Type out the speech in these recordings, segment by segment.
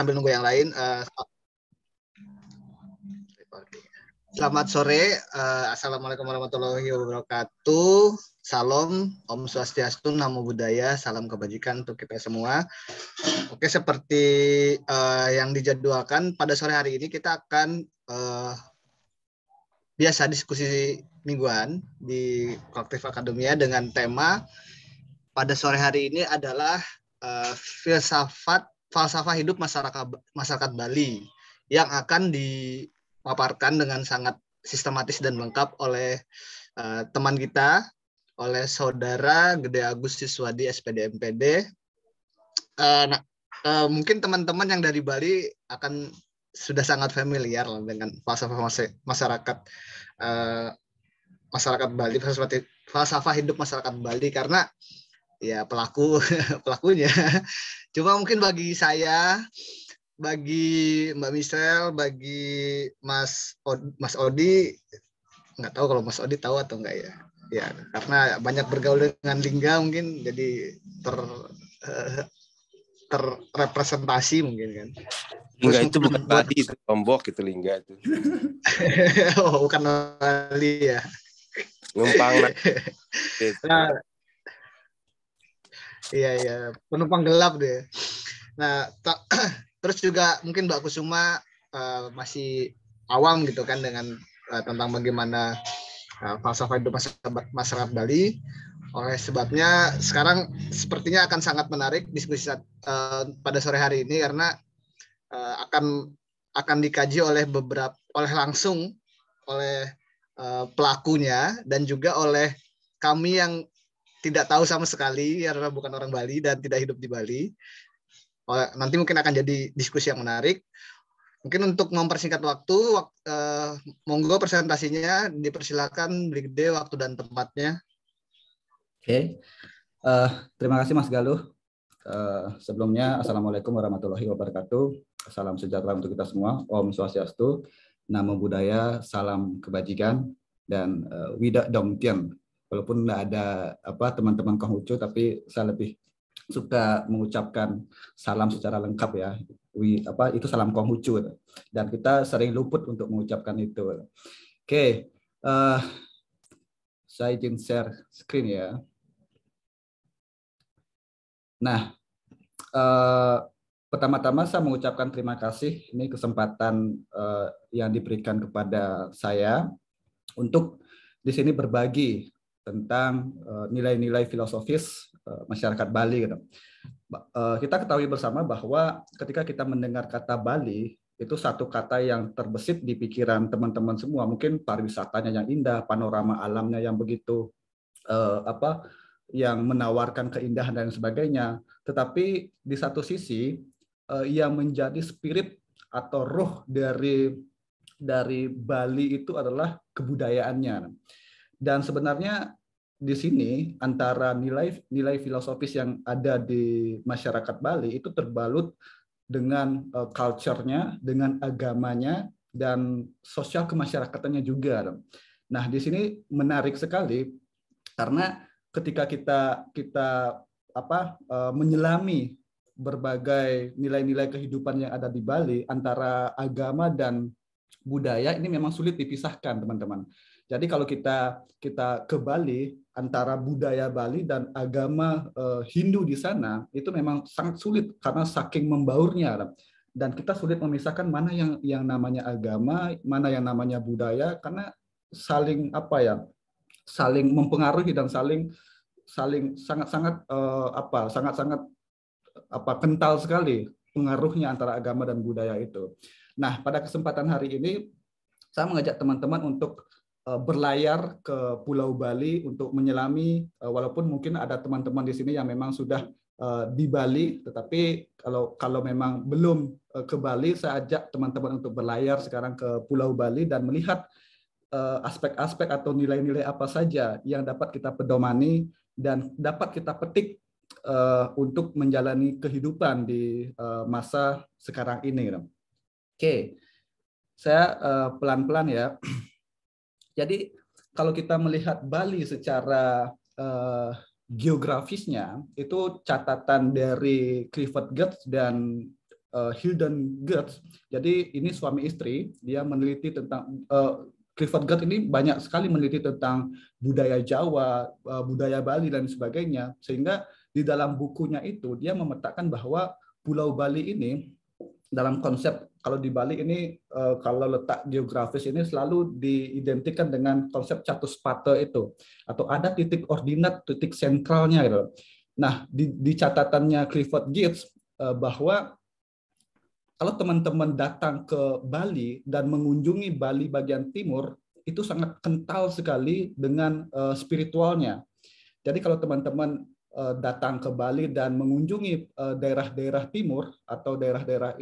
sambil nunggu yang lain. Selamat sore. Assalamualaikum warahmatullahi wabarakatuh. Salam, Om Swastiastu, Namo Buddhaya, salam kebajikan untuk kita semua. Oke, seperti yang dijadwalkan pada sore hari ini kita akan biasa diskusi mingguan di Kolektif Akademia dengan tema pada sore hari ini adalah falsafah hidup masyarakat Bali yang akan dipaparkan dengan sangat sistematis dan lengkap oleh teman kita, oleh Saudara Gede Agus Siswadi SPD MPD. Mungkin teman-teman yang dari Bali akan sudah sangat familiar dengan falsafah masyarakat Bali, falsafah hidup masyarakat Bali karena ya pelakunya. Cuma mungkin bagi saya, bagi Mbak Michelle, bagi Mas Odi, nggak tahu kalau Mas Odi tahu atau enggak ya. Ya, karena banyak bergaul dengan Lingga mungkin jadi terrepresentasi mungkin kan. Lingga itu bukan Bali, itu Lombok itu Lingga itu. Oh, bukan Bali ya. Numpang. Nah, iya, penumpang gelap deh. Nah, terus juga mungkin Mbak Kusuma masih awam gitu kan dengan tentang bagaimana falsafah hidup masyarakat Bali. Oleh sebabnya sekarang sepertinya akan sangat menarik diskusi pada sore hari ini karena akan dikaji oleh langsung oleh pelakunya dan juga oleh kami yang tidak tahu sama sekali karena bukan orang Bali dan tidak hidup di Bali. Nanti mungkin akan jadi diskusi yang menarik. Mungkin untuk mempersingkat waktu, monggo presentasinya dipersilakan Bli Gede waktu dan tempatnya. Oke, terima kasih Mas Galuh. Sebelumnya, Assalamualaikum warahmatullahi wabarakatuh. Salam sejahtera untuk kita semua. Om Swastiastu, Namo Buddhaya, salam kebajikan, dan Wida Dongtian. Walaupun nggak ada teman-teman Konghucu, tapi saya lebih suka mengucapkan salam secara lengkap ya. Itu salam Konghucu. Dan kita sering luput untuk mengucapkan itu. Oke, saya izin share screen ya. Nah, pertama-tama saya mengucapkan terima kasih ini kesempatan yang diberikan kepada saya untuk di sini berbagi tentang nilai-nilai filosofis masyarakat Bali. Gitu. Kita ketahui bersama bahwa ketika kita mendengar kata Bali, itu satu kata yang terbesit di pikiran teman-teman semua. Mungkin pariwisatanya yang indah, panorama alamnya yang begitu yang menawarkan keindahan dan sebagainya, tetapi di satu sisi yang menjadi spirit atau roh dari Bali itu adalah kebudayaannya. Dan sebenarnya di sini antara nilai filosofis yang ada di masyarakat Bali itu terbalut dengan culture-nya, dengan agamanya, dan sosial kemasyarakatannya juga. Nah, di sini menarik sekali karena ketika kita menyelami berbagai nilai-nilai kehidupan yang ada di Bali, antara agama dan budaya ini memang sulit dipisahkan, teman-teman. Jadi kalau kita ke Bali, antara budaya Bali dan agama Hindu di sana itu memang sangat sulit karena saking membaurnya, dan kita sulit memisahkan mana yang namanya agama, mana yang namanya budaya, karena saling saling mempengaruhi dan saling sangat-sangat kental sekali pengaruhnya antara agama dan budaya itu. Nah, pada kesempatan hari ini saya mengajak teman-teman untuk berlayar ke Pulau Bali untuk menyelami, walaupun mungkin ada teman-teman di sini yang memang sudah di Bali, tetapi kalau memang belum ke Bali, saya ajak teman-teman untuk berlayar sekarang ke Pulau Bali dan melihat aspek-aspek atau nilai-nilai apa saja yang dapat kita pedomani dan dapat kita petik untuk menjalani kehidupan di masa sekarang ini. Oke, saya pelan-pelan ya. Jadi kalau kita melihat Bali secara geografisnya, itu catatan dari Clifford Geertz dan Hilden Gertz. Jadi ini suami istri, dia meneliti tentang Clifford Gertz ini banyak sekali meneliti tentang budaya Jawa, budaya Bali dan sebagainya, sehingga di dalam bukunya itu dia memetakan bahwa Pulau Bali ini dalam konsep, kalau di Bali ini kalau letak geografis ini selalu diidentikan dengan konsep Chatuspata itu, atau ada titik ordinat, titik sentralnya gitu. Nah, di catatannya Clifford Gertz bahwa kalau teman-teman datang ke Bali dan mengunjungi Bali bagian timur, itu sangat kental sekali dengan spiritualnya. Jadi kalau teman-teman datang ke Bali dan mengunjungi daerah-daerah timur atau daerah-daerah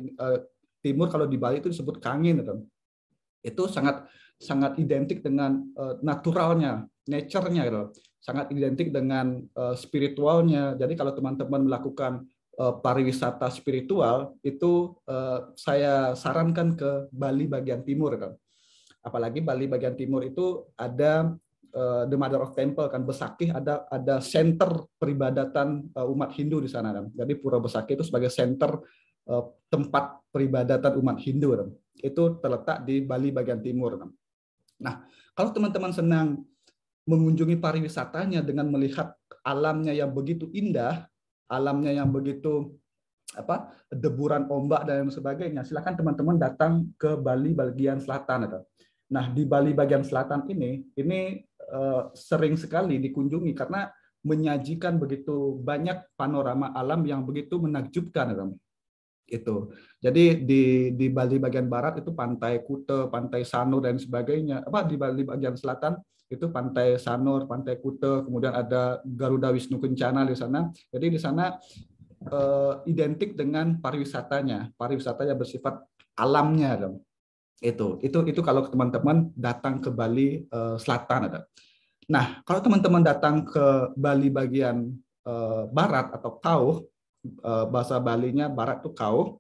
timur, kalau di Bali itu disebut Kangin, itu sangat identik dengan naturalnya, nature-nya, sangat identik dengan spiritualnya. Jadi kalau teman-teman melakukan pariwisata spiritual itu saya sarankan ke Bali bagian timur, kan. Apalagi Bali bagian timur itu ada The Mother of Temple, kan, Besakih, ada center peribadatan umat Hindu di sana, kan. Jadi Pura Besakih itu sebagai center tempat peribadatan umat Hindu, kan. Itu terletak di Bali bagian timur, kan. Nah, kalau teman-teman senang mengunjungi pariwisatanya dengan melihat alamnya yang begitu indah, alamnya yang begitu deburan ombak dan sebagainya, silakan teman-teman datang ke Bali bagian selatan. Nah, di Bali bagian selatan ini sering sekali dikunjungi karena menyajikan begitu banyak panorama alam yang begitu menakjubkan. Itu. Jadi di Bali bagian barat itu Pantai Kuta, Pantai Sanur dan sebagainya. Di Bali bagian selatan itu Pantai Sanur, Pantai Kuta, kemudian ada Garuda Wisnu Kencana di sana. Jadi di sana identik dengan pariwisatanya bersifat alamnya. Itu kalau teman-teman datang ke Bali selatan. Nah, kalau teman-teman datang ke Bali bagian barat atau Kauh, bahasa Balinya barat itu Kauh.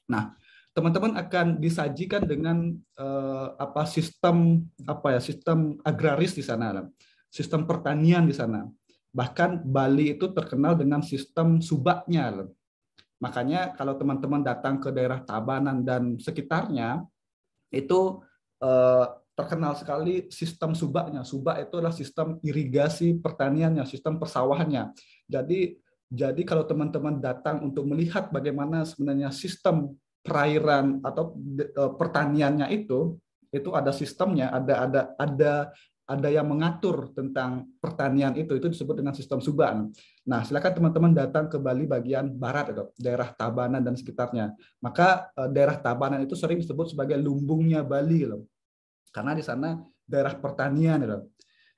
Nah, teman-teman akan disajikan dengan sistem agraris di sana, sistem pertanian di sana. Bahkan Bali itu terkenal dengan sistem subaknya. Makanya kalau teman-teman datang ke daerah Tabanan dan sekitarnya, itu terkenal sekali sistem subaknya. Subak itu adalah sistem irigasi pertaniannya, sistem persawahannya. Jadi kalau teman-teman datang untuk melihat bagaimana sebenarnya sistem perairan atau pertaniannya itu ada sistemnya, ada yang mengatur tentang pertanian itu disebut dengan sistem subak. Nah, silakan teman-teman datang ke Bali bagian barat, daerah Tabanan dan sekitarnya. Maka daerah Tabanan itu sering disebut sebagai lumbungnya Bali, karena di sana daerah pertanian.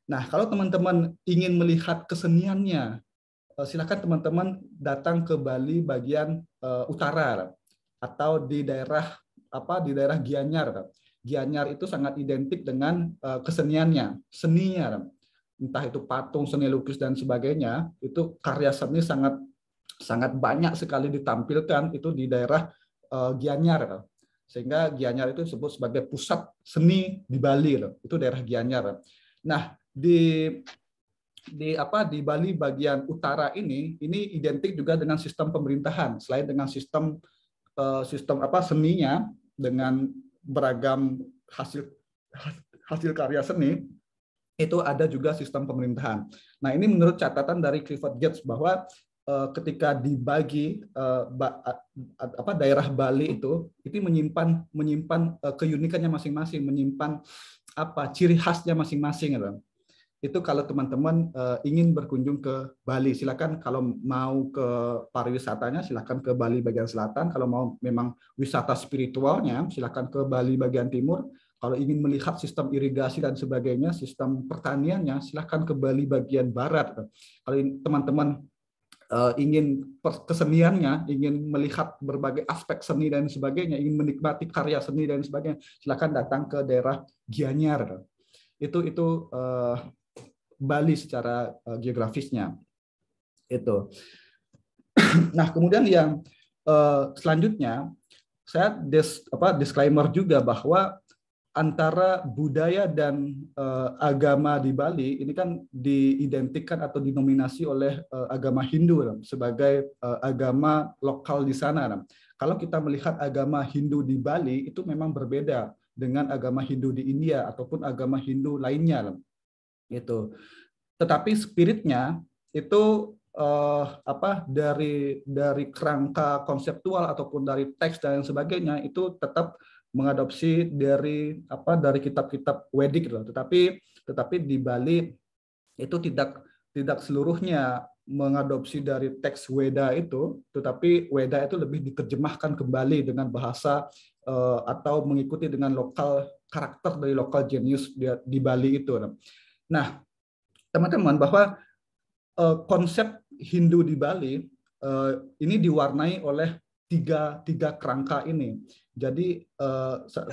Nah, kalau teman-teman ingin melihat keseniannya, silakan teman-teman datang ke Bali bagian utara atau di daerah Gianyar. Gianyar itu sangat identik dengan keseniannya, seninya, entah itu patung, seni lukis dan sebagainya. Itu karya seni sangat banyak sekali ditampilkan itu di daerah Gianyar, sehingga Gianyar itu disebut sebagai pusat seni di Bali, itu daerah Gianyar. Nah, di Bali bagian utara ini identik juga dengan sistem pemerintahan. Selain dengan sistem seninya dengan beragam hasil karya seni, itu ada juga sistem pemerintahan. Nah, ini menurut catatan dari Clifford Gertz bahwa ketika dibagi daerah Bali itu menyimpan keunikannya masing-masing, menyimpan ciri khasnya masing-masing. Itu kalau teman-teman ingin berkunjung ke Bali, silakan. Kalau mau ke pariwisatanya, silakan ke Bali bagian selatan. Kalau mau memang wisata spiritualnya, silakan ke Bali bagian timur. Kalau ingin melihat sistem irigasi dan sebagainya, sistem pertaniannya, silakan ke Bali bagian barat. Kalau teman-teman ingin keseniannya, ingin melihat berbagai aspek seni dan sebagainya, ingin menikmati karya seni dan sebagainya, silakan datang ke daerah Gianyar. Itu Bali secara geografisnya. Itu. Nah, kemudian yang selanjutnya saya disclaimer juga bahwa antara budaya dan agama di Bali ini kan diidentikan atau dinominasi oleh agama Hindu sebagai agama lokal di sana. kalau kita melihat agama Hindu di Bali itu memang berbeda dengan agama Hindu di India ataupun agama Hindu lainnya. Itu. Tetapi spiritnya itu dari kerangka konseptual ataupun dari teks dan sebagainya itu tetap mengadopsi dari kitab-kitab Wedik loh. Tetapi di Bali itu tidak seluruhnya mengadopsi dari teks Weda itu, tetapi Weda itu lebih diterjemahkan kembali dengan bahasa atau mengikuti dengan karakter dari lokal genius di Bali itu. Nah, teman-teman, bahwa konsep Hindu di Bali ini diwarnai oleh tiga kerangka ini. Jadi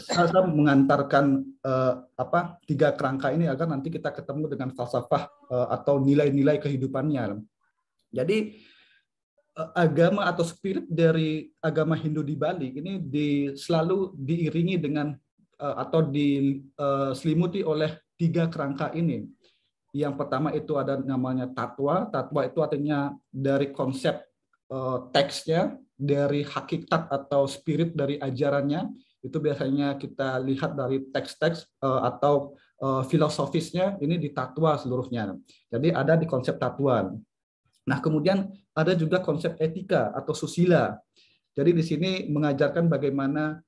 saya mengantarkan tiga kerangka ini agar nanti kita ketemu dengan falsafah atau nilai-nilai kehidupannya. Jadi agama atau spirit dari agama Hindu di Bali ini selalu diiringi dengan atau diselimuti oleh tiga kerangka ini. Yang pertama itu ada namanya tatwa. Tatwa itu artinya dari konsep teksnya, dari hakikat atau spirit dari ajarannya. Itu biasanya kita lihat dari teks-teks atau filosofisnya, ini di tatwa seluruhnya. Jadi ada di konsep tatwa. Nah, kemudian ada juga konsep etika atau susila. Jadi di sini mengajarkan bagaimana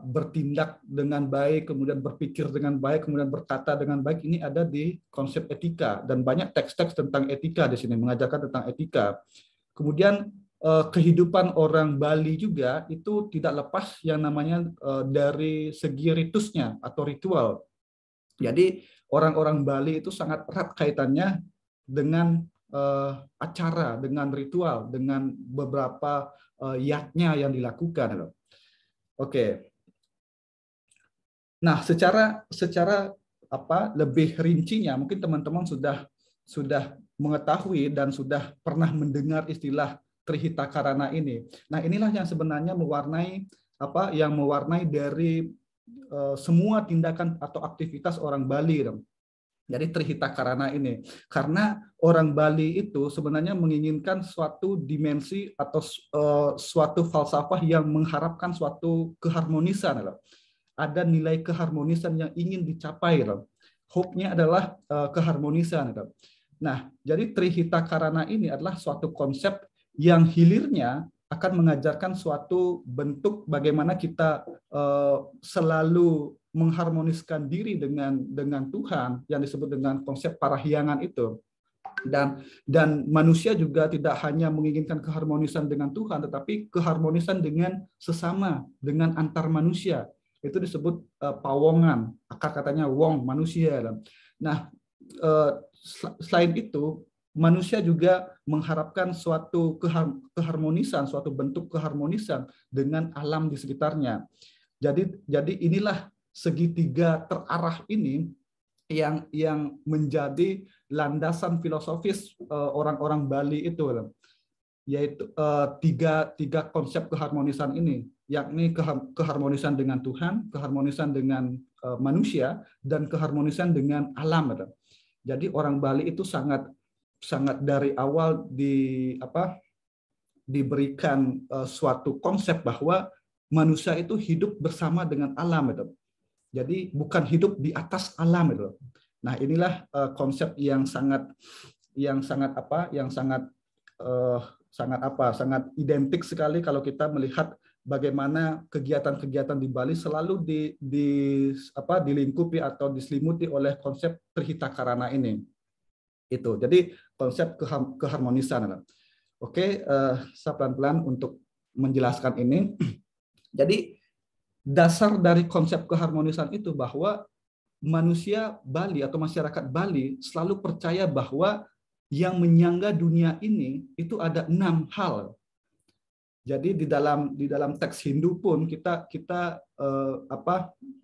bertindak dengan baik, kemudian berpikir dengan baik, kemudian berkata dengan baik. Ini ada di konsep etika, dan banyak teks-teks tentang etika di sini, mengajarkan tentang etika. Kemudian kehidupan orang Bali juga itu tidak lepas yang namanya dari segi ritusnya atau ritual. Jadi orang-orang Bali itu sangat erat kaitannya dengan acara, dengan ritual, dengan beberapa yatnya yang dilakukan. Oke. Nah, secara lebih rincinya mungkin teman-teman sudah mengetahui dan sudah pernah mendengar istilah Trihitakarana ini. Nah, inilah yang sebenarnya mewarnai dari semua tindakan atau aktivitas orang Bali. Jadi Trihitakarana ini, karena orang Bali itu sebenarnya menginginkan suatu dimensi atau suatu falsafah yang mengharapkan suatu keharmonisan. Ada nilai keharmonisan yang ingin dicapai. Hope-nya adalah keharmonisan. Nah, jadi Trihitakarana ini adalah suatu konsep yang hilirnya akan mengajarkan suatu bentuk bagaimana kita selalu mengharmoniskan diri dengan Tuhan yang disebut dengan konsep parahyangan itu. Dan manusia juga tidak hanya menginginkan keharmonisan dengan Tuhan, tetapi keharmonisan dengan sesama, dengan antar manusia. Itu disebut pawongan, akar katanya wong, manusia. Nah, selain itu, manusia juga mengharapkan suatu keharmonisan, suatu bentuk keharmonisan dengan alam di sekitarnya. Jadi inilah segitiga terarah ini yang menjadi landasan filosofis orang-orang Bali itu, yaitu tiga konsep keharmonisan ini, yakni keharmonisan dengan Tuhan, keharmonisan dengan manusia, dan keharmonisan dengan alam. Jadi orang Bali itu sangat dari awal diberikan suatu konsep bahwa manusia itu hidup bersama dengan alam itu. Jadi bukan hidup di atas alam itu. Nah, inilah konsep yang sangat identik sekali kalau kita melihat bagaimana kegiatan-kegiatan di Bali selalu dilingkupi atau diselimuti oleh konsep Trihitakarana ini. Itu. Jadi konsep keharmonisan. Oke, saya pelan-pelan untuk menjelaskan ini. Jadi dasar dari konsep keharmonisan itu bahwa manusia Bali atau masyarakat Bali selalu percaya bahwa yang menyangga dunia ini itu ada 6 hal. Jadi di dalam teks Hindu pun kita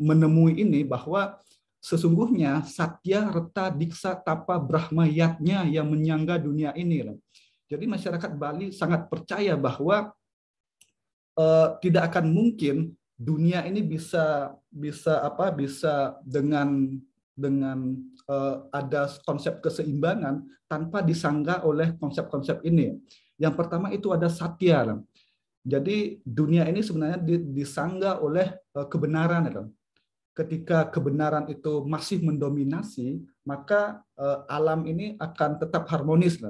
menemui ini bahwa sesungguhnya Satya, Reta, Diksa, Tapa, Brahma, Yatnya yang menyangga dunia ini. Jadi masyarakat Bali sangat percaya bahwa tidak akan mungkin dunia ini bisa dengan ada konsep keseimbangan tanpa disanggah oleh konsep-konsep ini. Yang pertama itu ada Satya. Jadi dunia ini sebenarnya disangga oleh kebenaran. Ketika kebenaran itu masih mendominasi, maka alam ini akan tetap harmonis.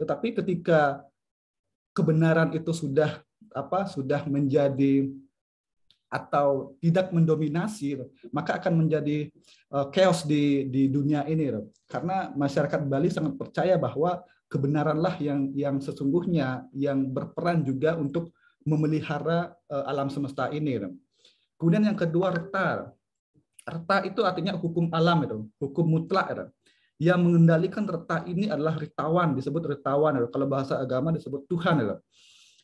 Tetapi ketika kebenaran itu sudah menjadi atau tidak mendominasi, maka akan menjadi chaos di dunia ini. Karena masyarakat Bali sangat percaya bahwa kebenaranlah yang sesungguhnya yang berperan juga untuk memelihara alam semesta ini. Kemudian yang kedua, reta. Reta itu artinya hukum alam, hukum mutlak. Yang mengendalikan reta ini adalah ritawan, disebut ritawan. Kalau bahasa agama disebut Tuhan.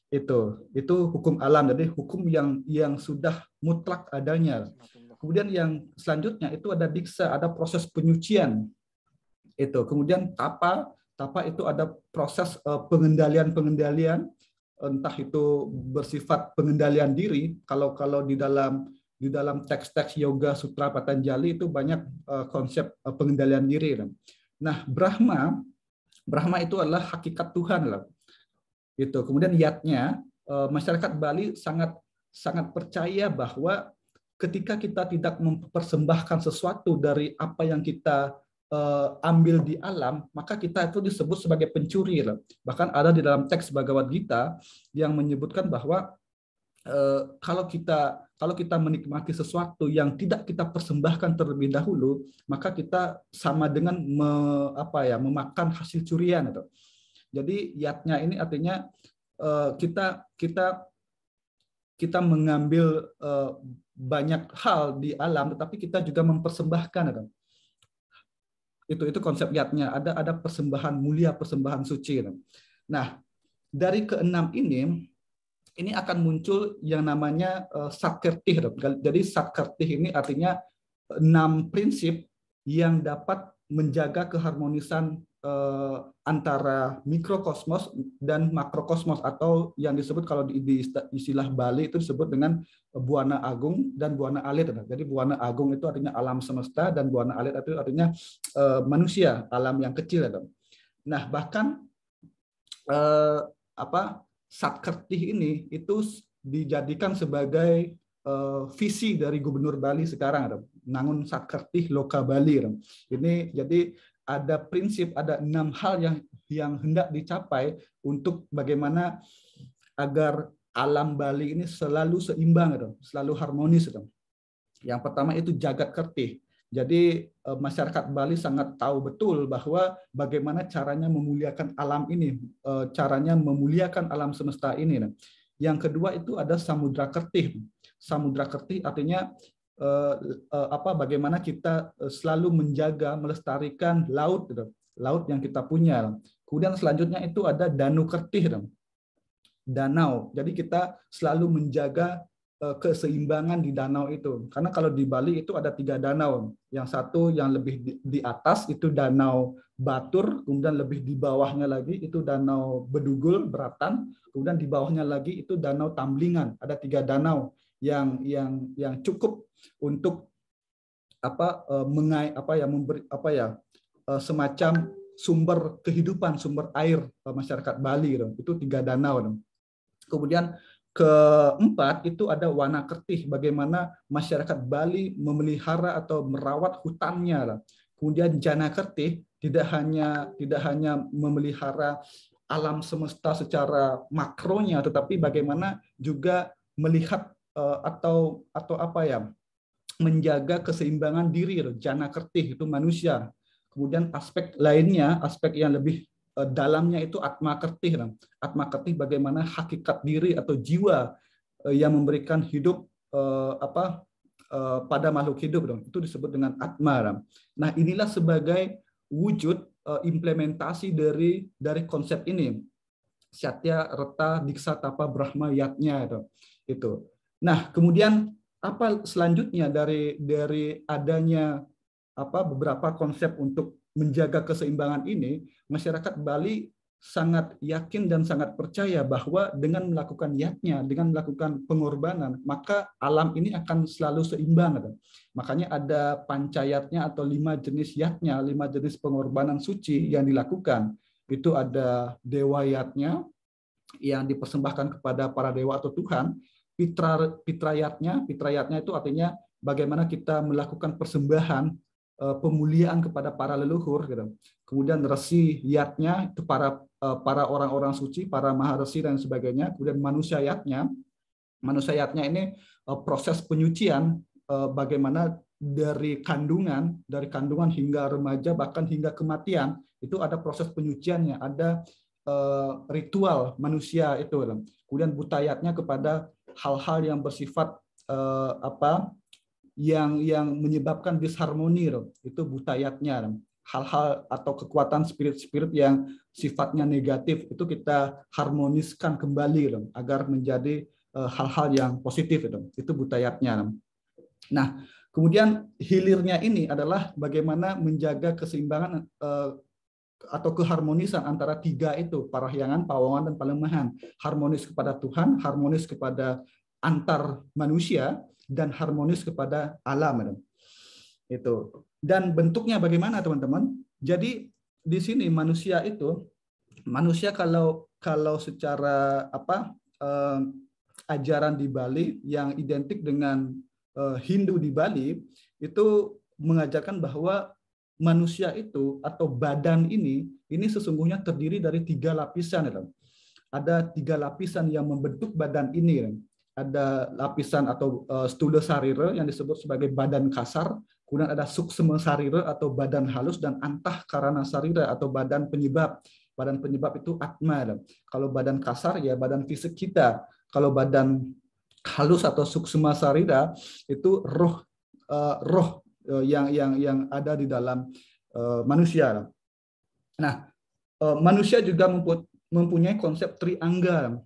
Itu hukum alam, jadi hukum yang sudah mutlak adanya. Kemudian yang selanjutnya itu ada diksa, ada proses penyucian. Kemudian tapa itu ada proses pengendalian, entah itu bersifat pengendalian diri. Kalau di dalam teks-teks Yoga Sutra Patanjali itu banyak konsep pengendalian diri. Nah, Brahma itu adalah hakikat Tuhan. Kemudian yatnya, masyarakat Bali sangat percaya bahwa ketika kita tidak mempersembahkan sesuatu dari apa yang kita ambil di alam, maka kita itu disebut sebagai pencuri. Bahkan ada di dalam teks Bhagavad Gita yang menyebutkan bahwa kalau kita menikmati sesuatu yang tidak kita persembahkan terlebih dahulu, maka kita sama dengan memakan hasil curian. Jadi yatnya ini artinya kita mengambil banyak hal di alam, tetapi kita juga mempersembahkan. Itu konsep yatnya. Ada persembahan mulia, persembahan suci. Nah, dari keenam ini akan muncul yang namanya Satkirtih. Jadi Satkirtih ini artinya 6 prinsip yang dapat menjaga keharmonisan antara mikrokosmos dan makrokosmos, atau yang disebut kalau di istilah Bali itu disebut dengan Buana Agung dan Buana Alit. Jadi Buana Agung itu artinya alam semesta dan Buana Alit itu artinya manusia, alam yang kecil. Nah, bahkan Satkirtih ini itu dijadikan sebagai visi dari Gubernur Bali sekarang, Nangun Satkirtih Loka Bali. Ini jadi ada prinsip, ada 6 hal yang hendak dicapai untuk bagaimana agar alam Bali ini selalu seimbang, selalu harmonis. Yang pertama itu Jagat Kertih. Jadi masyarakat Bali sangat tahu betul bahwa bagaimana caranya memuliakan alam ini, caranya memuliakan alam semesta ini. Yang kedua itu ada Samudra Kertih. Samudra Kertih artinya bagaimana kita selalu menjaga, melestarikan laut yang kita punya. Kemudian selanjutnya itu ada Danu Kertih, danau. Jadi kita selalu menjaga keseimbangan di danau itu. Karena kalau di Bali itu ada 3 danau. Yang satu yang lebih di atas itu Danau Batur, kemudian lebih di bawahnya lagi itu Danau Bedugul, Beratan, kemudian di bawahnya lagi itu Danau Tamblingan. Ada 3 danau yang cukup untuk memberi semacam sumber kehidupan, sumber air masyarakat Bali. Itu 3 danau. Kemudian keempat itu ada Wana Kertih, bagaimana masyarakat Bali memelihara atau merawat hutannya. Kemudian Jana Kertih tidak hanya memelihara alam semesta secara makronya, tetapi bagaimana juga melihat menjaga keseimbangan diri. Jana Kertih itu manusia. Kemudian aspek lainnya, aspek yang lebih dalamnya itu Atma Kertih. Atma Kertih bagaimana hakikat diri atau jiwa yang memberikan hidup pada makhluk hidup. Itu disebut dengan Atma. Nah, inilah sebagai wujud implementasi dari konsep ini. Satya, Reta, Diksa, Tapa, Brahma, Yatnya itu. Nah, kemudian apa selanjutnya dari adanya beberapa konsep untuk menjaga keseimbangan ini, masyarakat Bali sangat yakin dan sangat percaya bahwa dengan melakukan yatnya, dengan melakukan pengorbanan, maka alam ini akan selalu seimbang. Makanya ada pancayatnya atau 5 jenis yatnya, 5 jenis pengorbanan suci yang dilakukan. Itu ada dewa yatnya, yang dipersembahkan kepada para dewa atau Tuhan, fitrayatnya itu artinya bagaimana kita melakukan persembahan pemuliaan kepada para leluhur gitu. Kemudian resiyatnya itu para orang-orang suci, para maharesi dan sebagainya. Kemudian manusiayatnya ini proses penyucian, bagaimana dari kandungan hingga remaja bahkan hingga kematian itu ada proses penyuciannya, ada ritual manusia itu. Kemudian butayatnya kepada hal-hal yang bersifat yang menyebabkan disharmoni, itu butayatnya. Hal-hal atau kekuatan spirit-spirit yang sifatnya negatif itu kita harmoniskan kembali agar menjadi hal-hal yang positif, itu butayatnya. Nah, kemudian hilirnya ini adalah bagaimana menjaga keseimbangan atau keharmonisan antara tiga itu, parahyangan, pawongan, dan palemahan. Harmonis kepada Tuhan, harmonis kepada antar manusia, dan harmonis kepada alam. Itu. Dan bentuknya bagaimana, teman-teman? Jadi di sini manusia kalau secara ajaran di Bali yang identik dengan Hindu di Bali itu mengajarkan bahwa manusia itu atau badan ini sesungguhnya terdiri dari 3 lapisan. Ada 3 lapisan yang membentuk badan ini. Ada lapisan atau stula sarira yang disebut sebagai badan kasar, kemudian ada suksma sarira atau badan halus, dan antah karana sarira atau badan penyebab. Badan penyebab itu atma. Kalau badan kasar ya badan fisik kita. Kalau badan halus atau suksma sarira itu roh yang ada di dalam manusia. Nah, manusia juga mempunyai konsep triangga.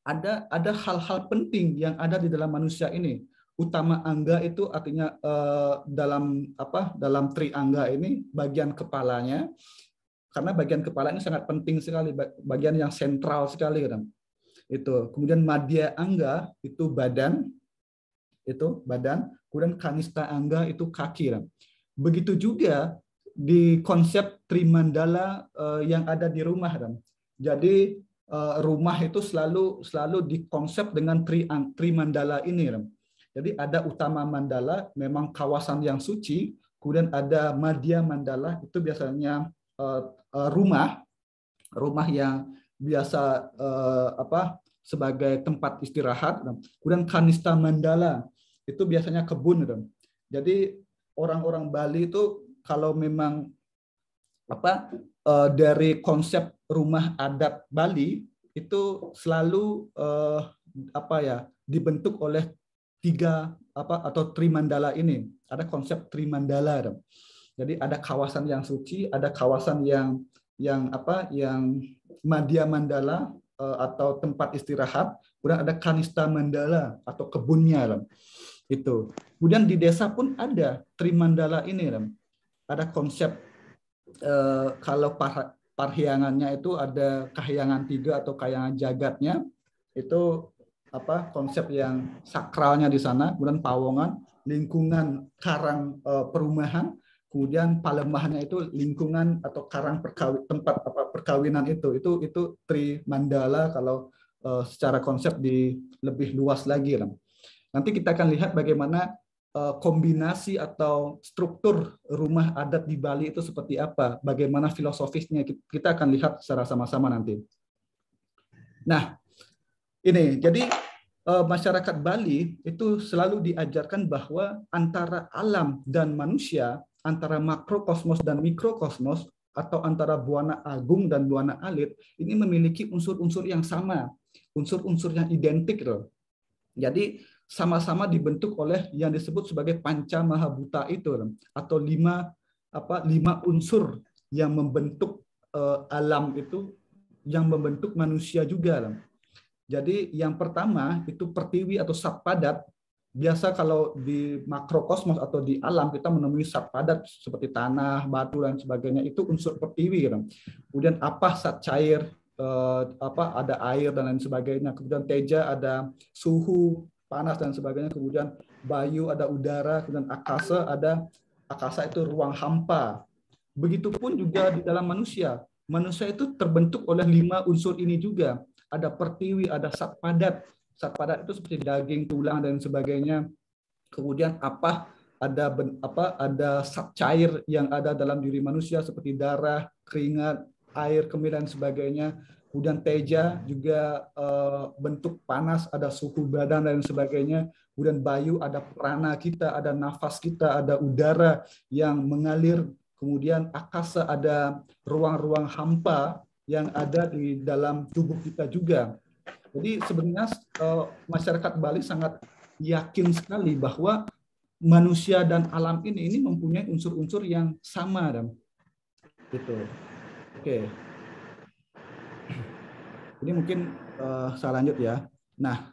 Ada hal-hal penting yang ada di dalam manusia ini. Utama angga itu artinya dalam triangga ini bagian kepalanya, karena bagian kepala ini sangat penting sekali, bagian yang sentral sekali kan. Itu. Kemudian madhya angga itu badan, kemudian kanista angga itu kaki kan. Begitu juga di konsep trimandala yang ada di rumah kan. Jadi rumah itu selalu dikonsep dengan trimandala ini. Jadi ada utama mandala, memang kawasan yang suci, kemudian ada madhya mandala, itu biasanya rumah yang biasa sebagai tempat istirahat. Kemudian kanista mandala itu biasanya kebun. Jadi orang-orang Bali itu kalau memang dari konsep rumah adat Bali itu selalu dibentuk oleh 3 atau trimandala ini. Ada konsep trimandala. Jadi ada kawasan yang suci, ada kawasan yang madhya mandala atau tempat istirahat, kemudian ada kanista mandala atau kebunnya. Itu. Kemudian di desa pun ada trimandala ini. Ada konsep kalau parhyangannya itu ada kahyangan 3 atau kahyangan jagatnya, itu konsep yang sakralnya di sana. Kemudian pawongan, lingkungan karang perumahan, kemudian palemahannya itu lingkungan atau karang tempat perkawinan itu trimandala kalau secara konsep lebih luas lagi. Nanti kita akan lihat bagaimana kombinasi atau struktur rumah adat di Bali itu seperti apa, bagaimana filosofisnya, kita akan lihat secara sama-sama nanti. Nah, ini jadi masyarakat Bali itu selalu diajarkan bahwa antara alam dan manusia, antara makrokosmos dan mikrokosmos, atau antara buana agung dan buana alit, ini memiliki unsur-unsur yang sama, unsur-unsur yang identik. Jadi sama-sama dibentuk oleh yang disebut sebagai panca mahabhuta itu, atau 5 unsur yang membentuk alam itu, yang membentuk manusia juga. Jadi yang pertama itu pertiwi atau sat padat. Biasa kalau di makrokosmos atau di alam kita menemui sat padat seperti tanah, batu dan sebagainya, itu unsur pertiwi. Kemudian apa sat cair, ada air dan lain sebagainya. Kemudian teja ada suhu, panas dan sebagainya. Kemudian bayu ada udara, kemudian akasa itu ruang hampa. Begitupun juga di dalam manusia. Manusia itu terbentuk oleh 5 unsur ini juga. ada pertiwi, ada zat padat. Zat padat itu seperti daging, tulang dan sebagainya. Kemudian ada zat cair yang ada dalam diri manusia seperti darah, keringat, air, kemih dan sebagainya. Kemudian teja juga bentuk panas, ada suhu badan dan sebagainya. Kemudian bayu, ada prana kita, ada nafas kita, ada udara yang mengalir. Kemudian akasa, ada ruang-ruang hampa yang ada di dalam tubuh kita juga. Jadi sebenarnya masyarakat Bali sangat yakin sekali bahwa manusia dan alam ini mempunyai unsur-unsur yang sama, gitu. Oke. Ini mungkin saya lanjut ya. Nah,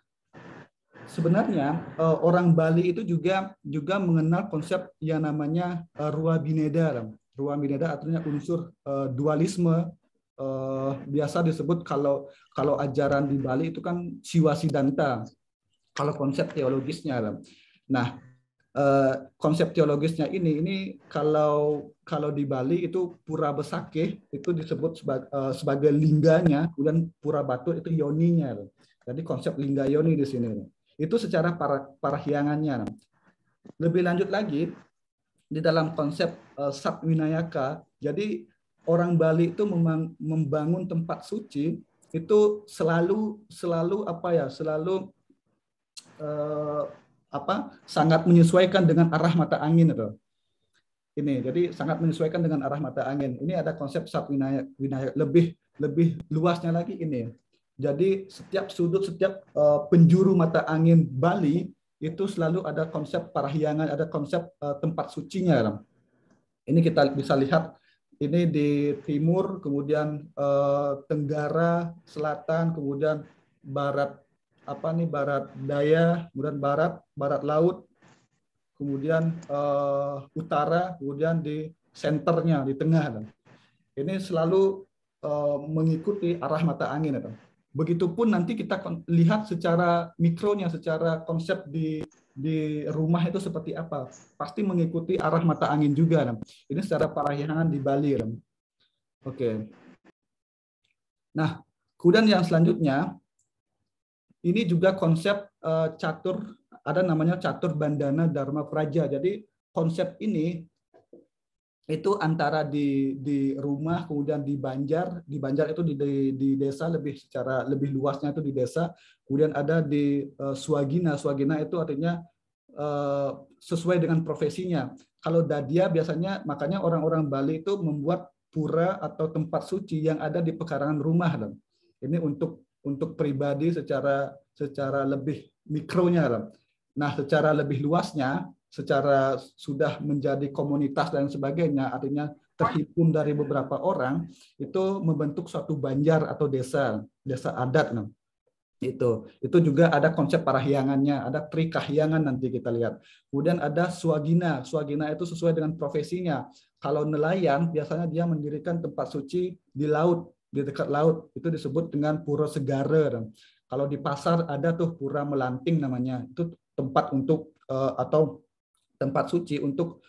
sebenarnya orang Bali itu juga mengenal konsep yang namanya Ruwa Bineda. Ruwa Bineda artinya unsur dualisme. Biasa disebut kalau ajaran di Bali itu kan Siwa Siddhanta. Kalau konsep teologisnya. Nah, konsep teologisnya ini kalau di Bali itu Pura Besakeh itu disebut sebagai lingganya, kemudian Pura Batu itu yoninya. Jadi konsep lingga yoni di sini. Itu secara parahyangannya. Lebih lanjut lagi di dalam konsep Satwinayaka. Jadi orang Bali itu membangun tempat suci itu selalu sangat menyesuaikan dengan arah mata angin itu. Ini jadi sangat menyesuaikan dengan arah mata angin. Ini ada konsep Satwinayaka lebih luasnya lagi ini. Jadi setiap sudut, setiap penjuru mata angin Bali itu selalu ada konsep parahyangan, ada konsep tempat sucinya. Ini kita bisa lihat. Ini di timur, kemudian tenggara, selatan, kemudian barat barat daya, kemudian barat laut, kemudian utara, kemudian di senternya, di tengah. Ini selalu mengikuti arah mata angin. Begitupun nanti kita lihat secara mikronya, secara konsep di rumah itu seperti apa. Pasti mengikuti arah mata angin juga. Ini secara parahyangan di Bali. Oke. Nah, kemudian yang selanjutnya, ini juga konsep catur, ada namanya catur bandana dharma praja. Jadi konsep ini itu antara di rumah, kemudian di Banjar itu di desa secara lebih luasnya itu di desa, kemudian ada di Swagina itu artinya sesuai dengan profesinya. Kalau Dadia biasanya, makanya orang-orang Bali itu membuat pura atau tempat suci yang ada di pekarangan rumah. Ini untuk pribadi secara lebih mikronya. Nah, secara lebih luasnya, secara sudah menjadi komunitas dan sebagainya, artinya terhimpun dari beberapa orang, itu membentuk suatu banjar atau desa adat. Itu juga ada konsep parahyangannya, ada trikahyangan nanti kita lihat. Kemudian ada swagina itu sesuai dengan profesinya. Kalau nelayan biasanya dia mendirikan tempat suci di laut, di dekat laut, itu disebut dengan pura segara. Kalau di pasar ada tuh pura melanting namanya, itu tempat untuk atau tempat suci untuk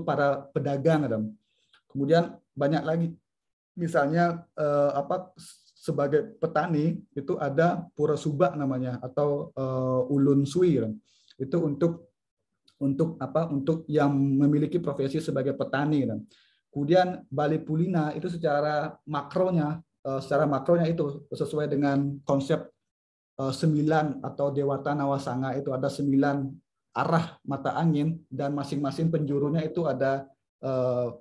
para pedagang. Kemudian banyak lagi, misalnya sebagai petani itu ada pura subak namanya atau ulun sui. Itu untuk yang memiliki profesi sebagai petani. Kemudian Bali Pulina itu secara makronya itu sesuai dengan konsep 9 atau Dewata Nawasanga, itu ada 9 arah mata angin dan masing-masing penjurunya itu ada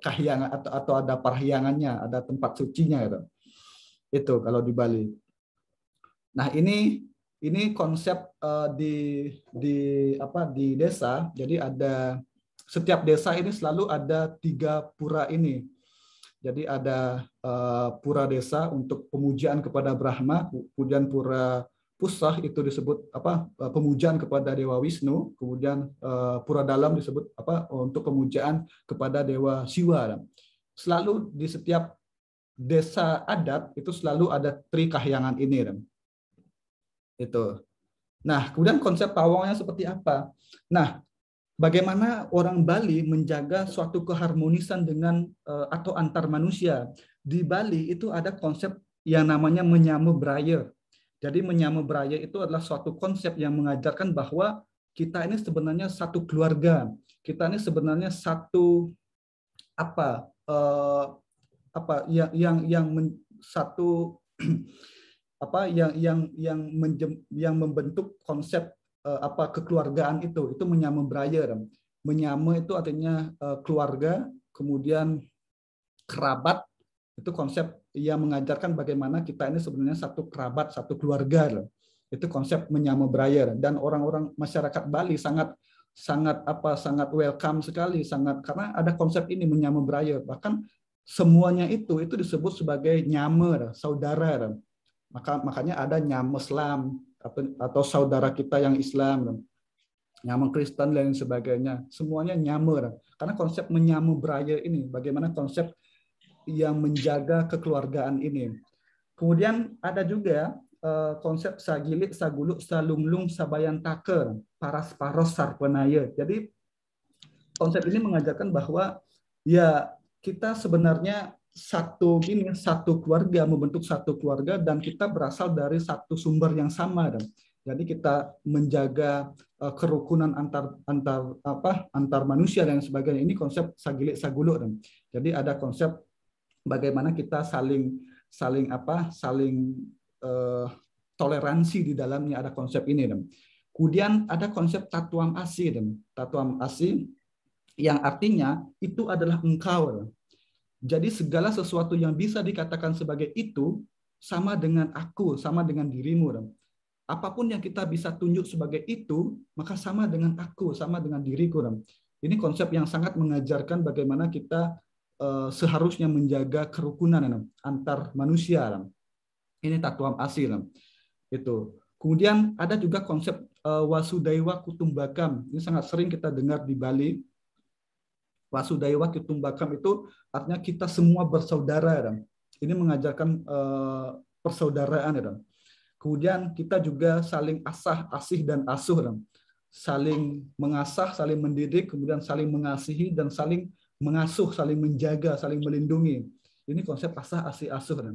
kahyangan atau ada parahyangannya, ada tempat sucinya gitu. Itu kalau di Bali. Nah, ini konsep di desa. Jadi ada setiap desa ini selalu ada 3 pura ini. Jadi ada pura desa untuk pemujaan kepada Brahma, kemudian pura Pusah itu disebut pemujaan kepada Dewa Wisnu, kemudian pura dalam disebut untuk pemujaan kepada Dewa Siwa. Selalu di setiap desa adat itu selalu ada trikahyangan ini. Itu. Nah, kemudian konsep pawangnya seperti apa? Nah, bagaimana orang Bali menjaga suatu keharmonisan dengan atau antar manusia? Di Bali itu ada konsep yang namanya menyamu braya. Jadi menyama beraya itu adalah suatu konsep yang mengajarkan bahwa kita ini sebenarnya satu keluarga. Kita ini sebenarnya satu apa satu apa yang membentuk konsep kekeluargaan itu menyama beraya. Menyama itu artinya keluarga, kemudian kerabat, itu konsep yang mengajarkan bagaimana kita ini sebenarnya satu kerabat, satu keluarga. Itu konsep menyama beraya, dan orang-orang masyarakat Bali sangat welcome sekali, karena ada konsep ini menyama beraya. Bahkan semuanya itu disebut sebagai nyama, saudara. Makanya ada nyama Islam atau saudara kita yang Islam, nyama Kristen dan sebagainya. Semuanya nyama. Karena konsep menyama beraya ini, bagaimana konsep yang menjaga kekeluargaan ini. Kemudian ada juga konsep sagilik, saguluk, salunglung, sabayan taker, paras paros sarpenaya. Jadi konsep ini mengajarkan bahwa ya kita sebenarnya satu keluarga, membentuk satu keluarga, dan kita berasal dari satu sumber yang sama. Jadi kita menjaga kerukunan antar manusia dan sebagainya. Ini konsep sagilik saguluk. Jadi ada konsep bagaimana kita saling toleransi di dalamnya, ada konsep ini. Kemudian ada konsep tatuam asi, tatuam asi yang artinya itu adalah engkau. Jadi segala sesuatu yang bisa dikatakan sebagai itu sama dengan aku, sama dengan dirimu. Apapun yang kita bisa tunjuk sebagai itu, maka sama dengan aku, sama dengan diriku. Ini konsep yang sangat mengajarkan bagaimana kita seharusnya menjaga kerukunan antar manusia. Ini tatuam asil itu. Kemudian ada juga konsep Wasudaiwa Kutumbakam. Ini sangat sering kita dengar di Bali. Wasudaiwa Kutumbakam itu artinya kita semua bersaudara. Ini mengajarkan persaudaraan. Kemudian kita juga saling asih dan asuh. Saling mengasah, saling mendidik, kemudian saling mengasihi dan saling mengasuh, saling menjaga, saling melindungi. Ini konsep asih asuh.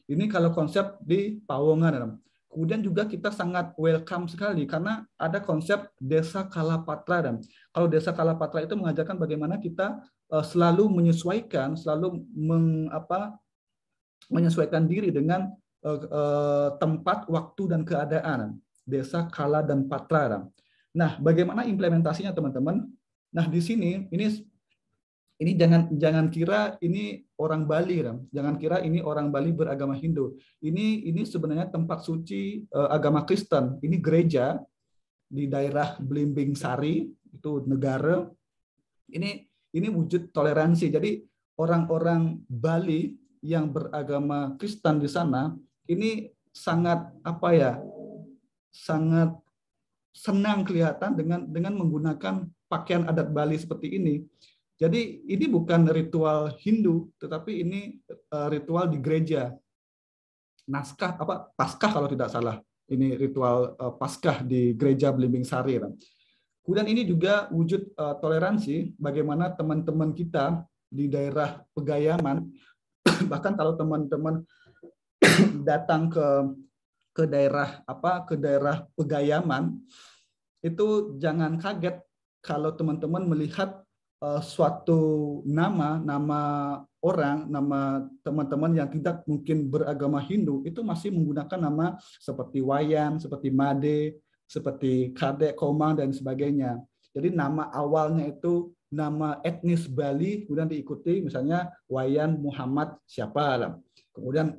Ini kalau konsep di Pawongan. Kemudian juga kita sangat welcome sekali karena ada konsep desa Kalapatra. Kalau desa Kalapatra itu mengajarkan bagaimana kita selalu menyesuaikan, menyesuaikan diri dengan tempat, waktu, dan keadaan. Desa Kala dan Patra. Nah, bagaimana implementasinya teman-teman? Nah, di sini ini jangan kira ini orang Bali, jangan kira ini orang Bali beragama Hindu. Ini sebenarnya tempat suci agama Kristen. Ini gereja di daerah Blimbing Sari, itu negara. Ini wujud toleransi. Jadi orang-orang Bali yang beragama Kristen di sana ini sangat sangat senang kelihatan dengan menggunakan pakaian adat Bali seperti ini. Jadi ini bukan ritual Hindu, tetapi ini ritual di gereja. Paskah kalau tidak salah. Ini ritual Paskah di gereja Blimbing Sari. Kemudian ini juga wujud toleransi bagaimana teman-teman kita di daerah Pegayaman, bahkan kalau teman-teman datang ke daerah Pegayaman, itu jangan kaget kalau teman-teman melihat suatu nama orang, nama teman-teman yang tidak mungkin beragama Hindu itu masih menggunakan nama seperti Wayan, seperti Made, seperti Kadek, Komang, dan sebagainya. Jadi nama awalnya itu nama etnis Bali, kemudian diikuti misalnya Wayan Muhammad siapa, kemudian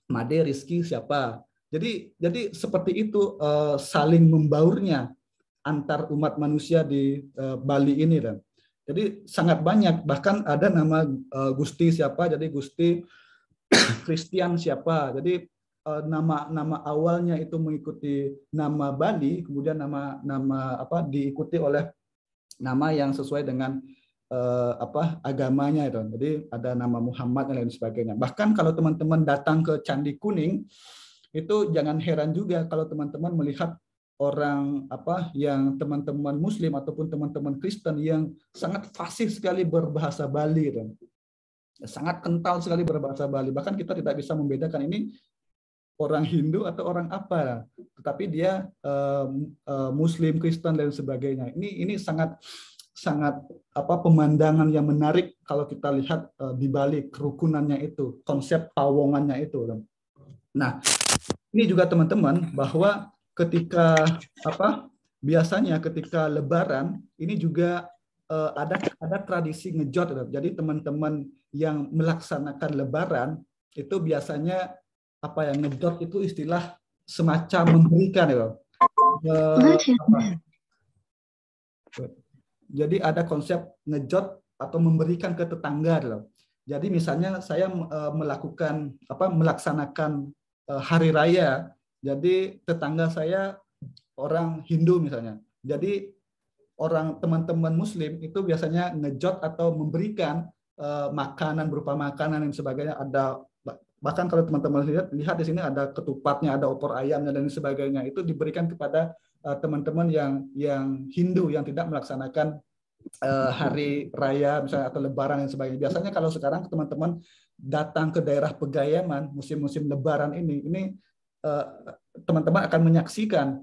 Made Rizky siapa. Jadi seperti itu saling membaurnya antar umat manusia di Bali ini. Jadi sangat banyak, bahkan ada nama Gusti siapa, jadi Gusti Christian siapa. Jadi nama awalnya itu mengikuti nama Bali, kemudian nama diikuti oleh nama yang sesuai dengan agamanya itu. Jadi ada nama Muhammad dan lain sebagainya. Bahkan kalau teman-teman datang ke Candi Kuning, itu jangan heran juga kalau teman-teman melihat orang yang teman-teman Muslim ataupun teman-teman Kristen yang sangat fasih sekali berbahasa Bali, sangat kental sekali berbahasa Bali. Bahkan kita tidak bisa membedakan ini orang Hindu atau orang apa, tetapi dia Muslim, Kristen dan sebagainya. Ini sangat pemandangan yang menarik kalau kita lihat di balik kerukunannya itu, konsep pawongannya itu. Nah, ini juga teman-teman bahwa ketika biasanya ketika Lebaran ini juga ada tradisi ngejot. Jadi teman-teman yang melaksanakan Lebaran itu biasanya ngejot itu istilah semacam memberikan ya. Jadi ada konsep ngejot atau memberikan ke tetangga. Jadi misalnya saya melaksanakan hari raya, jadi tetangga saya orang Hindu misalnya. Jadi teman-teman Muslim itu biasanya ngejot atau memberikan makanan berupa makanan dan sebagainya. Ada bahkan kalau teman-teman lihat di sini ada ketupatnya, ada opor ayamnya dan sebagainya. Itu diberikan kepada teman-teman yang Hindu yang tidak melaksanakan hari raya misalnya atau Lebaran dan sebagainya. Biasanya kalau sekarang teman-teman datang ke daerah Pegayaman musim-musim Lebaran ini teman-teman akan menyaksikan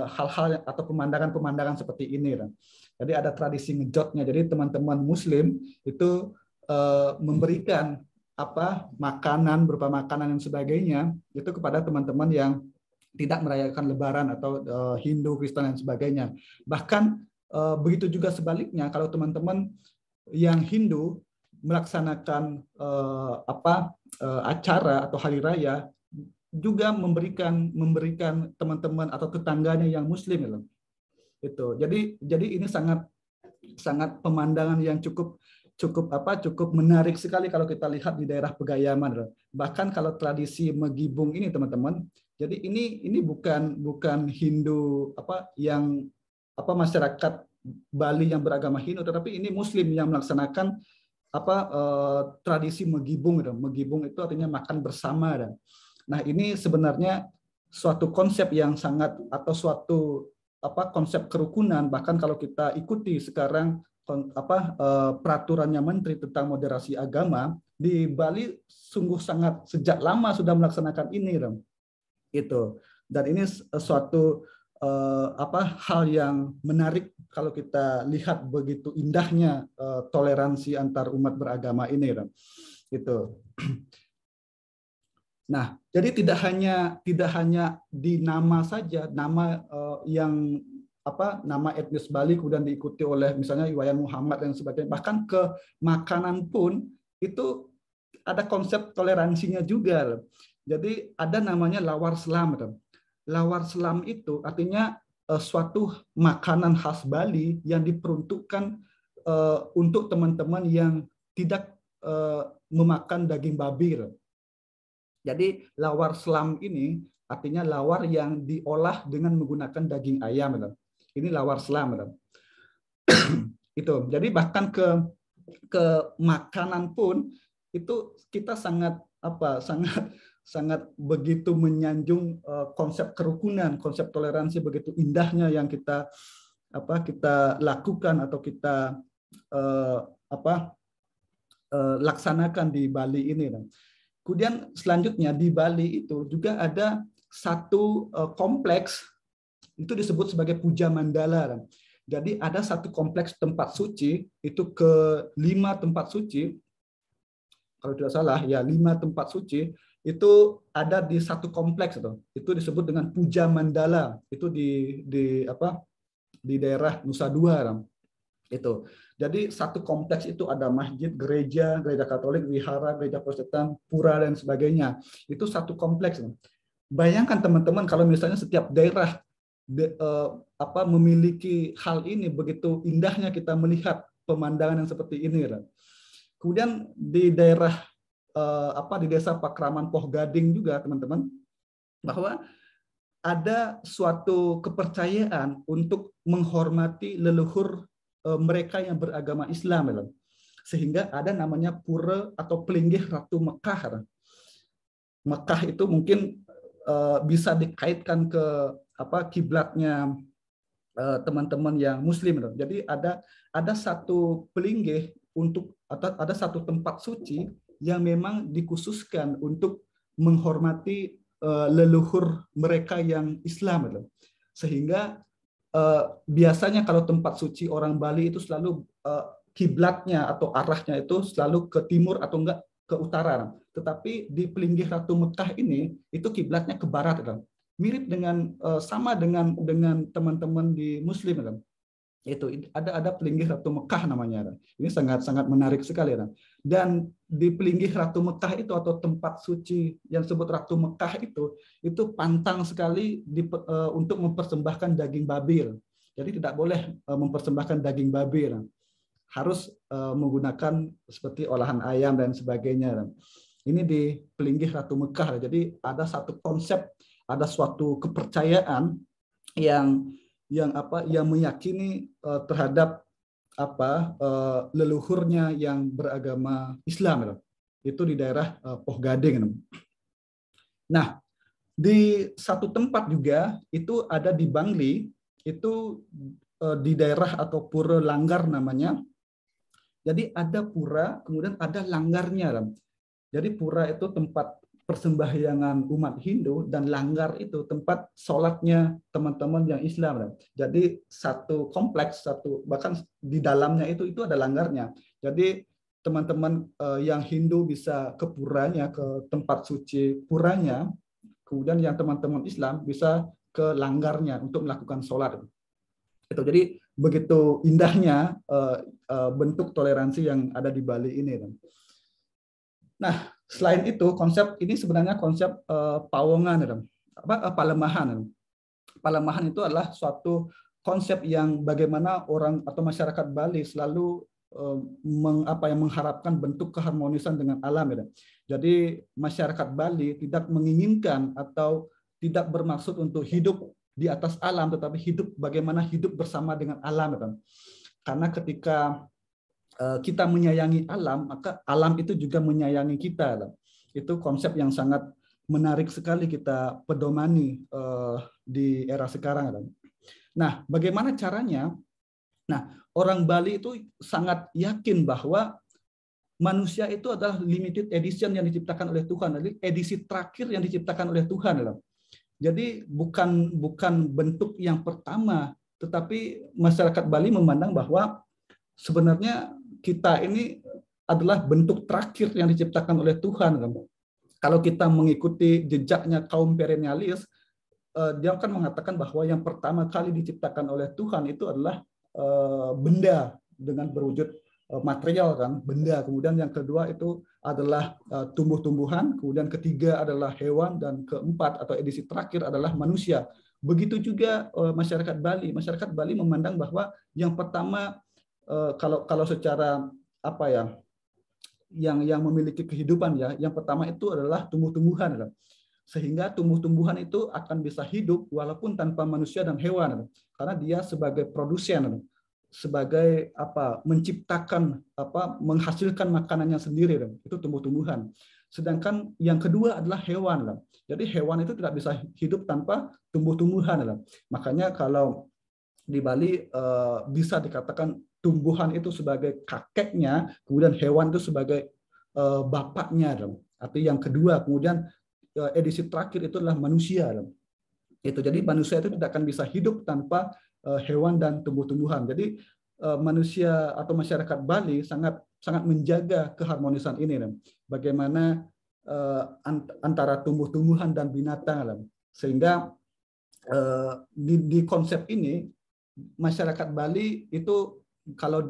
hal-hal atau pemandangan-pemandangan seperti ini. Jadi ada tradisi ngejotnya. Jadi teman-teman Muslim itu memberikan makanan berupa makanan dan sebagainya itu kepada teman-teman yang tidak merayakan Lebaran atau Hindu, Kristen dan sebagainya. Bahkan begitu juga sebaliknya kalau teman-teman yang Hindu melaksanakan acara atau hari raya juga memberikan teman-teman atau tetangganya yang Muslim itu. Jadi ini sangat pemandangan yang cukup menarik sekali kalau kita lihat di daerah Pegayaman. Bahkan kalau tradisi Megibung ini teman-teman, jadi ini bukan Hindu yang masyarakat Bali yang beragama Hindu, tetapi ini Muslim yang melaksanakan tradisi Megibung. Megibung itu artinya makan bersama. Nah ini sebenarnya suatu konsep yang sangat atau suatu konsep kerukunan. Bahkan kalau kita ikuti sekarang peraturannya Menteri tentang moderasi agama di Bali sungguh sangat sejak lama sudah melaksanakan ini, itu. Dan ini suatu hal yang menarik kalau kita lihat begitu indahnya toleransi antar umat beragama ini, itu. Nah, jadi tidak hanya di nama saja, nama yang nama etnis Bali kemudian diikuti oleh misalnya Iwayan Muhammad dan sebagainya, bahkan ke makanan pun itu ada konsep toleransinya juga. Jadi ada namanya lawar selam. Lawar selam itu artinya suatu makanan khas Bali yang diperuntukkan untuk teman-teman yang tidak memakan daging babi. Jadi lawar selam ini artinya lawar yang diolah dengan menggunakan daging ayam. Ini lawar selam. Itu. Jadi bahkan ke makanan pun itu kita sangat begitu menyanjung konsep kerukunan, konsep toleransi begitu indahnya yang kita lakukan atau kita laksanakan di Bali ini. Kemudian selanjutnya di Bali itu juga ada satu kompleks itu disebut sebagai Puja Mandala. Jadi ada satu kompleks tempat suci itu ke 5 tempat suci, kalau tidak salah ya 5 tempat suci itu ada di satu kompleks itu disebut dengan Puja Mandala, itu di daerah Nusa Dua itu. Jadi satu kompleks itu ada masjid, gereja Katolik, wihara, gereja Protestan, pura dan sebagainya. Itu satu kompleks. Bayangkan teman-teman kalau misalnya setiap daerah memiliki hal ini, begitu indahnya kita melihat pemandangan yang seperti ini. Kemudian di daerah di desa Pakraman Poh Gading juga teman-teman, bahwa ada suatu kepercayaan untuk menghormati leluhur mereka yang beragama Islam, sehingga ada namanya pura atau pelinggih Ratu Mekah. Mekah itu mungkin bisa dikaitkan ke kiblatnya teman-teman yang Muslim. Jadi ada satu pelinggih atau ada satu tempat suci yang memang dikhususkan untuk menghormati leluhur mereka yang Islam gitu. Sehingga biasanya kalau tempat suci orang Bali itu selalu kiblatnya atau arahnya itu selalu ke timur atau enggak ke utara. Tetapi di Pelinggih Ratu Mekah ini itu kiblatnya ke barat gitu. Mirip dengan sama dengan teman-teman di Muslim gitu. Itu ada Pelinggih Ratu Mekah namanya. Ini sangat menarik sekali. Dan di Pelinggih Ratu Mekah itu atau tempat suci yang disebut Ratu Mekah itu pantang sekali untuk mempersembahkan daging babi. Jadi tidak boleh mempersembahkan daging babi. Harus menggunakan seperti olahan ayam dan sebagainya. Ini di Pelinggih Ratu Mekah. Jadi ada satu konsep, ada suatu kepercayaan yang meyakini terhadap leluhurnya yang beragama Islam. Itu di daerah Poh Gading. Nah, di satu tempat juga itu ada di Bangli, itu di daerah atau Pura Langgar namanya. Jadi ada pura, kemudian ada langgarnya. Jadi pura itu tempat persembahyangan umat Hindu dan langgar itu tempat sholatnya teman-teman yang Islam. Jadi satu kompleks, bahkan di dalamnya itu ada langgarnya. Jadi teman-teman yang Hindu bisa ke puranya, ke tempat suci puranya, kemudian yang teman-teman Islam bisa ke langgarnya untuk melakukan sholat. Itu jadi begitu indahnya bentuk toleransi yang ada di Bali ini. Nah, selain itu konsep ini sebenarnya konsep pawongan, palemahan. Palemahan itu adalah suatu konsep yang bagaimana orang atau masyarakat Bali selalu mengharapkan bentuk keharmonisan dengan alam. Jadi masyarakat Bali tidak menginginkan atau tidak bermaksud untuk hidup di atas alam, tetapi bagaimana hidup bersama dengan alam. Karena ketika kita menyayangi alam, maka alam itu juga menyayangi kita. Itu konsep yang sangat menarik sekali kita pedomani di era sekarang. Nah, bagaimana caranya? Nah, orang Bali itu sangat yakin bahwa manusia itu adalah limited edition yang diciptakan oleh Tuhan, jadi edisi terakhir yang diciptakan oleh Tuhan. Jadi bukan bentuk yang pertama, tetapi masyarakat Bali memandang bahwa sebenarnya kita ini adalah bentuk terakhir yang diciptakan oleh Tuhan. Kalau kita mengikuti jejaknya kaum perennialis, dia akan mengatakan bahwa yang pertama kali diciptakan oleh Tuhan itu adalah benda dengan berwujud material, benda. Kemudian yang kedua itu adalah tumbuh-tumbuhan, kemudian ketiga adalah hewan, dan keempat atau edisi terakhir adalah manusia. Begitu juga masyarakat Bali. Masyarakat Bali memandang bahwa yang pertama kalau secara yang memiliki kehidupan yang pertama itu adalah tumbuh-tumbuhan. Sehingga tumbuh-tumbuhan itu akan bisa hidup walaupun tanpa manusia dan hewan, karena dia sebagai produsen, sebagai menciptakan menghasilkan makanannya sendiri, itu tumbuh-tumbuhan. Sedangkan yang kedua adalah hewan. Jadi hewan itu tidak bisa hidup tanpa tumbuh-tumbuhan. Makanya kalau di Bali bisa dikatakan tumbuhan itu sebagai kakeknya, kemudian hewan itu sebagai bapaknya. Artinya yang kedua, kemudian edisi terakhir itu adalah manusia. Itu jadi manusia itu tidak akan bisa hidup tanpa hewan dan tumbuh-tumbuhan. Jadi manusia atau masyarakat Bali sangat menjaga keharmonisan ini. Bagaimana antara tumbuh-tumbuhan dan binatang. Sehingga di konsep ini masyarakat Bali itu kalau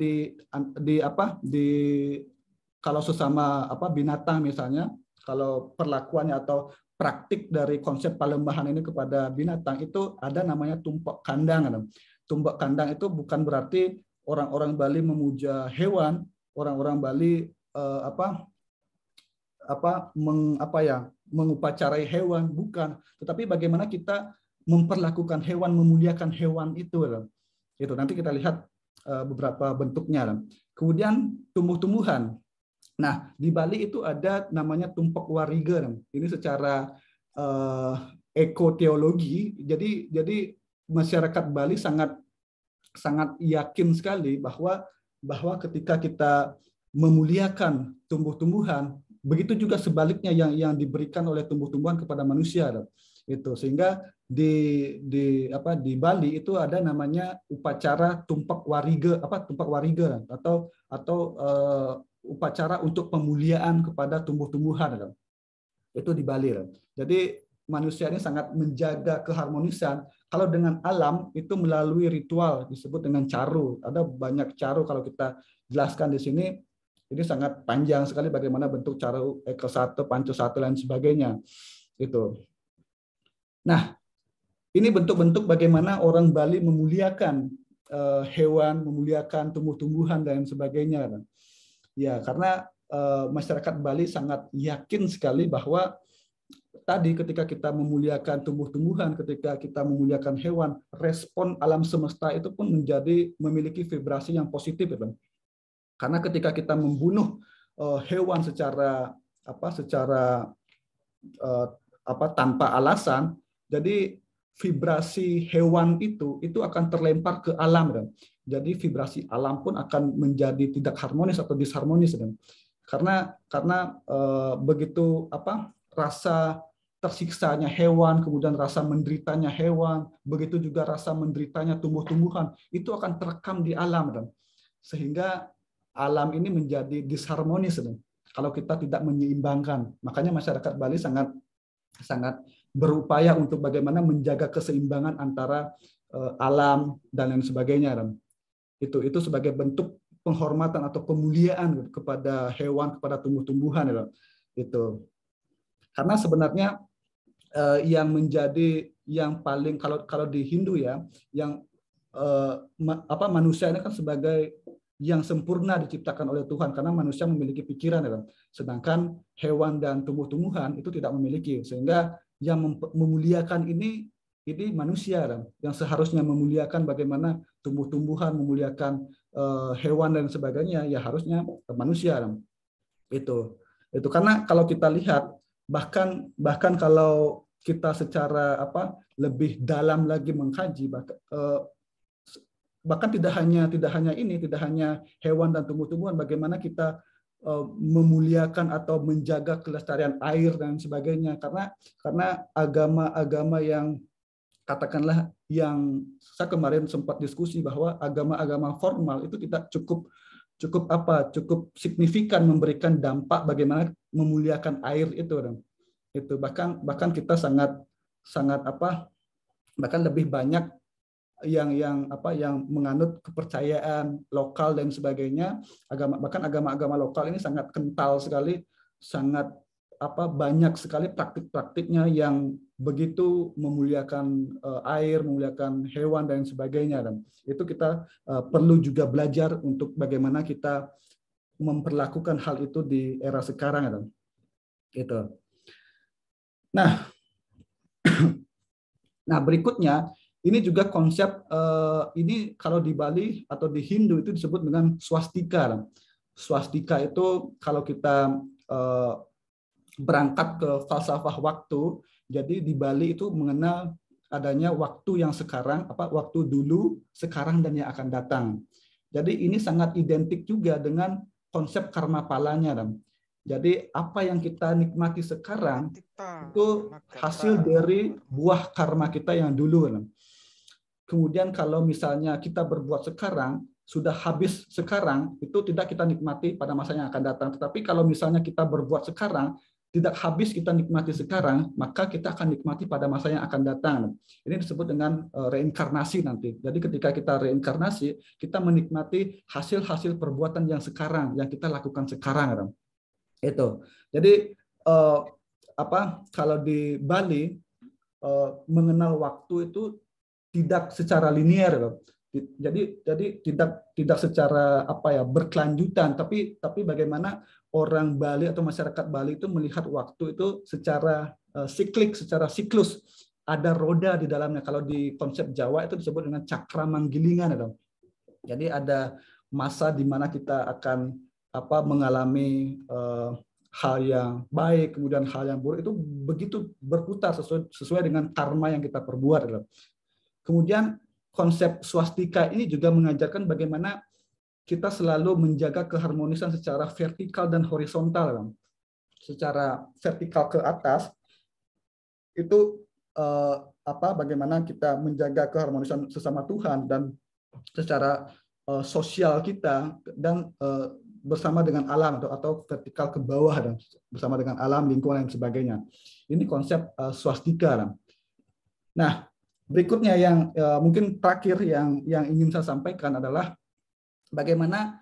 kalau sesama binatang misalnya, kalau perlakuannya atau praktik dari konsep palembahan ini kepada binatang itu ada namanya tumpok kandang. Tumpok kandang itu bukan berarti orang-orang Bali memuja hewan, orang-orang Bali mengupacarai hewan, bukan. Tetapi bagaimana kita memperlakukan hewan, memuliakan hewan itu. Itu nanti kita lihat beberapa bentuknya. Kemudian tumbuh-tumbuhan. Nah, di Bali itu ada namanya tumpok wariga. Ini secara ekoteologi. Jadi masyarakat Bali sangat yakin sekali bahwa ketika kita memuliakan tumbuh-tumbuhan, begitu juga sebaliknya yang diberikan oleh tumbuh-tumbuhan kepada manusia. Itu sehingga di Bali itu ada namanya upacara tumpak wariga atau upacara untuk pemuliaan kepada tumbuh-tumbuhan. Itu di Bali. Jadi manusia ini sangat menjaga keharmonisan. Kalau dengan alam itu melalui ritual disebut dengan caru. Ada banyak caru kalau kita jelaskan di sini. Ini sangat panjang sekali bagaimana bentuk caru ekosate, pancosate dan sebagainya. Itu. Nah, ini bentuk-bentuk bagaimana orang Bali memuliakan hewan, memuliakan tumbuh-tumbuhan dan sebagainya. Ya, karena masyarakat Bali sangat yakin sekali bahwa tadi ketika kita memuliakan tumbuh-tumbuhan, ketika kita memuliakan hewan, respon alam semesta itu pun memiliki vibrasi yang positif, ya, Bang. Karena ketika kita membunuh hewan secara tanpa alasan, jadi vibrasi hewan itu akan terlempar ke alam, dan jadi vibrasi alam pun akan menjadi tidak harmonis atau disharmonis, dan karena begitu rasa tersiksanya hewan, kemudian rasa menderitanya hewan, begitu juga rasa menderitanya tumbuh-tumbuhan, itu akan terekam di alam, dan sehingga alam ini menjadi disharmonis, dan kalau kita tidak menyeimbangkan. Makanya masyarakat Bali sangat berupaya untuk bagaimana menjaga keseimbangan antara alam dan lain sebagainya. Itu sebagai bentuk penghormatan atau pemuliaan kepada hewan, kepada tumbuh-tumbuhan. Itu karena sebenarnya yang menjadi yang paling kalau di Hindu ya, yang manusia ini kan sebagai yang sempurna diciptakan oleh Tuhan karena manusia memiliki pikiran, ya, sedangkan hewan dan tumbuh-tumbuhan itu tidak memiliki, sehingga yang memuliakan ini manusia, yang seharusnya memuliakan bagaimana tumbuh-tumbuhan, memuliakan hewan dan sebagainya, ya harusnya manusia. Itu karena kalau kita lihat bahkan kalau kita secara lebih dalam lagi mengkaji, bahkan tidak hanya hewan dan tumbuh-tumbuhan, bagaimana kita memuliakan atau menjaga kelestarian air dan sebagainya, karena agama-agama yang katakanlah yang saya kemarin sempat diskusi bahwa agama-agama formal itu tidak cukup signifikan memberikan dampak bagaimana memuliakan air itu, bahkan kita sangat bahkan lebih banyak yang menganut kepercayaan lokal dan sebagainya. Bahkan agama-agama lokal ini sangat kental sekali, sangat banyak sekali praktik-praktiknya yang begitu memuliakan air, memuliakan hewan dan sebagainya. Dan itu kita perlu juga belajar untuk bagaimana kita memperlakukan hal itu di era sekarang. Gitu. Nah, berikutnya ini juga konsep ini kalau di Bali atau di Hindu itu disebut dengan swastika. Swastika itu kalau kita berangkat ke falsafah waktu, jadi di Bali itu mengenal adanya waktu yang sekarang, waktu dulu, sekarang dan yang akan datang. Jadi ini sangat identik juga dengan konsep karma palanya. Jadi apa yang kita nikmati sekarang itu hasil dari buah karma kita yang dulu. Kemudian kalau misalnya kita berbuat sekarang, sudah habis sekarang, itu tidak kita nikmati pada masa yang akan datang. Tetapi kalau misalnya kita berbuat sekarang, tidak habis kita nikmati sekarang, maka kita akan nikmati pada masa yang akan datang. Ini disebut dengan reinkarnasi nanti. Jadi ketika kita reinkarnasi, kita menikmati hasil-hasil perbuatan yang sekarang, yang kita lakukan sekarang. Itu. Jadi kalau di Bali mengenal waktu itu tidak secara linear, jadi tidak secara berkelanjutan, tapi bagaimana orang Bali atau masyarakat Bali itu melihat waktu itu secara siklik, secara siklus, ada roda di dalamnya. Kalau di konsep Jawa itu disebut dengan cakra manggilingan. Jadi ada masa di mana kita akan mengalami hal yang baik, kemudian hal yang buruk, itu begitu berputar sesuai dengan karma yang kita perbuat. Kemudian konsep swastika ini juga mengajarkan bagaimana kita selalu menjaga keharmonisan secara vertikal dan horizontal. secara vertikal ke atas itu bagaimana kita menjaga keharmonisan sesama Tuhan dan secara sosial kita dan bersama dengan alam atau vertikal ke bawah dan bersama dengan alam, lingkungan dan sebagainya. Ini konsep swastika. Nah, berikutnya yang mungkin terakhir yang ingin saya sampaikan adalah bagaimana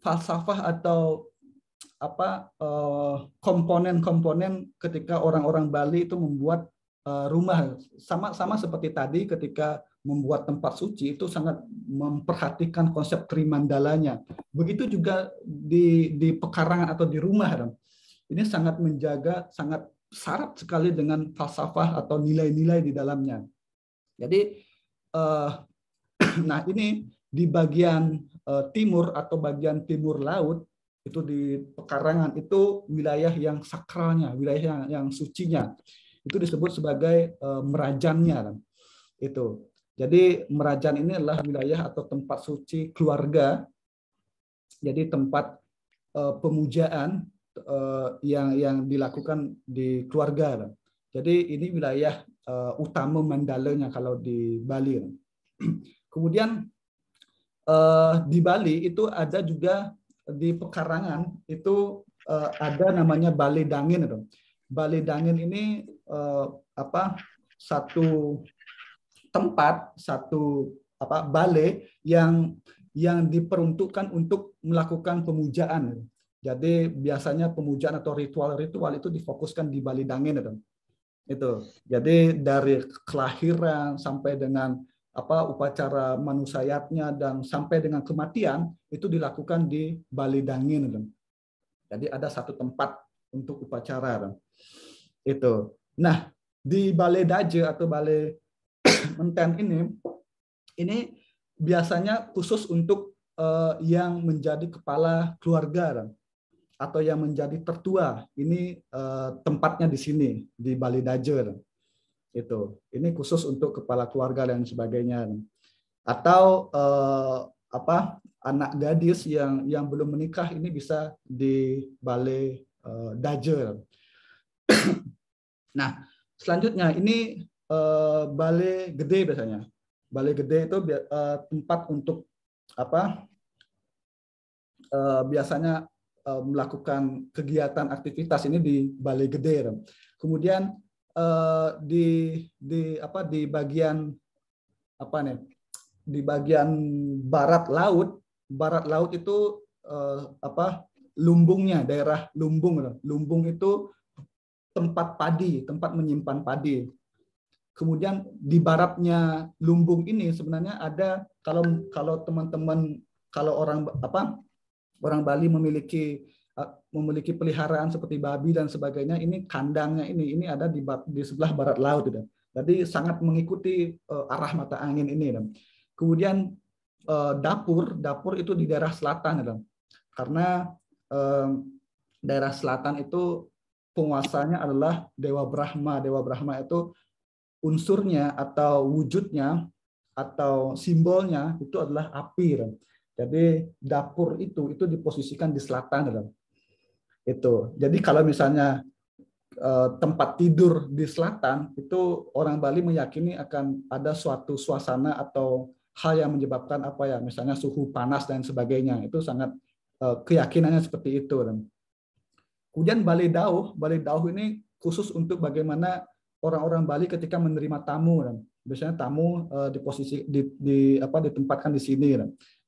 falsafah atau komponen-komponen ketika orang-orang Bali itu membuat rumah, sama seperti tadi ketika membuat tempat suci itu sangat memperhatikan konsep trimandalanya. Begitu juga di pekarangan atau di rumah, ini sangat menjaga, sangat syarat sekali dengan falsafah atau nilai-nilai di dalamnya. Jadi, nah ini di bagian timur atau bagian timur laut itu di pekarangan itu wilayah yang sakralnya, wilayah yang sucinya. Itu disebut sebagai merajannya. Itu. Jadi merajan ini adalah wilayah atau tempat suci keluarga. Jadi tempat pemujaan yang dilakukan di keluarga. Jadi ini wilayah utama mandalanya kalau di Bali. Kemudian di Bali itu ada juga di pekarangan itu ada namanya Bale Dangin. Bale Dangin ini satu tempat, satu bale yang diperuntukkan untuk melakukan pemujaan. Jadi biasanya pemujaan atau ritual-ritual itu difokuskan di Bale Dangin. Itu. Jadi dari kelahiran sampai dengan upacara manusayatnya dan sampai dengan kematian itu dilakukan di Bale Dangin. Jadi ada satu tempat untuk upacara. Itu. Nah, di Bale Daje atau Bale Menten ini biasanya khusus untuk yang menjadi kepala keluarga atau yang menjadi tertua. Ini tempatnya di sini di Bale Daje. Itu. Ini khusus untuk kepala keluarga dan sebagainya. Atau anak gadis yang belum menikah ini bisa di Bale Daje. Nah, selanjutnya ini Bale Gede biasanya. Bale Gede itu tempat untuk biasanya melakukan kegiatan aktivitas ini di Bale Gede. Kemudian di bagian di bagian barat laut itu lumbungnya, daerah Lumbung. Lumbung itu tempat padi, tempat menyimpan padi. Kemudian di baratnya Lumbung ini sebenarnya ada, kalau teman-teman, kalau orang Bali memiliki peliharaan seperti babi dan sebagainya, ini kandangnya ini ada di sebelah barat laut. Jadi sangat mengikuti arah mata angin ini. Kemudian dapur itu di daerah selatan, karena daerah selatan itu penguasanya adalah Dewa Brahma. Dewa Brahma itu unsurnya atau wujudnya atau simbolnya itu adalah api. Jadi dapur itu diposisikan di selatan. Itu. Jadi kalau misalnya tempat tidur di selatan, itu orang Bali meyakini akan ada suatu suasana atau hal yang menyebabkan misalnya suhu panas dan sebagainya. Itu sangat keyakinannya seperti itu. Kemudian Bale Dauh ini khusus untuk bagaimana orang-orang Bali ketika menerima tamu. Biasanya tamu ditempatkan di sini.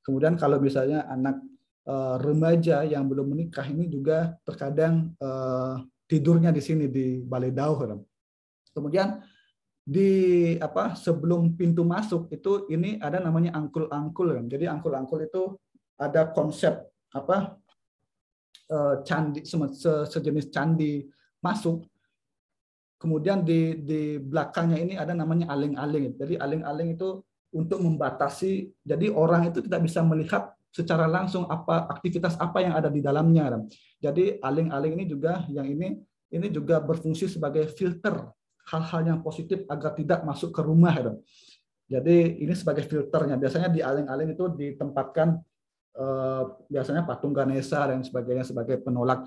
Kemudian kalau misalnya anak remaja yang belum menikah ini juga terkadang tidurnya di sini di Bale Dauh. Kemudian sebelum pintu masuk itu ini ada namanya angkul-angkul. Jadi angkul-angkul itu ada konsep candi, sejenis candi masuk. Kemudian di belakangnya ini ada namanya aling-aling. Jadi aling-aling itu untuk membatasi, jadi orang itu tidak bisa melihat secara langsung aktivitas apa yang ada di dalamnya. Jadi aling-aling ini juga ini juga berfungsi sebagai filter hal-hal yang positif agar tidak masuk ke rumah. Jadi ini sebagai filternya. Biasanya di aling-aling itu ditempatkan biasanya patung Ganesha dan sebagainya sebagai penolak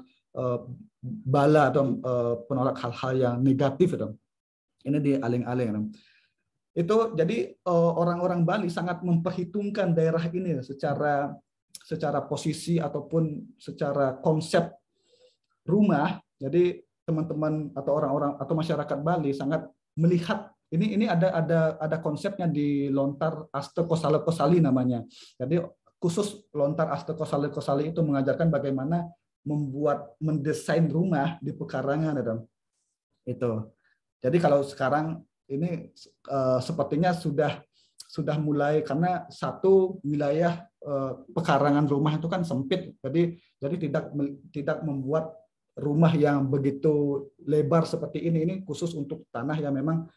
bala atau penolak hal-hal yang negatif itu. Ini di aling-aling. Itu jadi orang-orang Bali sangat memperhitungkan daerah ini secara posisi ataupun secara konsep rumah. Jadi teman-teman atau orang-orang atau masyarakat Bali sangat melihat ini ada konsepnya di lontar Aste Kosale Kosali namanya. Jadi khusus lontar Aste Kosale Kosali itu mengajarkan bagaimana mendesain rumah di pekarangan itu. Jadi kalau sekarang ini sepertinya sudah mulai, karena satu wilayah pekarangan rumah itu kan sempit, jadi tidak membuat rumah yang begitu lebar seperti ini khusus untuk tanah yang memang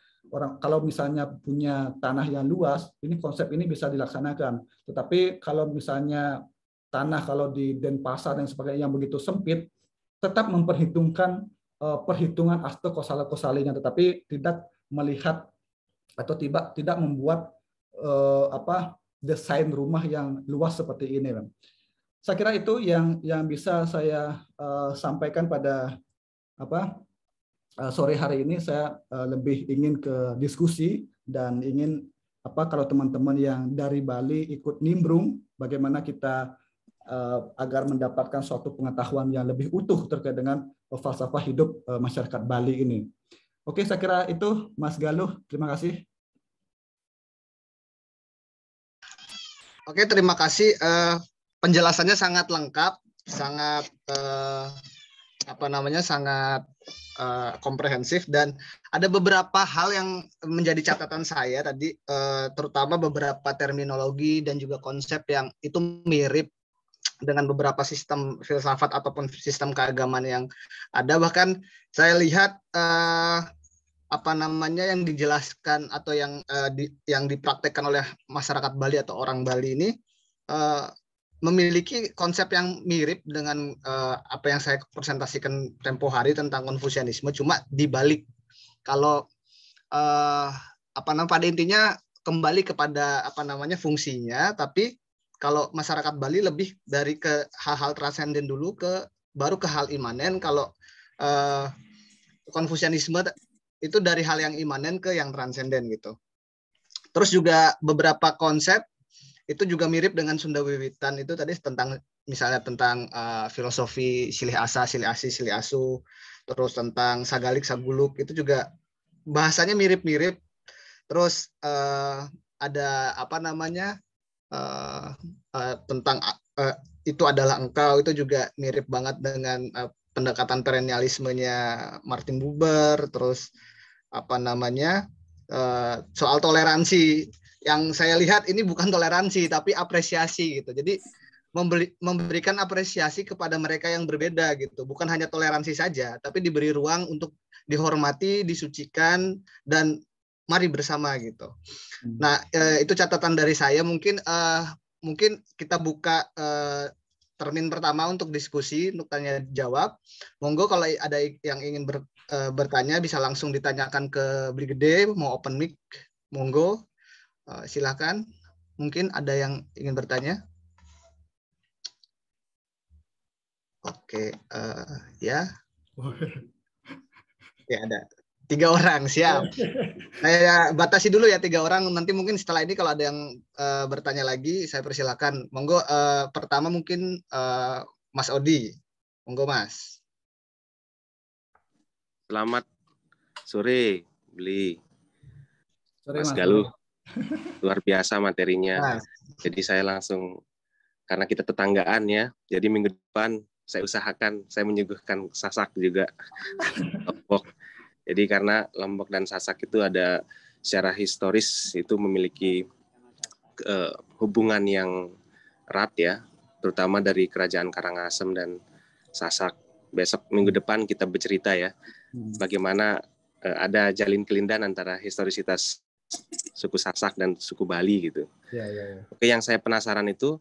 kalau misalnya punya tanah yang luas, ini konsep ini bisa dilaksanakan. Tetapi kalau misalnya tanah kalau di Denpasar dan sebagainya yang begitu sempit, tetap memperhitungkan perhitungan Aste Kosale Kosalinya, tetapi tidak melihat atau tidak membuat desain rumah yang luas seperti ini. Saya kira itu yang bisa saya sampaikan pada sore hari ini. Saya lebih ingin ke diskusi dan ingin kalau teman-teman yang dari Bali ikut nimbrung, bagaimana kita agar mendapatkan suatu pengetahuan yang lebih utuh terkait dengan falsafah hidup masyarakat Bali ini. Oke, saya kira itu, Mas Galuh. Terima kasih. Oke, terima kasih. Penjelasannya sangat lengkap, sangat sangat komprehensif, dan ada beberapa hal yang menjadi catatan saya tadi, terutama beberapa terminologi dan juga konsep yang itu mirip dengan beberapa sistem filsafat ataupun sistem keagamaan yang ada. Bahkan saya lihat yang dijelaskan atau yang dipraktekkan oleh masyarakat Bali atau orang Bali ini memiliki konsep yang mirip dengan apa yang saya presentasikan tempo hari tentang Konfusianisme, cuma dibalik. Kalau pada intinya kembali kepada fungsinya, tapi kalau masyarakat Bali lebih dari ke hal-hal transenden dulu, baru ke hal imanen. Kalau Konfusianisme itu dari hal yang imanen ke yang transenden gitu. Terus juga beberapa konsep itu juga mirip dengan Sunda Wiwitan itu tadi, misalnya tentang filosofi silih asa, silih asi, silih asu, terus tentang sagalik, saguluk, itu juga bahasanya mirip-mirip. Terus ada tentang itu adalah engkau, itu juga mirip banget dengan pendekatan perennialismenya Martin Buber. Terus soal toleransi, yang saya lihat ini bukan toleransi tapi apresiasi gitu. Jadi memberikan apresiasi kepada mereka yang berbeda gitu, bukan hanya toleransi saja, tapi diberi ruang untuk dihormati, disucikan, dan mari bersama gitu. Nah, itu catatan dari saya. Mungkin kita buka termin pertama untuk diskusi, untuk tanya jawab. Monggo kalau ada yang ingin bertanya bisa langsung ditanyakan ke Brigade, mau open mic, monggo. Silakan. Mungkin ada yang ingin bertanya. Oke, ya. Ya, ada 3 orang, siap. Saya batasi dulu ya 3 orang. Nanti mungkin setelah ini kalau ada yang bertanya lagi, saya persilakan. Monggo, pertama mungkin Mas Odi. Monggo, Mas. Selamat sore, Bli. Sore, Mas Galuh. Luar biasa materinya. Jadi saya langsung, karena kita tetanggaan ya, jadi minggu depan saya usahakan saya menyuguhkan Sasak juga. Lombok. Jadi karena Lombok dan Sasak itu ada secara historis itu memiliki hubungan yang erat ya, terutama dari kerajaan Karangasem dan Sasak. Besok minggu depan kita bercerita ya, bagaimana ada jalin kelindan antara historisitas suku Sasak dan suku Bali gitu. Ya. Oke, yang saya penasaran itu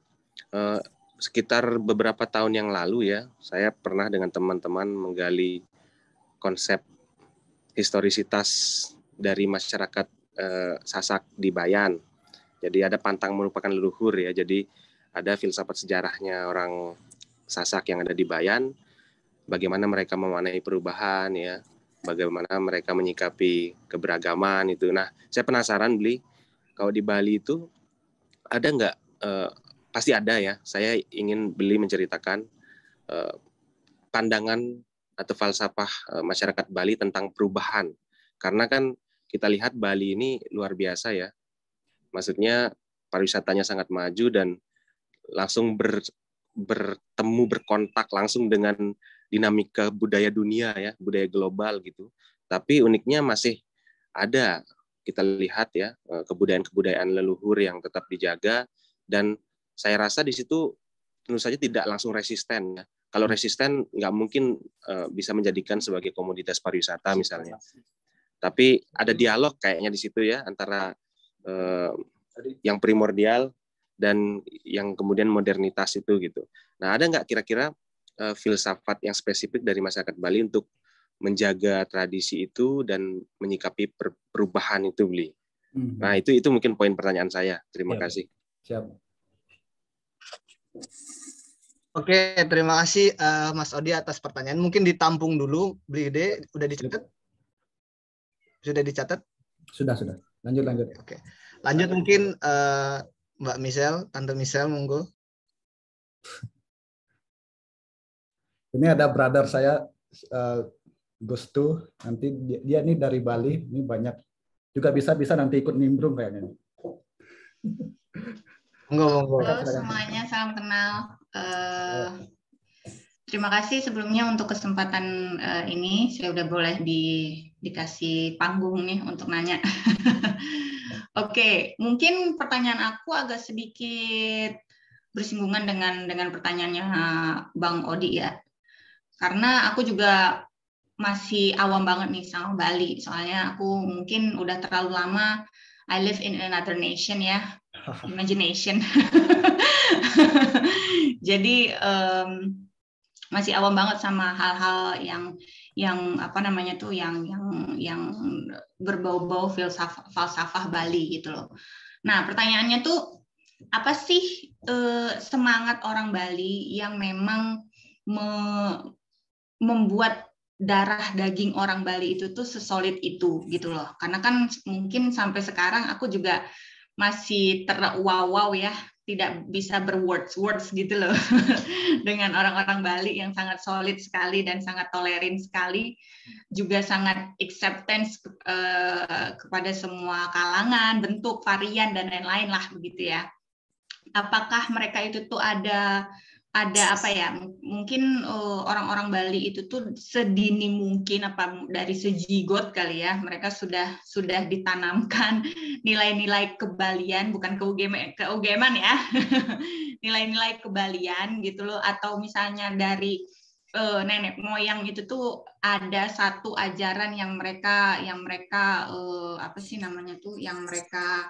sekitar beberapa tahun yang lalu ya, saya pernah dengan teman-teman menggali konsep historisitas dari masyarakat Sasak di Bayan. Jadi ada pantang merupakan leluhur ya. Jadi ada filsafat sejarahnya orang Sasak yang ada di Bayan. bagaimana mereka memaknai perubahan ya, bagaimana mereka menyikapi keberagaman itu. Nah, saya penasaran Bli, kalau di Bali itu ada nggak? Pasti ada ya. Saya ingin Bli menceritakan pandangan atau falsafah masyarakat Bali tentang perubahan. Karena kan kita lihat Bali ini luar biasa ya. Maksudnya pariwisatanya sangat maju dan langsung bertemu, berkontak langsung dengan dinamika budaya dunia ya, budaya global gitu. Tapi uniknya masih ada, kita lihat ya, kebudayaan-kebudayaan leluhur yang tetap dijaga, dan saya rasa di situ tentu saja tidak langsung resisten ya. Kalau resisten nggak mungkin bisa menjadikan sebagai komoditas pariwisata misalnya. Tapi ada dialog kayaknya di situ ya antara yang primordial dan yang kemudian modernitas itu gitu. Nah, ada nggak kira-kira filsafat yang spesifik dari masyarakat Bali untuk menjaga tradisi itu dan menyikapi perubahan itu, Bli? Nah, itu mungkin poin pertanyaan saya. Terima kasih. Siap. Oke, terima kasih Mas Odi atas pertanyaan. Mungkin ditampung dulu, Bli Gede, udah dicatat? Sudah dicatat? Sudah. Lanjut. Oke. Lanjut mungkin Mbak Michelle, Tante Michelle, monggo. Ini ada brother saya, Gustu. Nanti dia ini dari Bali. Ini banyak juga bisa nanti ikut nimbrung kayaknya. Monggo. Halo semuanya, salam kenal. Terima kasih sebelumnya untuk kesempatan ini. Saya udah boleh dikasih panggung nih untuk nanya. Oke, mungkin pertanyaan aku agak sedikit bersinggungan dengan pertanyaannya Bang Odi ya. Karena aku juga masih awam banget nih sama Bali. Soalnya aku mungkin udah terlalu lama I live in another nation ya. Imagination. Jadi masih awam banget sama hal-hal yang apa namanya tuh yang berbau-bau falsafah Bali gitu loh. Nah, pertanyaannya tuh apa sih semangat orang Bali yang memang membuat darah daging orang Bali itu tuh sesolid itu gitu loh. Karena kan mungkin sampai sekarang aku juga masih terwow ya, tidak bisa berwords gitu loh dengan orang-orang Bali yang sangat solid sekali dan sangat tolerin sekali, juga sangat acceptance kepada semua kalangan, bentuk, varian dan lain-lain lah begitu ya. Apakah mereka itu tuh ada apa ya, mungkin orang-orang Bali itu tuh sedini mungkin apa dari sejigot kali ya, mereka sudah ditanamkan nilai-nilai kebalian, bukan keugeman ya, nilai-nilai kebalian gitu loh, atau misalnya dari nenek moyang itu tuh ada satu ajaran yang mereka apa sih namanya tuh, yang mereka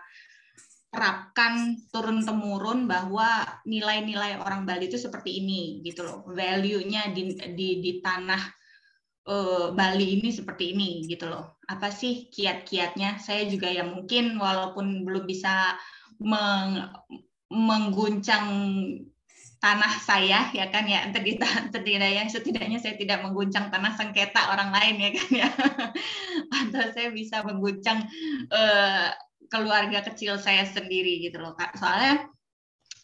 terapkan turun-temurun bahwa nilai-nilai orang Bali itu seperti ini gitu loh, value-nya di tanah Bali ini seperti ini gitu loh. Apa sih kiat-kiatnya? Saya juga ya mungkin walaupun belum bisa mengguncang tanah saya ya kan ya, setidaknya saya tidak mengguncang tanah sengketa orang lain ya kan ya, atau saya bisa mengguncang keluarga kecil saya sendiri gitu loh Kak. Soalnya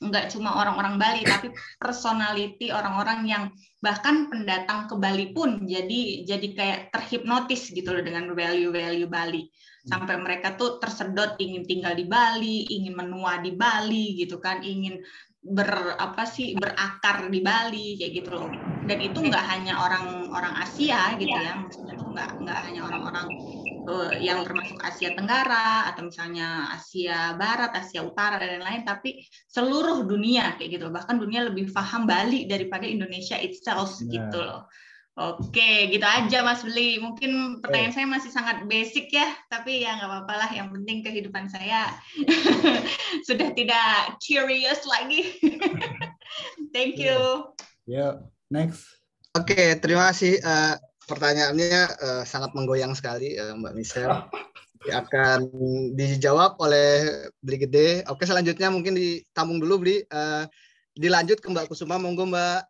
nggak cuma orang-orang Bali, tapi personality orang-orang yang bahkan pendatang ke Bali pun jadi kayak terhipnotis gitu loh dengan value-value Bali. Sampai mereka tuh tersedot ingin tinggal di Bali, ingin menua di Bali gitu kan, ingin berakar di Bali kayak gitu loh. Dan itu nggak hanya orang Asia gitu ya, maksudnya tuh nggak hanya orang-orang yang termasuk Asia Tenggara atau misalnya Asia Barat, Asia Utara dan lain-lain, tapi seluruh dunia kayak gitu. Bahkan dunia lebih paham Bali daripada Indonesia itself gitu loh. Oke, gitu aja Mas Bli. Mungkin pertanyaan saya masih sangat basic ya, tapi ya nggak apa-apa lah. Yang penting kehidupan saya sudah tidak curious lagi. Thank you. Yeah. Next. Oke, terima kasih. Pertanyaannya sangat menggoyang sekali, Mbak Michelle. Akan dijawab oleh Bli Gede. Oke, selanjutnya mungkin ditampung dulu, Bli. Dilanjut ke Mbak Kusuma, monggo Mbak.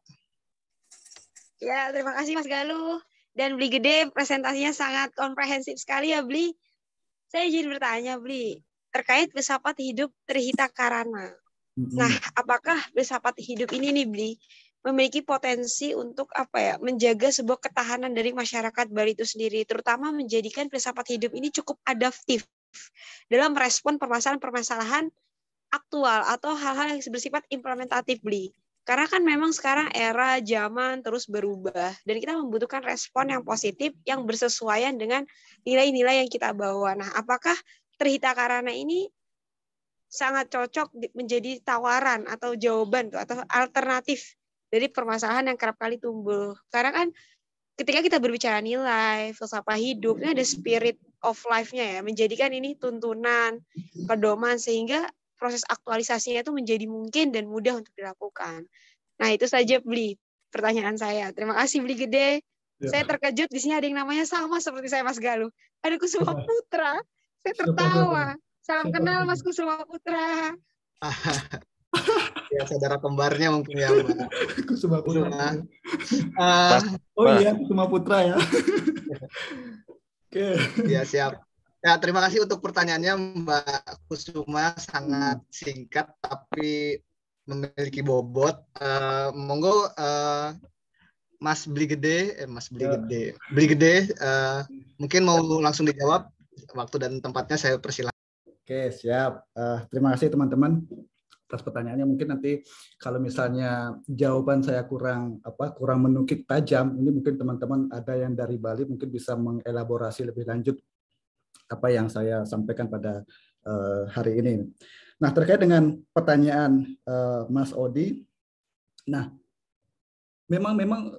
Ya, terima kasih Mas Galuh. Dan Bli Gede, presentasinya sangat komprehensif sekali ya, Bli. Saya izin bertanya, Bli, terkait filsafat hidup Trihita Karana. Nah, apakah filsafat hidup ini nih, Bli, memiliki potensi untuk menjaga sebuah ketahanan dari masyarakat Bali itu sendiri, terutama menjadikan filsafat hidup ini cukup adaptif dalam merespon permasalahan-permasalahan aktual atau hal-hal yang bersifat implementatif, Bli. Karena kan memang sekarang era zaman terus berubah dan kita membutuhkan respon yang positif yang bersesuaian dengan nilai-nilai yang kita bawa. Nah, apakah Trihita Karana ini sangat cocok menjadi tawaran atau jawaban atau alternatif dari permasalahan yang kerap kali tumbuh? Karena kan ketika kita berbicara nilai, filsafat hidup, ini ada spirit of life-nya ya, menjadikan ini tuntunan, pedoman, sehingga proses aktualisasinya itu menjadi mungkin dan mudah untuk dilakukan. Nah, itu saja, Bli, pertanyaan saya. Terima kasih, Bli Gede. Ya. Saya terkejut, di sini ada yang namanya sama seperti saya, Mas Galuh. Ada Kusuma Putra. Saya tertawa. Salam kenal, Mas Kusuma Putra. Ya, saudara kembarnya mungkin ya, Mbak. Kusuma Putra. Oh iya, Kusuma Putra ya. Oke. Ya, siap. Ya, terima kasih untuk pertanyaannya Mbak Kusuma, sangat singkat tapi memiliki bobot. Monggo Mas Bli Gede, Bli Gede, mungkin mau langsung dijawab. Waktu dan tempatnya saya persilahkan. Oke, siap. Terima kasih teman-teman atas pertanyaannya. Mungkin nanti kalau misalnya jawaban saya kurang menukik tajam, ini mungkin teman-teman ada yang dari Bali mungkin bisa mengelaborasi lebih lanjut apa yang saya sampaikan pada hari ini. Nah, terkait dengan pertanyaan Mas Odi, nah memang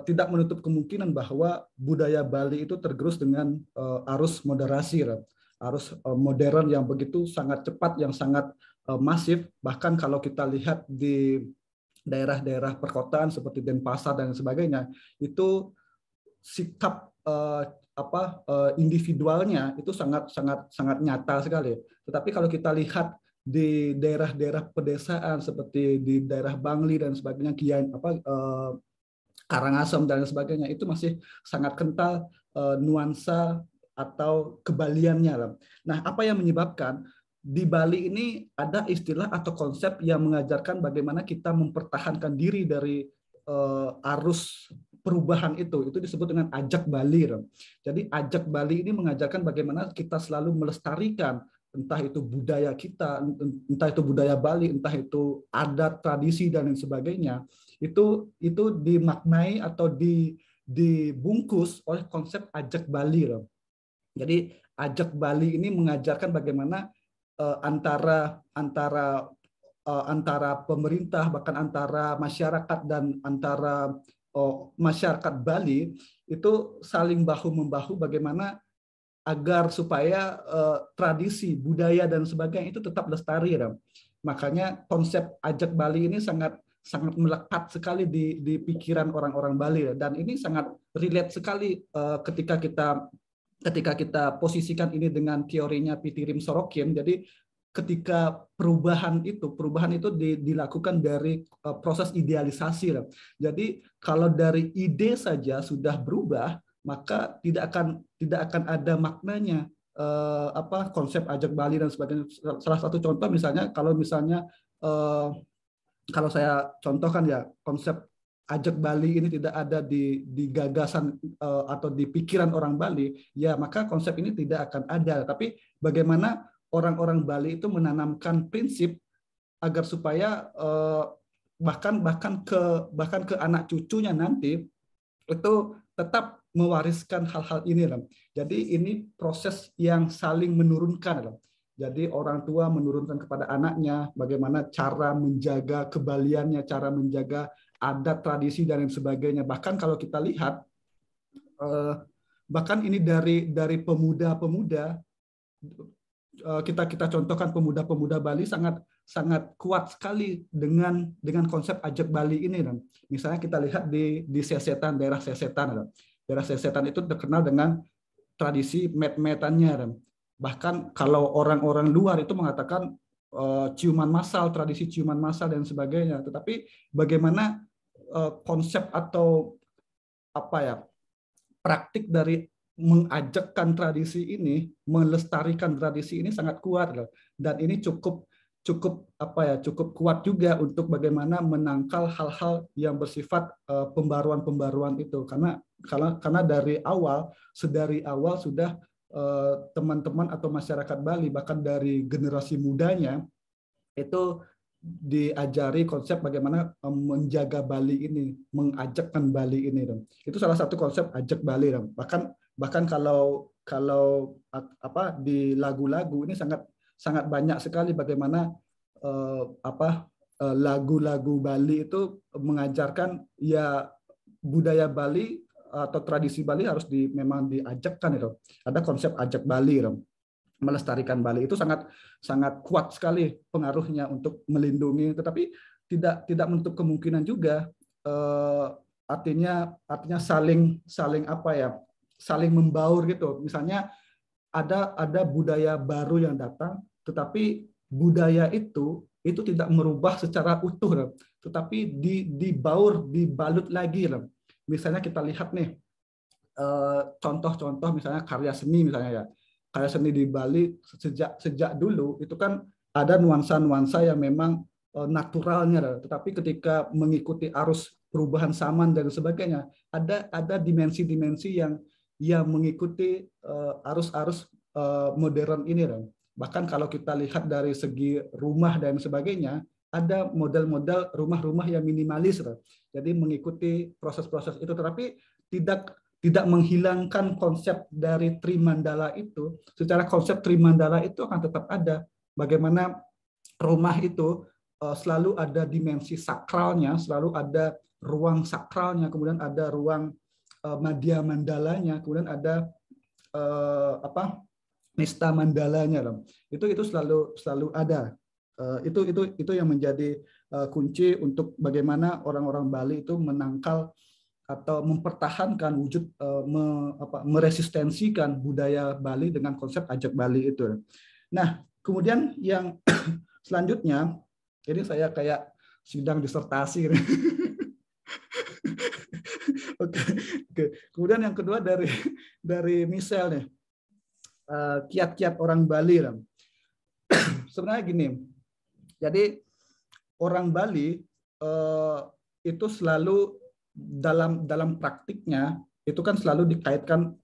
tidak menutup kemungkinan bahwa budaya Bali itu tergerus dengan arus moderasi, arus modern yang begitu sangat cepat, yang sangat masif. Bahkan kalau kita lihat di daerah-daerah perkotaan seperti Denpasar dan sebagainya, itu sikap individualnya itu sangat nyata sekali. Tetapi kalau kita lihat di daerah-daerah pedesaan seperti di daerah Bangli dan sebagainya, Karangasem dan sebagainya, itu masih sangat kental nuansa atau kebaliannya. Nah, apa yang menyebabkan di Bali ini ada istilah atau konsep yang mengajarkan bagaimana kita mempertahankan diri dari arus perubahan itu disebut dengan ajak Bali. Jadi ajak Bali ini mengajarkan bagaimana kita selalu melestarikan entah itu budaya kita, entah itu budaya Bali, entah itu adat, tradisi dan lain sebagainya. Itu dimaknai atau dibungkus oleh konsep ajak Bali. Jadi ajak Bali ini mengajarkan bagaimana antara pemerintah, bahkan antara masyarakat dan antara masyarakat Bali itu saling bahu-membahu bagaimana agar supaya tradisi, budaya dan sebagainya itu tetap lestari. Makanya konsep ajak Bali ini sangat melekat sekali di pikiran orang-orang Bali, dan ini sangat relate sekali ketika kita posisikan ini dengan teorinya Pitirim Sorokin. Jadi ketika perubahan itu dilakukan dari proses idealisasi. Jadi kalau dari ide saja sudah berubah, maka tidak akan ada maknanya konsep ajak Bali dan sebagainya. Salah satu contoh misalnya kalau saya contohkan ya, konsep ajak Bali ini tidak ada di gagasan atau di pikiran orang Bali, ya maka konsep ini tidak akan ada. Tapi bagaimana orang-orang Bali itu menanamkan prinsip agar supaya bahkan ke anak cucunya nanti itu tetap mewariskan hal-hal ini. Jadi ini proses yang saling menurunkan. Jadi orang tua menurunkan kepada anaknya bagaimana cara menjaga kebaliannya, cara menjaga adat, tradisi dan lain sebagainya. Bahkan kalau kita lihat, bahkan ini dari pemuda-pemuda, kita contohkan pemuda-pemuda Bali sangat kuat sekali dengan konsep ajak Bali ini. Misalnya kita lihat di Sesetan, daerah Sesetan. Daerah Sesetan itu terkenal dengan tradisi met-metannya. Bahkan kalau orang-orang luar itu mengatakan ciuman massal, tradisi ciuman massal dan sebagainya. Tetapi bagaimana konsep atau apa ya, praktik dari mengajakkan tradisi ini, melestarikan tradisi ini sangat kuat loh. Dan ini cukup kuat juga untuk bagaimana menangkal hal-hal yang bersifat pembaruan-pembaruan itu, karena dari awal sudah teman-teman atau masyarakat Bali, bahkan dari generasi mudanya itu diajari konsep bagaimana menjaga Bali ini, mengajakkan Bali ini. Itu salah satu konsep ajak Bali. Bahkan kalau di lagu-lagu ini sangat banyak sekali bagaimana lagu-lagu Bali itu mengajarkan ya budaya Bali atau tradisi Bali harus memang diajakkan itu. Ada konsep ajak Bali, melestarikan Bali itu sangat kuat sekali pengaruhnya untuk melindungi, tetapi tidak menutup kemungkinan juga artinya saling membaur gitu. Misalnya ada budaya baru yang datang, tetapi budaya itu tidak merubah secara utuh, tetapi dibalut lagi. Misalnya kita lihat nih contoh-contoh misalnya karya seni misalnya ya. Karya seni di Bali sejak dulu itu kan ada nuansa-nuansa yang memang naturalnya, tetapi ketika mengikuti arus perubahan zaman dan sebagainya, ada dimensi-dimensi yang mengikuti arus-arus modern ini. Bahkan kalau kita lihat dari segi rumah dan sebagainya, ada model-model rumah-rumah yang minimalis, jadi mengikuti proses-proses itu, tetapi tidak menghilangkan konsep dari Trimandala itu. Secara konsep Trimandala itu akan tetap ada. Bagaimana rumah itu selalu ada dimensi sakralnya, selalu ada ruang sakralnya, kemudian ada ruang madya mandalanya, kemudian ada nista mandalanya. Itu selalu ada. Itu yang menjadi kunci untuk bagaimana orang-orang Bali itu menangkal atau mempertahankan wujud meresistensikan budaya Bali dengan konsep ajak Bali itu. Nah, kemudian yang selanjutnya, ini saya kayak sidang disertasi. Oke. Kemudian yang kedua dari Michelle nih, kiat-kiat orang Bali. Sebenarnya gini, jadi orang Bali itu selalu dalam praktiknya itu kan selalu dikaitkan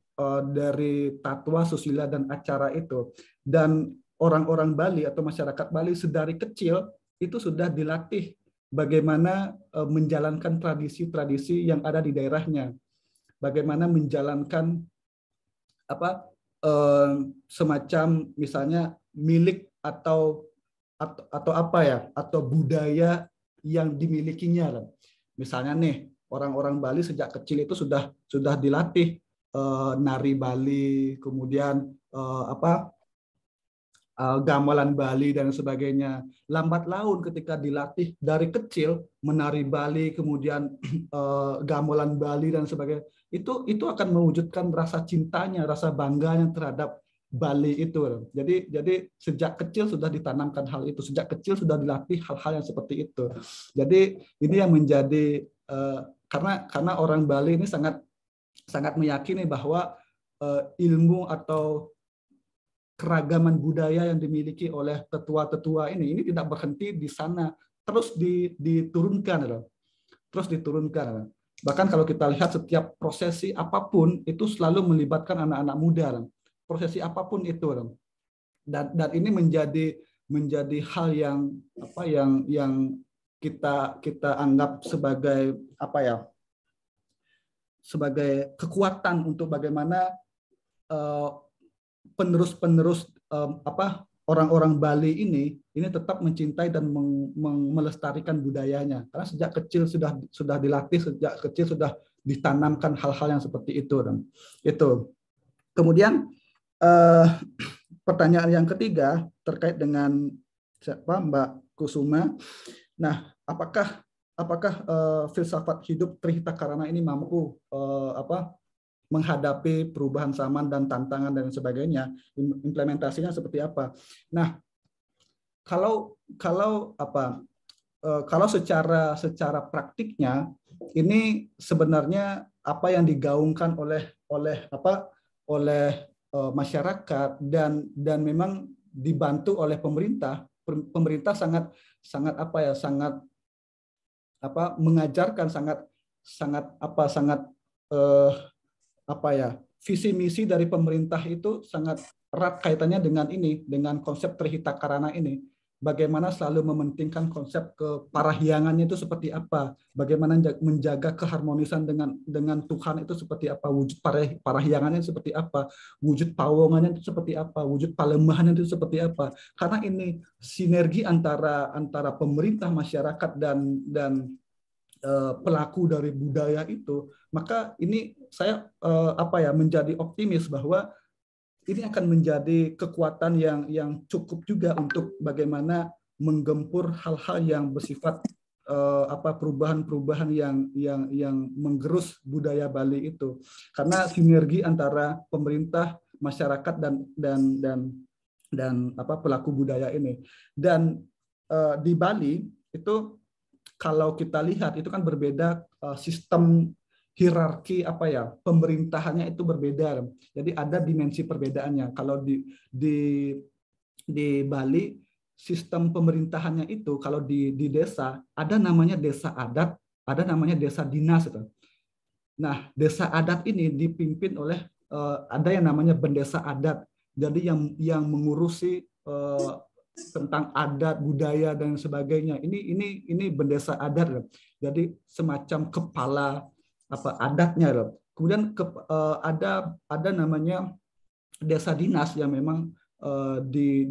dari tatwa, susila, dan acara itu. Dan orang-orang Bali atau masyarakat Bali sedari kecil itu sudah dilatih bagaimana menjalankan tradisi-tradisi yang ada di daerahnya. Bagaimana menjalankan semacam misalnya milik atau budaya yang dimilikinya. Misalnya nih, orang-orang Bali sejak kecil itu sudah dilatih nari Bali, kemudian gamelan Bali dan sebagainya. Lambat laun ketika dilatih dari kecil menari Bali, kemudian gamelan Bali dan sebagainya, itu akan mewujudkan rasa cintanya, rasa bangganya terhadap Bali itu. Jadi sejak kecil sudah ditanamkan hal itu, sejak kecil sudah dilatih hal-hal yang seperti itu. Jadi ini yang menjadi karena orang Bali ini sangat meyakini bahwa ilmu atau keragaman budaya yang dimiliki oleh tetua-tetua ini tidak berhenti di sana, terus diturunkan. Bahkan kalau kita lihat setiap prosesi apapun itu selalu melibatkan anak-anak muda. Prosesi apapun itu. Dan ini menjadi hal yang kita anggap sebagai sebagai kekuatan untuk bagaimana penerus orang-orang Bali ini tetap mencintai dan melestarikan budayanya, karena sejak kecil sudah dilatih, sejak kecil sudah ditanamkan hal-hal yang seperti itu. Itu. Kemudian pertanyaan yang ketiga terkait dengan Mbak Kusuma. Nah, apakah filsafat hidup Trihita Karana ini mampu menghadapi perubahan zaman dan tantangan dan sebagainya? Implementasinya seperti apa? Nah, kalau secara praktiknya ini sebenarnya apa yang digaungkan oleh masyarakat dan memang dibantu oleh pemerintah. Pemerintah sangat mengajarkan visi misi dari pemerintah itu sangat erat kaitannya dengan konsep Trihita Karana ini. Bagaimana selalu mementingkan konsep keparahyangannya itu seperti apa, bagaimana menjaga keharmonisan dengan Tuhan itu seperti apa, wujud parahyangannya seperti apa, wujud pawongannya itu seperti apa, wujud palemahannya itu seperti apa. Karena ini sinergi antara pemerintah, masyarakat dan pelaku dari budaya itu, maka ini saya menjadi optimis bahwa ini akan menjadi kekuatan yang cukup juga untuk bagaimana menggempur hal-hal yang bersifat perubahan-perubahan yang menggerus budaya Bali itu. Karena sinergi antara pemerintah, masyarakat dan pelaku budaya ini. Dan di Bali itu kalau kita lihat itu kan berbeda sistem hierarki pemerintahannya itu berbeda. Jadi ada dimensi perbedaannya. Kalau di Bali sistem pemerintahannya itu kalau di desa ada namanya desa adat, ada namanya desa dinas itu. Nah, desa adat ini dipimpin oleh ada yang namanya bendesa adat. Jadi yang mengurusi tentang adat, budaya dan sebagainya. Ini bendesa adat. Jadi semacam kepala adatnya loh. Kemudian ada namanya desa dinas yang memang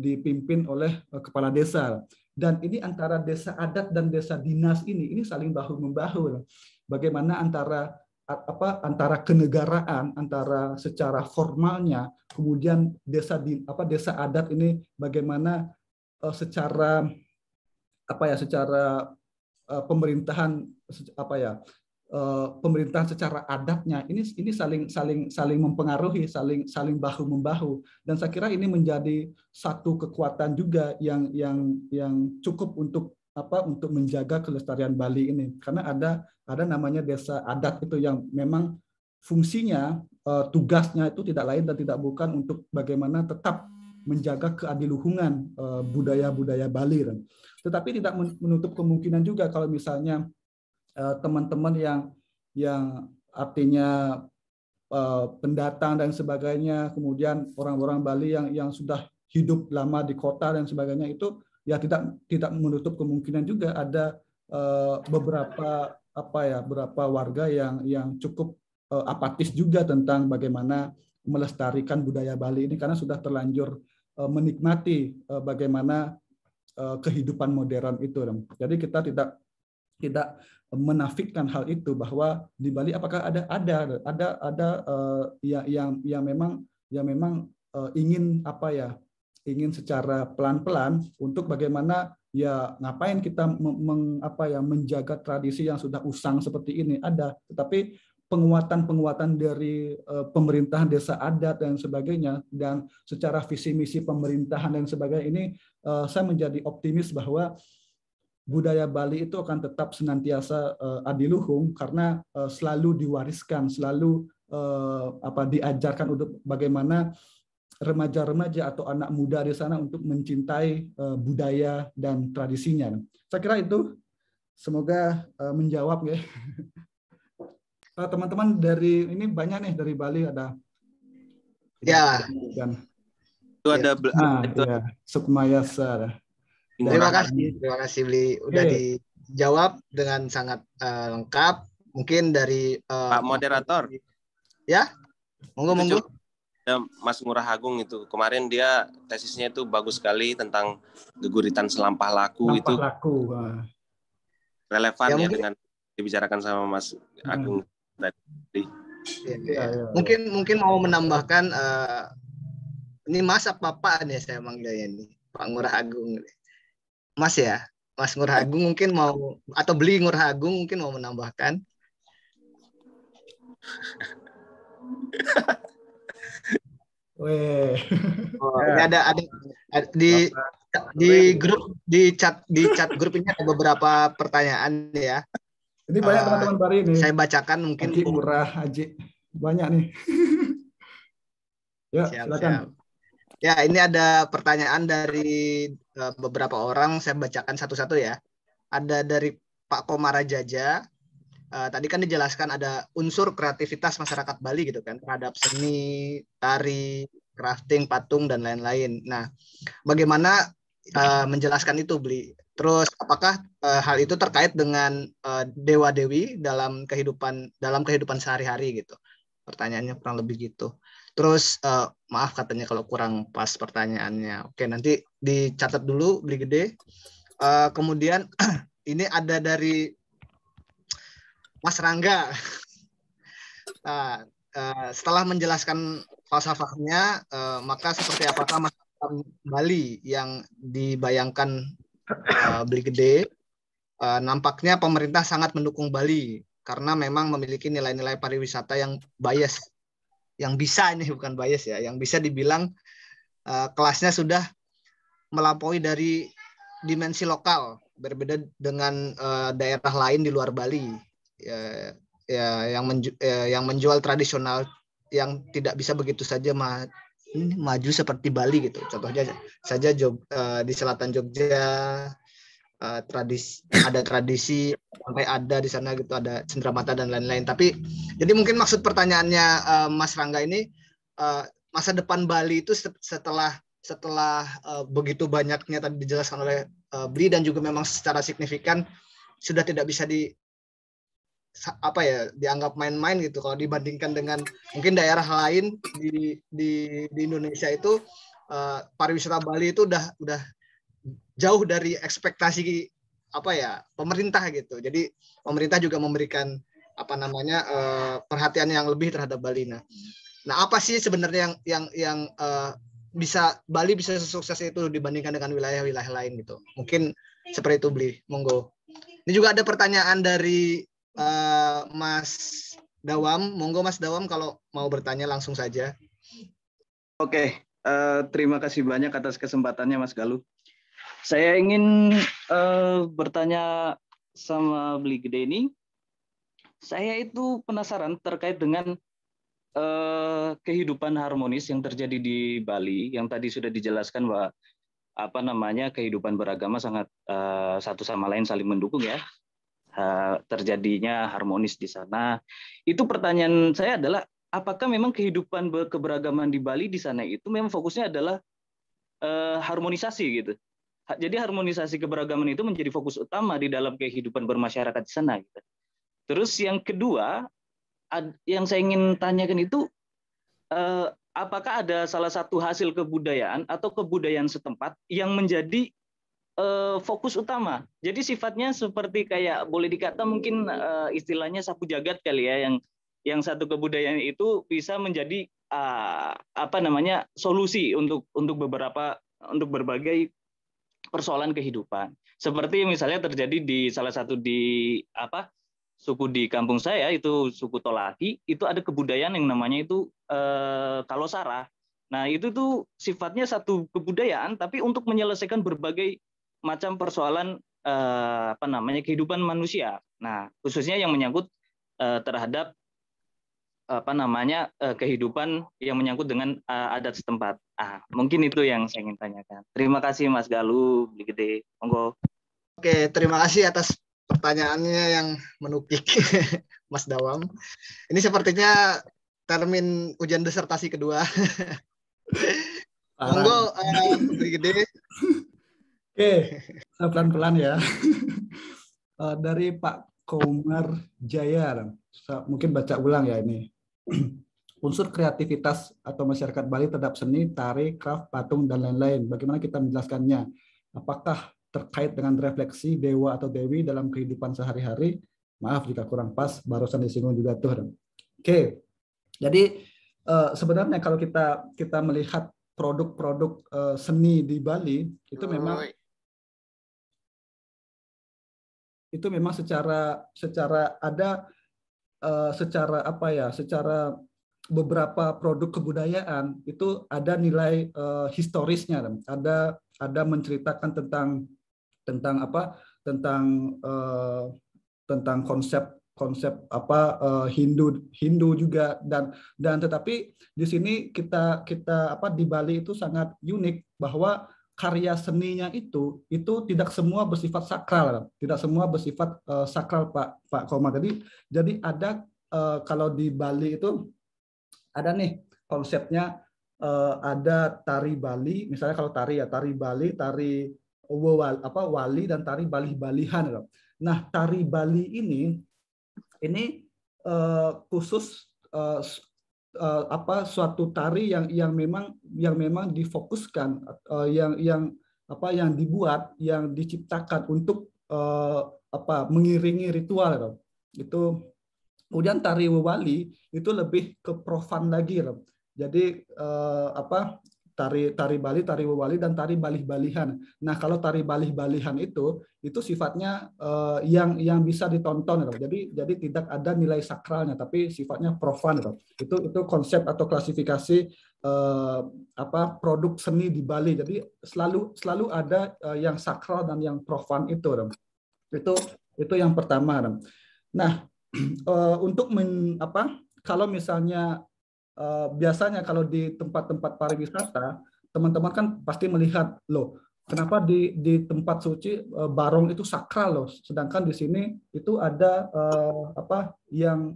dipimpin oleh kepala desa. Dan ini antara desa adat dan desa dinas ini saling bahu membahu. Bagaimana antara kenegaraan, antara secara formalnya, kemudian desa adat ini bagaimana secara pemerintahan pemerintahan secara adatnya ini saling mempengaruhi, saling bahu membahu, dan saya kira ini menjadi satu kekuatan juga yang cukup untuk menjaga kelestarian Bali ini, karena ada namanya desa adat itu yang memang fungsinya tugasnya itu tidak lain dan tidak bukan untuk bagaimana tetap menjaga keadiluhungan budaya-budaya Bali. Tetapi tidak menutup kemungkinan juga kalau misalnya teman-teman yang artinya pendatang dan sebagainya, kemudian orang-orang Bali yang sudah hidup lama di kota dan sebagainya, itu ya tidak menutup kemungkinan juga ada beberapa warga yang cukup apatis juga tentang bagaimana melestarikan budaya Bali ini karena sudah terlanjur menikmati bagaimana kehidupan modern itu. Jadi kita tidak menafikan hal itu, bahwa di Bali apakah ada yang memang ingin ingin secara pelan-pelan untuk bagaimana ngapain kita menjaga tradisi yang sudah usang seperti ini, ada, tetapi penguatan dari pemerintahan desa adat dan sebagainya, dan secara visi misi pemerintahan dan sebagainya ini, saya menjadi optimis bahwa budaya Bali itu akan tetap senantiasa adiluhung karena selalu diwariskan, selalu diajarkan untuk bagaimana remaja-remaja atau anak muda di sana untuk mencintai budaya dan tradisinya. Saya kira itu, semoga menjawab ya. Teman-teman dari ini banyak nih dari Bali ada. Ya. Itu ada Sukmayasa. Terima kasih Bli, udah dijawab dengan sangat lengkap. Mungkin dari Pak Moderator. Ya, monggo. Mas Ngurah Agung itu kemarin dia tesisnya itu bagus sekali tentang geguritan selampah laku. Relevan ya dengan dibicarakan sama Mas Agung tadi. Ya. Mungkin mau menambahkan ini Mas apa Pak nih saya manggilnya ini, Pak Ngurah Agung. Mas ya, Mas Ngurah Agung mungkin mau, atau Bli Ngurah Agung mungkin mau menambahkan. Ini ada di grup, di chat grup ini ada beberapa pertanyaan ya. Ini banyak teman-teman Bali ini. Saya bacakan mungkin. Haji Murah, Haji banyak nih. Ya, silakan. Siap. Ya, ini ada pertanyaan dari beberapa orang. Saya bacakan satu-satu ya. Ada dari Pak Komara Jaja. Tadi kan dijelaskan ada unsur kreativitas masyarakat Bali gitu kan, terhadap seni, tari, crafting, patung, dan lain-lain. Nah, bagaimana menjelaskan itu, Bli? Terus apakah hal itu terkait dengan dewa-dewi dalam kehidupan sehari-hari gitu? Pertanyaannya kurang lebih gitu. Terus maaf katanya kalau kurang pas pertanyaannya. Oke, nanti dicatat dulu, Bli Gede. Kemudian ini ada dari Mas Rangga. Nah, setelah menjelaskan falsafahnya, maka seperti apakah masyarakat Bali yang dibayangkan Bli Gede? Nampaknya pemerintah sangat mendukung Bali karena memang memiliki nilai-nilai pariwisata yang bias, yang bisa ini bukan bias ya, yang bisa dibilang kelasnya sudah melampaui dari dimensi lokal, berbeda dengan daerah lain di luar Bali. Yang menjual tradisional yang tidak bisa begitu saja maju seperti Bali gitu. Contohnya saja di selatan Jogja ada tradisi sampai ada di sana gitu, ada cenderamata dan lain-lain. Tapi jadi mungkin maksud pertanyaannya Mas Rangga ini masa depan Bali itu setelah begitu banyaknya tadi dijelaskan oleh Bli dan juga memang secara signifikan sudah tidak bisa dianggap main-main gitu kalau dibandingkan dengan mungkin daerah lain di Indonesia itu. Pariwisata Bali itu udah jauh dari ekspektasi pemerintah gitu. Jadi pemerintah juga memberikan perhatian yang lebih terhadap Bali. Nah, apa sih sebenarnya yang Bali bisa sesukses itu dibandingkan dengan wilayah-wilayah lain gitu? Mungkin seperti itu, Bli. Monggo. Ini juga ada pertanyaan dari Mas Dawam. Monggo Mas Dawam kalau mau bertanya langsung saja. Oke, terima kasih banyak atas kesempatannya Mas Galuh. Saya ingin bertanya sama Bli Gede ini. Saya itu penasaran terkait dengan kehidupan harmonis yang terjadi di Bali, yang tadi sudah dijelaskan bahwa kehidupan beragama sangat satu sama lain saling mendukung ya. Terjadinya harmonis di sana. Itu pertanyaan saya adalah apakah memang kehidupan keberagaman di Bali di sana itu memang fokusnya adalah harmonisasi gitu. Jadi harmonisasi keberagaman itu menjadi fokus utama di dalam kehidupan bermasyarakat di sana gitu. Terus yang kedua yang saya ingin tanyakan itu apakah ada salah satu hasil kebudayaan atau kebudayaan setempat yang menjadi fokus utama. Jadi sifatnya seperti kayak boleh dikata mungkin istilahnya sapu jagat kali ya, yang satu kebudayaan itu bisa menjadi solusi untuk berbagai persoalan kehidupan. Seperti misalnya terjadi di salah satu suku di kampung saya itu suku Tolaki, itu ada kebudayaan yang namanya itu Kalosara. Nah, itu tuh sifatnya satu kebudayaan tapi untuk menyelesaikan berbagai macam persoalan kehidupan manusia. Nah, khususnya yang menyangkut terhadap kehidupan yang menyangkut dengan adat setempat. Mungkin itu yang saya ingin tanyakan. Terima kasih Mas Galuh, Bli Gede. Monggo. Oke, terima kasih atas pertanyaannya yang menukik Mas Dawam. Ini sepertinya termin ujian disertasi kedua. Monggo Bli Gede. Oke, pelan-pelan ya. Dari Pak Komar Jaya, mungkin baca ulang ya ini. Unsur kreativitas atau masyarakat Bali terhadap seni, tari, craft, patung, dan lain-lain. Bagaimana kita menjelaskannya? Apakah terkait dengan refleksi dewa atau dewi dalam kehidupan sehari-hari? Maaf jika kurang pas, barusan disinggung juga tuh. Oke, jadi sebenarnya kalau kita melihat produk-produk seni di Bali itu memang secara beberapa produk kebudayaan itu ada nilai historisnya, ada menceritakan tentang tentang konsep Hindu juga, dan tetapi di sini kita di Bali itu sangat unik bahwa karya seninya itu tidak semua bersifat sakral, tidak semua bersifat sakral, Pak Komar. Jadi ada kalau di Bali itu ada nih konsepnya, ada tari Bali, misalnya kalau tari Bali, tari wali, dan tari balih-balihan. Nah, tari Bali ini khusus suatu tari yang memang difokuskan, yang dibuat, yang diciptakan untuk mengiringi ritual itu. Kemudian tari wali itu lebih ke profan lagi. Jadi tari Bali, tari wali, dan tari balih-balihan. Nah, kalau tari balih-balihan itu sifatnya yang bisa ditonton. Jadi tidak ada nilai sakralnya, tapi sifatnya profan. Itu konsep atau klasifikasi produk seni di Bali. Jadi selalu ada yang sakral dan yang profan itu. Itu yang pertama. Nah, untuk kalau misalnya biasanya kalau di tempat-tempat pariwisata, teman-teman kan pasti melihat, loh, kenapa di tempat suci barong itu sakral loh, sedangkan di sini itu ada yang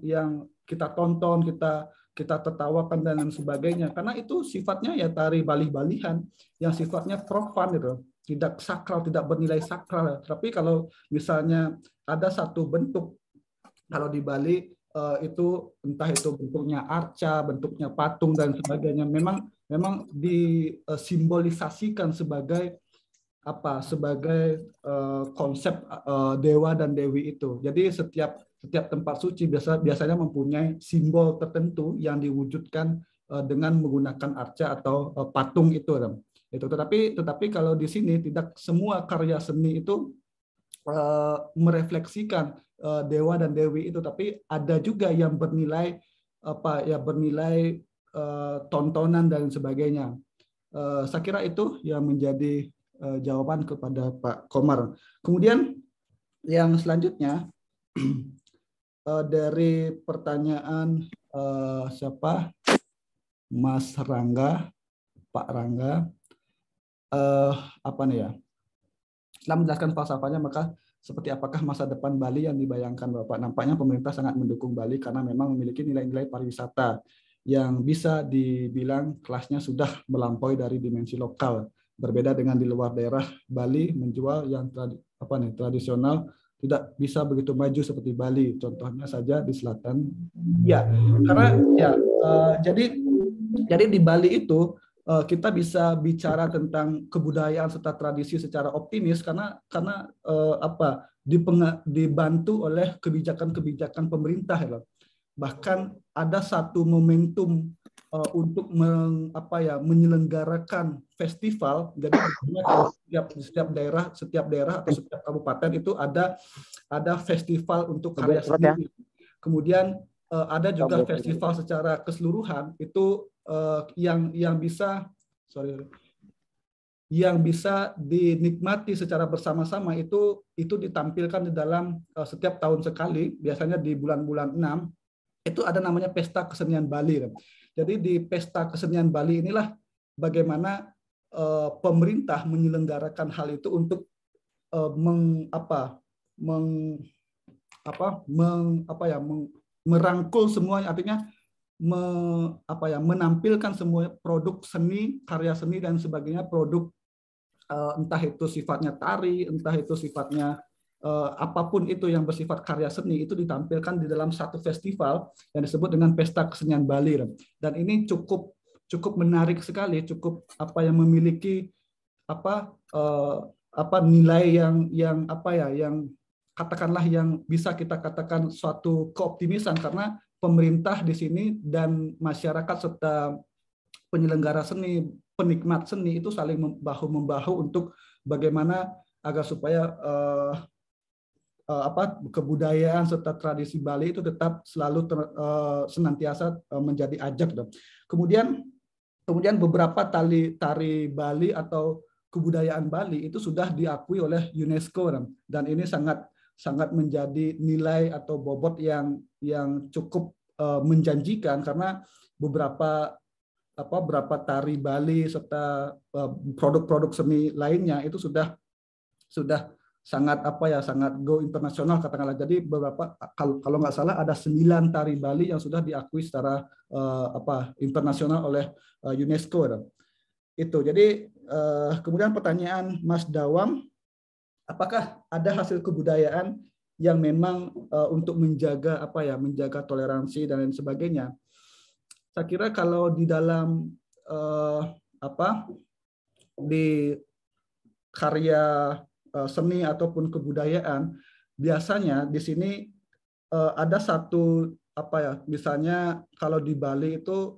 kita tonton, kita tertawakan dan lain sebagainya, karena itu sifatnya ya tari balih-balihan yang sifatnya profan gitu, tidak sakral, tidak bernilai sakral. Tapi kalau misalnya ada satu bentuk, kalau di Bali itu entah itu bentuknya arca, bentuknya patung dan sebagainya, memang disimbolisasikan sebagai sebagai konsep dewa dan dewi itu. Jadi setiap tempat suci biasanya mempunyai simbol tertentu yang diwujudkan dengan menggunakan arca atau patung itu. Tetapi kalau di sini tidak semua karya seni itu merefleksikan dewa dan dewi itu, tapi ada juga yang bernilai bernilai tontonan dan sebagainya. Saya kira itu yang menjadi jawaban kepada Pak Komar. Kemudian yang selanjutnya dari pertanyaan siapa, Mas Rangga, Pak Rangga, setelah menjelaskan falsafahnya, maka seperti apakah masa depan Bali yang dibayangkan Bapak? Nampaknya pemerintah sangat mendukung Bali karena memang memiliki nilai-nilai pariwisata yang bisa dibilang kelasnya sudah melampaui dari dimensi lokal. Berbeda dengan di luar daerah, Bali menjual yang tradisional tidak bisa begitu maju seperti Bali. Contohnya saja di selatan. Ya, karena jadi di Bali itu kita bisa bicara tentang kebudayaan serta tradisi secara optimis karena dibantu oleh kebijakan-kebijakan pemerintah. Bahkan ada satu momentum untuk menyelenggarakan festival. Jadi setiap daerah atau setiap kabupaten itu ada festival untuk karya seni. Kemudian ada juga festival secara keseluruhan itu yang bisa dinikmati secara bersama-sama, itu ditampilkan di dalam setiap tahun sekali, biasanya di bulan-bulan 6 itu ada namanya Pesta Kesenian Bali. Jadi di Pesta Kesenian Bali inilah bagaimana pemerintah menyelenggarakan hal itu untuk merangkul semuanya, artinya menampilkan semua produk seni, karya seni dan sebagainya, produk entah itu sifatnya tari, entah itu sifatnya apapun itu yang bersifat karya seni, itu ditampilkan di dalam satu festival yang disebut dengan Pesta Kesenian Bali. Dan ini cukup menarik sekali, cukup memiliki nilai yang katakanlah yang bisa kita katakan suatu keoptimisan, karena pemerintah di sini dan masyarakat serta penyelenggara seni, penikmat seni itu saling bahu-membahu untuk bagaimana agar supaya kebudayaan serta tradisi Bali itu tetap selalu senantiasa menjadi ajak. Kemudian beberapa tari Bali atau kebudayaan Bali itu sudah diakui oleh UNESCO, dan ini sangat sangat menjadi nilai atau bobot yang cukup menjanjikan, karena beberapa tari Bali serta produk-produk seni lainnya itu sudah sangat sangat go internasional katakanlah. Jadi beberapa, kalau nggak salah ada 9 tari Bali yang sudah diakui secara internasional oleh UNESCO. Itu. Jadi kemudian pertanyaan Mas Dawam, apakah ada hasil kebudayaan yang memang untuk menjaga menjaga toleransi dan lain sebagainya? Saya kira kalau di dalam di karya seni ataupun kebudayaan, biasanya di sini ada satu misalnya kalau di Bali itu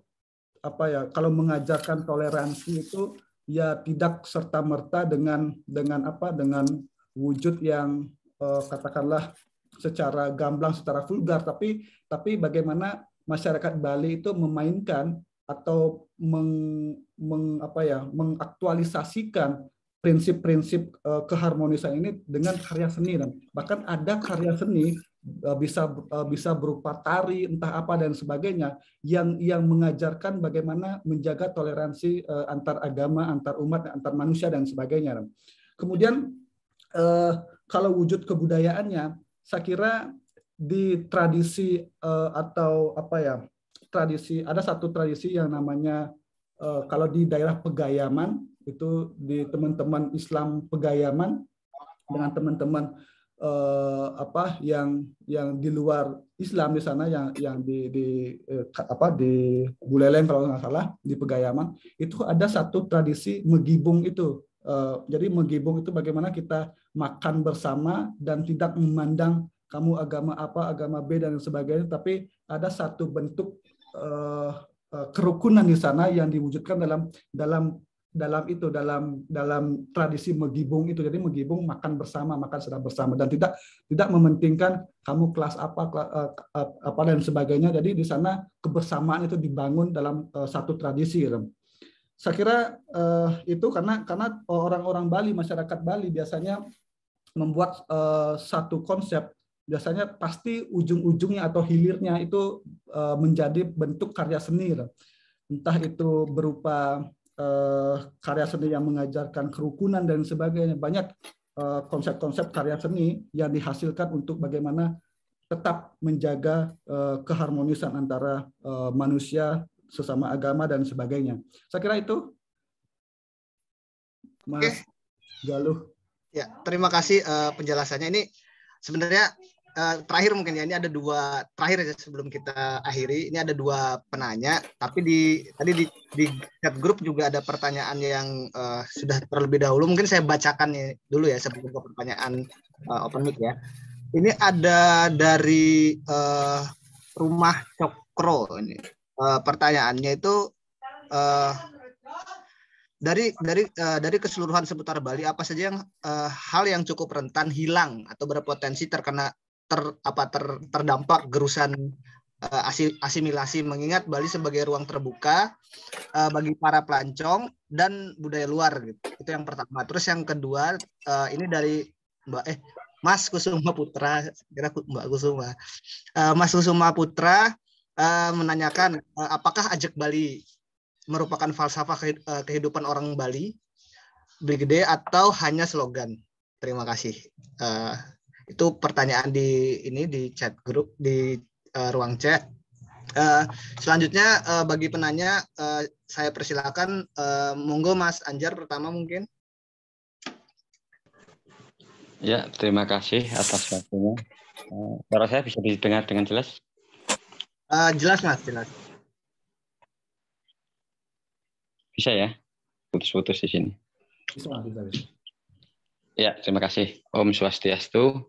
kalau mengajarkan toleransi itu ya tidak serta-merta dengan wujud yang katakanlah secara gamblang, secara vulgar, tapi bagaimana masyarakat Bali itu memainkan atau mengaktualisasikan prinsip-prinsip keharmonisan ini dengan karya seni. Dan bahkan ada karya seni bisa berupa tari, entah apa dan sebagainya, yang mengajarkan bagaimana menjaga toleransi antar agama, antar umat, antar manusia dan sebagainya. Kemudian kalau wujud kebudayaannya, saya kira di tradisi tradisi, ada satu tradisi yang namanya kalau di daerah Pegayaman, itu di teman-teman Islam Pegayaman dengan teman-teman yang di luar Islam di sana, yang di Buleleng kalau nggak salah, di Pegayaman itu ada satu tradisi megibung itu. Jadi megibung itu bagaimana kita makan bersama dan tidak memandang kamu agama apa, agama B dan sebagainya, tapi ada satu bentuk kerukunan di sana yang diwujudkan dalam tradisi megibung itu. Jadi megibung makan bersama, makan sedang bersama, dan tidak mementingkan kamu kelas apa dan sebagainya. Jadi di sana kebersamaan itu dibangun dalam satu tradisi. Saya kira itu karena orang-orang Bali, masyarakat Bali biasanya membuat satu konsep, biasanya pasti ujung-ujungnya atau hilirnya itu menjadi bentuk karya seni, entah itu berupa karya seni yang mengajarkan kerukunan dan sebagainya. Banyak konsep-konsep karya seni yang dihasilkan untuk bagaimana tetap menjaga keharmonisan antara manusia, sesama agama dan sebagainya. Saya kira itu, Mas Galuh. Ya, terima kasih penjelasannya. Ini sebenarnya terakhir mungkin ya, ini ada 2 terakhir ya sebelum kita akhiri. Ini ada 2 penanya, tapi tadi di chat grup juga ada pertanyaan yang sudah terlebih dahulu. Mungkin saya bacakan dulu ya sebelum ke pertanyaan open mic ya. Ini ada dari Rumah Cokro ini. Pertanyaannya itu dari keseluruhan seputar Bali, apa saja yang hal yang cukup rentan hilang atau berpotensi terdampak gerusan asimilasi, mengingat Bali sebagai ruang terbuka bagi para pelancong dan budaya luar gitu. Itu yang pertama. Terus yang kedua ini dari Mas Kusuma Putra, kira Mbak Kusuma. Mas Kusuma Putra menanyakan apakah Ajak Bali merupakan falsafah kehidupan orang Bali Gede atau hanya slogan? Terima kasih. Itu pertanyaan di chat grup, di ruang chat. Selanjutnya bagi penanya saya persilakan, monggo Mas Anjar pertama mungkin. Ya, terima kasih atas waktunya. Suara saya bisa didengar dengan jelas? Jelas Mas, jelas. Bisa ya? Putus-putus di sini. Bisa. Ya, terima kasih. Om Swastiastu.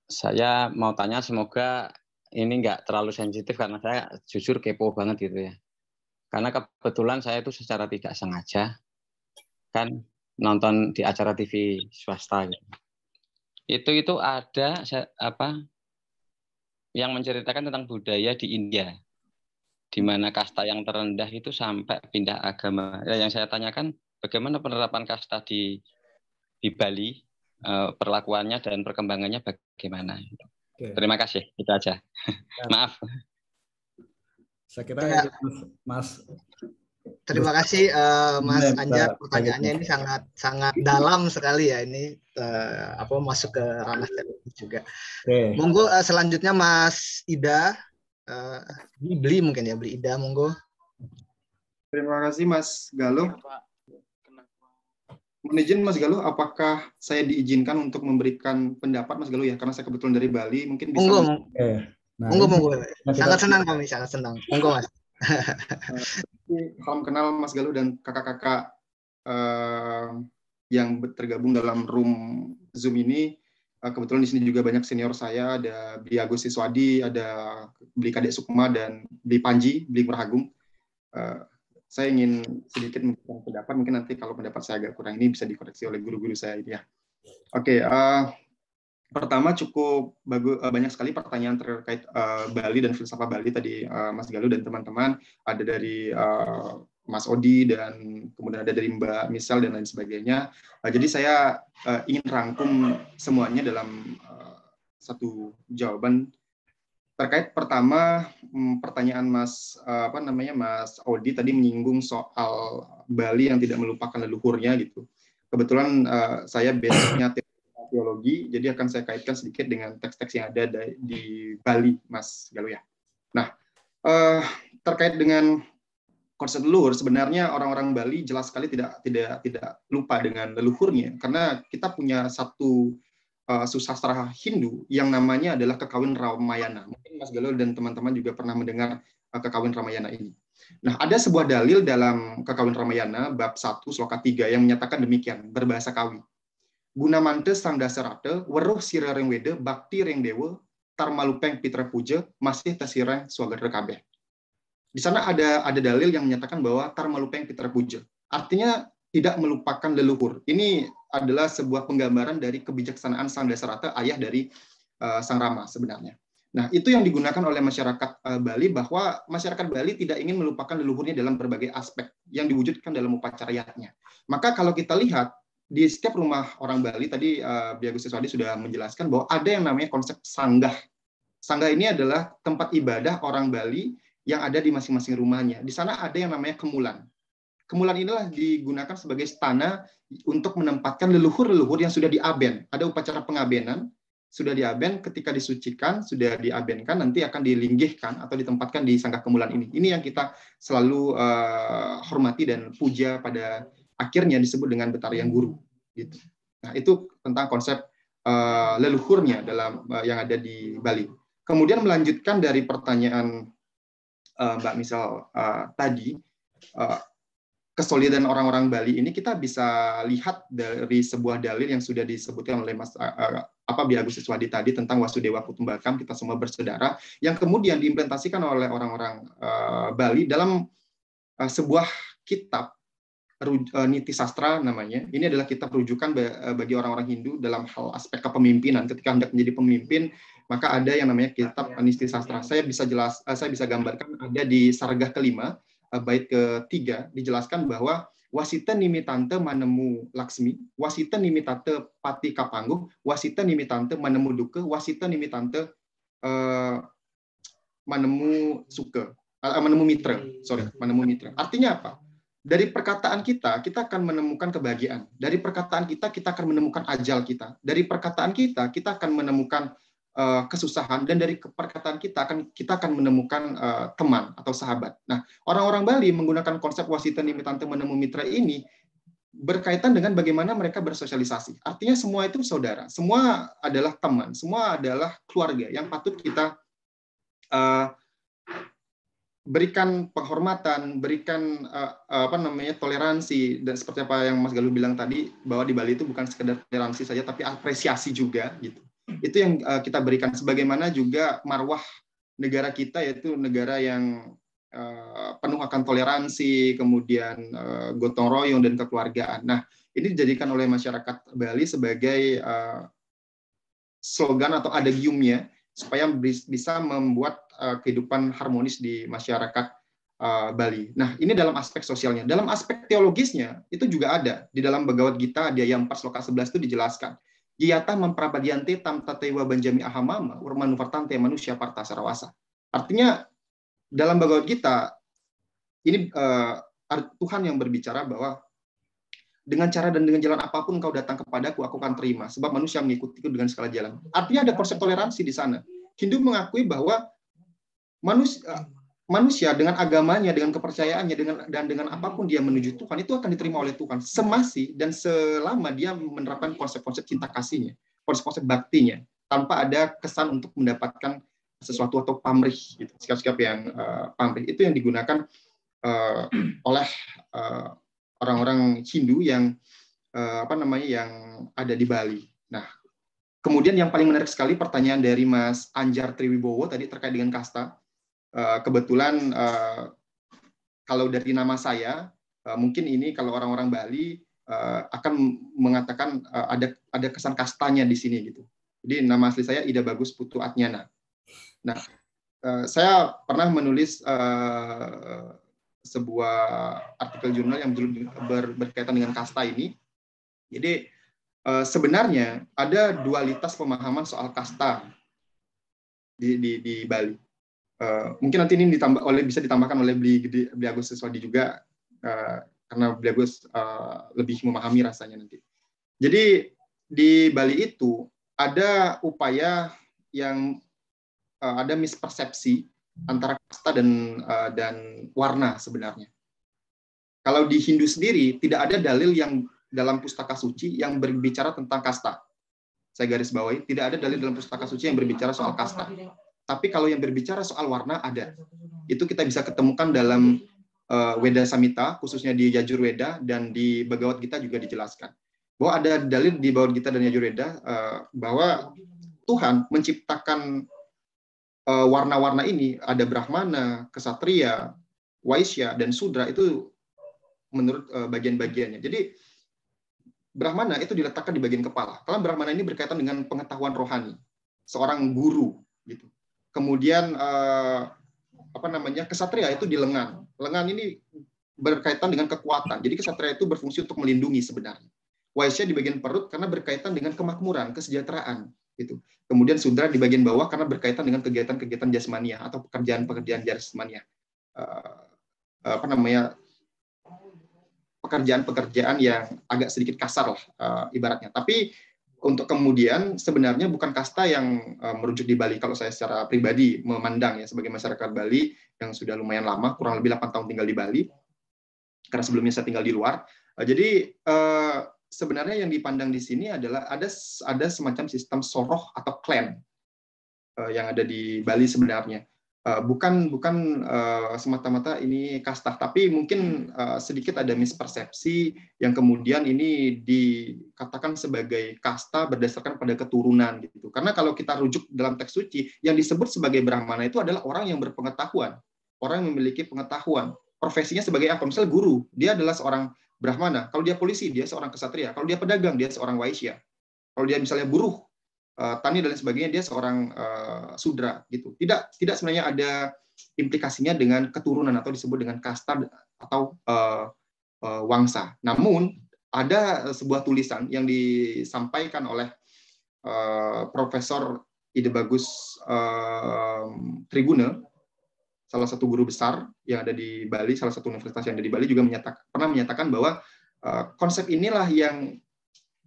Saya mau tanya, semoga ini nggak terlalu sensitif karena saya jujur kepo banget gitu ya. Karena kebetulan saya itu secara tidak sengaja kan nonton di acara TV swasta gitu. Itu ada yang menceritakan tentang budaya di India, di mana kasta yang terendah itu sampai pindah agama. Yang saya tanyakan, bagaimana penerapan kasta di Bali perlakuannya dan perkembangannya bagaimana. Oke. Terima kasih, itu aja. Maaf. Saya kira Ya. Mas. Terima kasih Mas Benar, Anjar, Pak. pertanyaannya ini sangat dalam sekali ya, ini masuk ke ranah teknis juga. Oke. Monggo selanjutnya Mas Ida, Bli mungkin ya, Bli Ida, monggo. Terima kasih Mas Galuh. Mohon izin Mas Galuh, apakah saya diizinkan untuk memberikan pendapat Mas Galuh ya? Karena saya kebetulan dari Bali, mungkin bisa. Monggo, Nah, monggo. Sangat senang kami, sangat senang. Monggo Mas. Salam kenal Mas Galuh dan kakak-kakak yang tergabung dalam room Zoom ini. Kebetulan di sini juga banyak senior saya, ada Bli Agus Siswadi, ada Bli Kadek Sukma, dan Bli Panji, Bli Murahagung. Saya ingin sedikit memberikan pendapat, mungkin nanti kalau pendapat saya agak kurang ini bisa dikoreksi oleh guru-guru saya ini ya. Oke, pertama cukup banyak sekali pertanyaan terkait Bali dan filsafat Bali tadi Mas Galuh dan teman-teman, ada dari Mas Odi dan kemudian ada dari Mbak Misal dan lain sebagainya. Jadi saya ingin rangkum semuanya dalam satu jawaban. Terkait pertama pertanyaan Mas Mas Odi tadi menyinggung soal Bali yang tidak melupakan leluhurnya gitu. Kebetulan saya basicnya teologi, jadi akan saya kaitkan sedikit dengan teks-teks yang ada di Bali, Mas Galuh ya. Nah, terkait dengan konsep leluhur, sebenarnya orang-orang Bali jelas sekali tidak lupa dengan leluhurnya, karena kita punya satu susastra Hindu yang namanya adalah Kekawin Ramayana. Mungkin Mas Galuh dan teman-teman juga pernah mendengar Kekawin Ramayana ini. Nah, ada sebuah dalil dalam Kekawin Ramayana bab 1 sloka 3 yang menyatakan demikian berbahasa Kawi. Gunamante sang dasarate weruh sirareng wede bakti reng dewa tarmalupeng pitra puja masih tasireng swagar kabeh. Di sana ada dalil yang menyatakan bahwa tarmalupeng pitra puja. Artinya tidak melupakan leluhur. Ini adalah sebuah penggambaran dari kebijaksanaan Sang Dasarata, ayah dari Sang Rama sebenarnya. Nah, itu yang digunakan oleh masyarakat Bali, bahwa masyarakat Bali tidak ingin melupakan leluhurnya dalam berbagai aspek yang diwujudkan dalam upacara yatnya. Maka kalau kita lihat di setiap rumah orang Bali, tadi Bli Agus Siswadi sudah menjelaskan bahwa ada yang namanya konsep sanggah. Sanggah ini adalah tempat ibadah orang Bali yang ada di masing-masing rumahnya. Di sana ada yang namanya kemulan. Kemulan inilah digunakan sebagai stana untuk menempatkan leluhur-leluhur yang sudah diaben. Ada upacara pengabenan, sudah diaben, ketika disucikan, sudah diabenkan, nanti akan dilinggihkan atau ditempatkan di sanggah kemulan ini. Ini yang kita selalu hormati dan puja, pada akhirnya disebut dengan Betarian Guru. Gitu. Nah, itu tentang konsep leluhurnya dalam yang ada di Bali. Kemudian melanjutkan dari pertanyaan Mbak Misal tadi, kesolidan orang-orang Bali ini kita bisa lihat dari sebuah dalil yang sudah disebutkan oleh Mas Bli Agus Siswadi tadi tentang Wasudewa Kutumbakam, kita semua bersaudara, yang kemudian diimplementasikan oleh orang-orang Bali dalam sebuah kitab Niti Sastra namanya. Ini adalah kitab rujukan bagi orang-orang Hindu dalam hal aspek kepemimpinan. Ketika hendak menjadi pemimpin, maka ada yang namanya kitab Niti Sastra. Saya bisa gambarkan ada di sargah kelima, bait ketiga, dijelaskan bahwa wasita nimitante manemu Laksmi, wasita nimitante pati kapangguh, wasita nimitante manemu duke, wasita nimitante manemu suke, manemu mitra. Manemu mitra. Artinya apa? Dari perkataan kita akan menemukan kebahagiaan. Dari perkataan kita akan menemukan ajal kita. Dari perkataan kita akan menemukan kesusahan, dan dari perkataan kita akan menemukan teman atau sahabat. Nah, orang-orang Bali menggunakan konsep wasita nimitante menemu mitra ini berkaitan dengan bagaimana mereka bersosialisasi. Artinya semua itu saudara, semua adalah teman, semua adalah keluarga yang patut kita berikan penghormatan, berikan toleransi, dan seperti apa yang Mas Galuh bilang tadi, bahwa di Bali itu bukan sekedar toleransi saja, tapi apresiasi juga gitu. Itu yang kita berikan, sebagaimana juga marwah negara kita, yaitu negara yang penuh akan toleransi, kemudian gotong royong dan kekeluargaan. Nah, ini dijadikan oleh masyarakat Bali sebagai slogan atau adagiumnya supaya bisa membuat kehidupan harmonis di masyarakat Bali. Nah, ini dalam aspek sosialnya. Dalam aspek teologisnya itu juga ada di dalam Bhagavad Gita Adhyaya 4 sloka 11 itu dijelaskan Yata memprabadiante tam tatewa banjami ahamama urmanuvartante manusia parta sarawasa. Artinya dalam Bhagavad Gita ini Tuhan yang berbicara bahwa dengan cara dan dengan jalan apapun kau datang kepadaku, aku akan terima. Sebab manusia mengikutiku dengan segala jalan. Artinya ada konsep toleransi di sana. Hindu mengakui bahwa manusia dengan agamanya, dengan kepercayaannya, dengan apapun dia menuju Tuhan, itu akan diterima oleh Tuhan. Semasi dan selama dia menerapkan konsep-konsep cinta kasihnya, konsep-konsep baktinya, tanpa ada kesan untuk mendapatkan sesuatu atau pamrih, gitu. Sikap-sikap yang pamrih. Itu yang digunakan oleh orang-orang Hindu yang yang ada di Bali. Nah, kemudian yang paling menarik sekali pertanyaan dari Mas Anjar Triwibowo tadi terkait dengan kasta. Kebetulan kalau dari nama saya, mungkin ini kalau orang-orang Bali akan mengatakan ada kesan kastanya di sini gitu. Jadi nama asli saya Ida Bagus Putu Atnyana. Nah, saya pernah menulis sebuah artikel jurnal yang berkaitan dengan kasta ini. Jadi sebenarnya ada dualitas pemahaman soal kasta di Bali. Mungkin nanti ini bisa ditambahkan oleh Bli Agus Siswadi juga, karena Bli Agus lebih memahami rasanya nanti. Jadi di Bali itu ada upaya yang ada mispersepsi antara kasta dan warna sebenarnya. Kalau di Hindu sendiri tidak ada dalil yang dalam pustaka suci yang berbicara tentang kasta. Saya garis bawahi, tidak ada dalil dalam pustaka suci yang berbicara soal kasta. Tapi kalau yang berbicara soal warna ada. Itu kita bisa ketemukan dalam Weda Samhita, khususnya di Yajurveda, dan di Bhagavad Gita juga dijelaskan. Bahwa ada dalil di Bhagavad Gita dan Yajurveda bahwa Tuhan menciptakan warna-warna ini, ada Brahmana, Ksatria, Waisya, dan Sudra, itu menurut bagian-bagiannya. Jadi Brahmana itu diletakkan di bagian kepala. Karena Brahmana ini berkaitan dengan pengetahuan rohani, seorang guru gitu. Kemudian Ksatria itu di lengan. Lengan ini berkaitan dengan kekuatan. Jadi Ksatria itu berfungsi untuk melindungi sebenarnya. Waisya di bagian perut karena berkaitan dengan kemakmuran, kesejahteraan gitu. Kemudian Sudra di bagian bawah karena berkaitan dengan kegiatan-kegiatan jasmania atau pekerjaan-pekerjaan jasmania. Pekerjaan-pekerjaan yang agak sedikit kasar lah ibaratnya. Tapi untuk kemudian sebenarnya bukan kasta yang merujuk di Bali. Kalau saya secara pribadi memandang ya sebagai masyarakat Bali yang sudah lumayan lama, kurang lebih 8 tahun tinggal di Bali, karena sebelumnya saya tinggal di luar. Jadi sebenarnya yang dipandang di sini adalah ada semacam sistem soroh atau klan yang ada di Bali sebenarnya. Bukan semata-mata ini kasta, tapi mungkin sedikit ada mispersepsi yang kemudian ini dikatakan sebagai kasta berdasarkan pada keturunan gitu. Karena kalau kita rujuk dalam teks suci, yang disebut sebagai Brahmana itu adalah orang yang berpengetahuan, orang yang memiliki pengetahuan. Profesinya sebagai apa? Misal guru, dia adalah seorang Brahmana. Kalau dia polisi, dia seorang Ksatria. Kalau dia pedagang, dia seorang Waisya. Kalau dia misalnya buruh, tani dan sebagainya, dia seorang Sudra gitu. Tidak sebenarnya ada implikasinya dengan keturunan atau disebut dengan kasta atau wangsa. Namun ada sebuah tulisan yang disampaikan oleh Profesor Ide Bagus Triguna, salah satu guru besar yang ada di Bali, salah satu universitas yang ada di Bali juga pernah menyatakan bahwa konsep inilah yang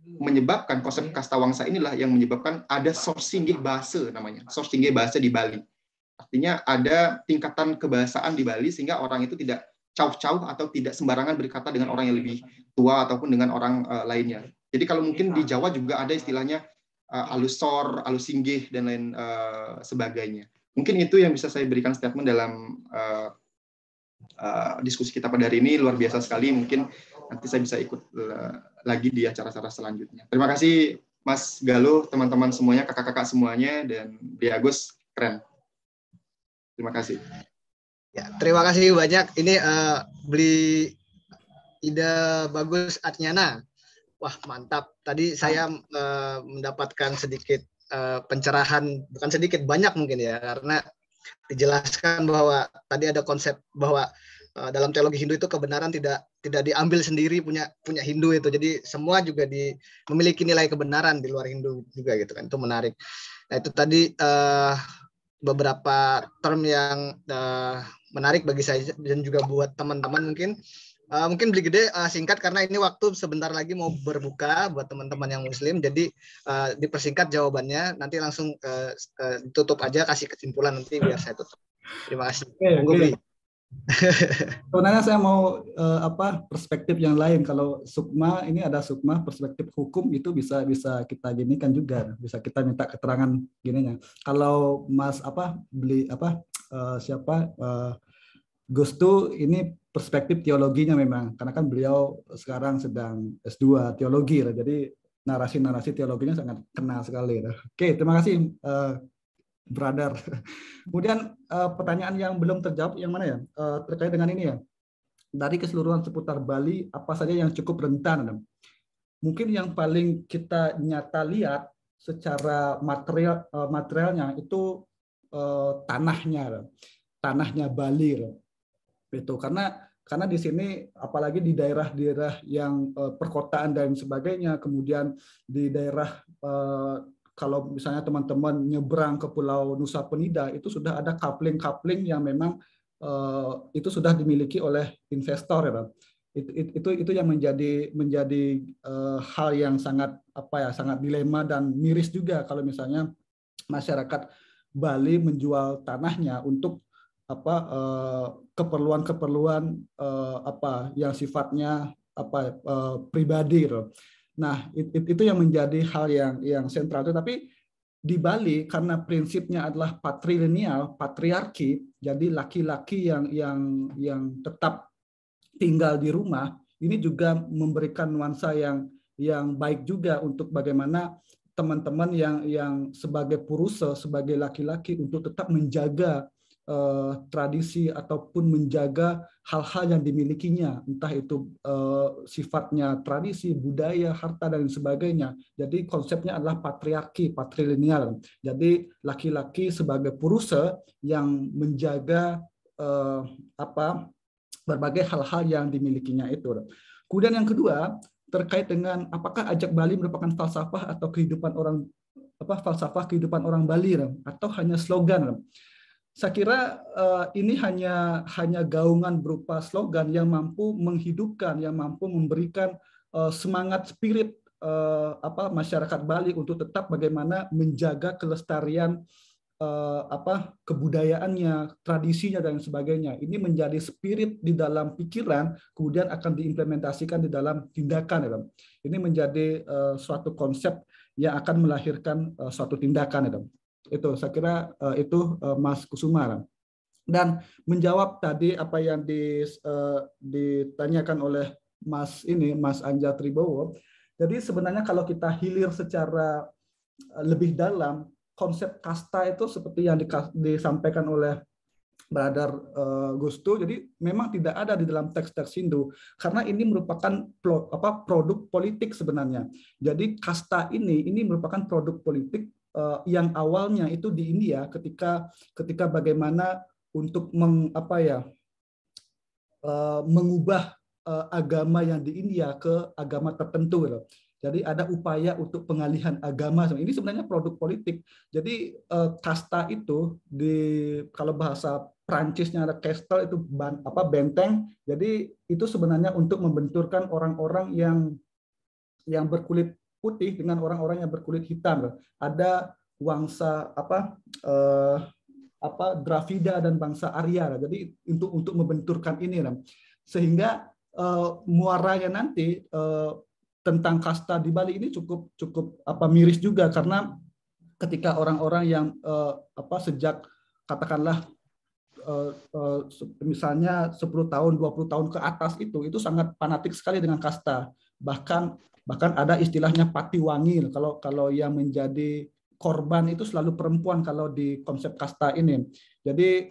menyebabkan, konsep kasta wangsa inilah yang menyebabkan ada sorsinggih bahasa namanya, sorsinggih bahasa di Bali. Artinya ada tingkatan kebahasaan di Bali sehingga orang itu tidak cauh-cauh atau tidak sembarangan berkata dengan orang yang lebih tua ataupun dengan orang lainnya. Jadi kalau mungkin di Jawa juga ada istilahnya alusor, alusinggih dan lain sebagainya. Mungkin itu yang bisa saya berikan statement dalam diskusi kita pada hari ini. Luar biasa sekali. Mungkin nanti saya bisa ikut lagi di acara-acara selanjutnya. Terima kasih Mas Galuh, teman-teman semuanya, kakak-kakak semuanya, dan Bli Agus, keren. Terima kasih. Ya, terima kasih banyak. Ini Bli Ida Bagus Atnyana. Wah, mantap. Tadi saya mendapatkan sedikit pencerahan, bukan sedikit, banyak mungkin ya, karena dijelaskan bahwa tadi ada konsep bahwa dalam teologi Hindu itu kebenaran tidak diambil sendiri punya Hindu itu. Jadi semua juga memiliki nilai kebenaran di luar Hindu juga gitu kan. Itu menarik. Nah, itu tadi beberapa term yang menarik bagi saya dan juga buat teman-teman mungkin. Mungkin Beli Gede singkat karena ini waktu sebentar lagi mau berbuka buat teman-teman yang Muslim. Jadi dipersingkat jawabannya. Nanti langsung tutup aja, kasih kesimpulan nanti biar saya tutup. Terima kasih. Oke. Sebenarnya saya mau perspektif yang lain. Kalau Sukma ini ada Sukma perspektif hukum itu bisa kita ginikan juga, bisa kita minta keterangan gininya. Kalau Mas Gustu ini perspektif teologinya memang, karena kan beliau sekarang sedang S2 teologi, jadi narasi-narasi teologinya sangat kenal sekali. Oke, terima kasih brother. Kemudian pertanyaan yang belum terjawab yang mana ya, terkait dengan ini ya, dari keseluruhan seputar Bali apa saja yang cukup rentan? Mungkin yang paling kita nyata lihat secara materialnya itu tanahnya Bali itu, karena di sini apalagi di daerah-daerah yang perkotaan dan sebagainya, kemudian di daerah kalau misalnya teman-teman nyebrang ke Pulau Nusa Penida itu sudah ada coupling yang memang itu sudah dimiliki oleh investor ya. Itu yang menjadi hal yang sangat sangat dilema dan miris juga kalau misalnya masyarakat Bali menjual tanahnya untuk keperluan yang sifatnya pribadi. Nah, itu yang menjadi hal yang sentral. Tapi di Bali karena prinsipnya adalah patrilineal, patriarki, jadi laki-laki yang tetap tinggal di rumah, ini juga memberikan nuansa yang baik juga untuk bagaimana teman-teman yang sebagai purusa, sebagai laki-laki untuk tetap menjaga tradisi ataupun menjaga hal-hal yang dimilikinya, entah itu sifatnya tradisi, budaya, harta dan sebagainya. Jadi konsepnya adalah patriarki, patrilineal. Jadi laki-laki sebagai purusa yang menjaga berbagai hal-hal yang dimilikinya itu. Kemudian yang kedua terkait dengan apakah Ajak Bali merupakan falsafah atau kehidupan orang Bali atau hanya slogan. Saya kira ini hanya gaungan berupa slogan yang mampu menghidupkan, yang mampu memberikan semangat spirit masyarakat Bali untuk tetap bagaimana menjaga kelestarian kebudayaannya, tradisinya dan sebagainya. Ini menjadi spirit di dalam pikiran, kemudian akan diimplementasikan di dalam tindakan. Ini menjadi suatu konsep yang akan melahirkan suatu tindakan. Itu saya kira itu Mas Kusuma. Dan menjawab tadi apa yang ditanyakan oleh Mas Anja Tribowo. Jadi sebenarnya kalau kita hilir secara lebih dalam, konsep kasta itu seperti yang disampaikan oleh Brother Gustu, jadi memang tidak ada di dalam teks-teks Hindu karena ini merupakan produk politik sebenarnya. Jadi kasta ini merupakan produk politik yang awalnya itu di India ketika bagaimana untuk mengubah agama yang di India ke agama tertentu. Jadi ada upaya untuk pengalihan agama. Ini sebenarnya produk politik. Jadi kasta itu kalau bahasa Prancisnya ada castle itu benteng. Jadi itu sebenarnya untuk membenturkan orang-orang yang berkulit putih dengan orang-orang yang berkulit hitam. Ada bangsa Dravida dan bangsa Arya. Jadi untuk membenturkan ini, sehingga muaranya nanti tentang kasta di Bali ini cukup miris juga karena ketika orang-orang yang sejak katakanlah misalnya 10 tahun, 20 tahun ke atas itu sangat fanatik sekali dengan kasta. Bahkan ada istilahnya patiwangi. Kalau yang menjadi korban itu selalu perempuan kalau di konsep kasta ini. Jadi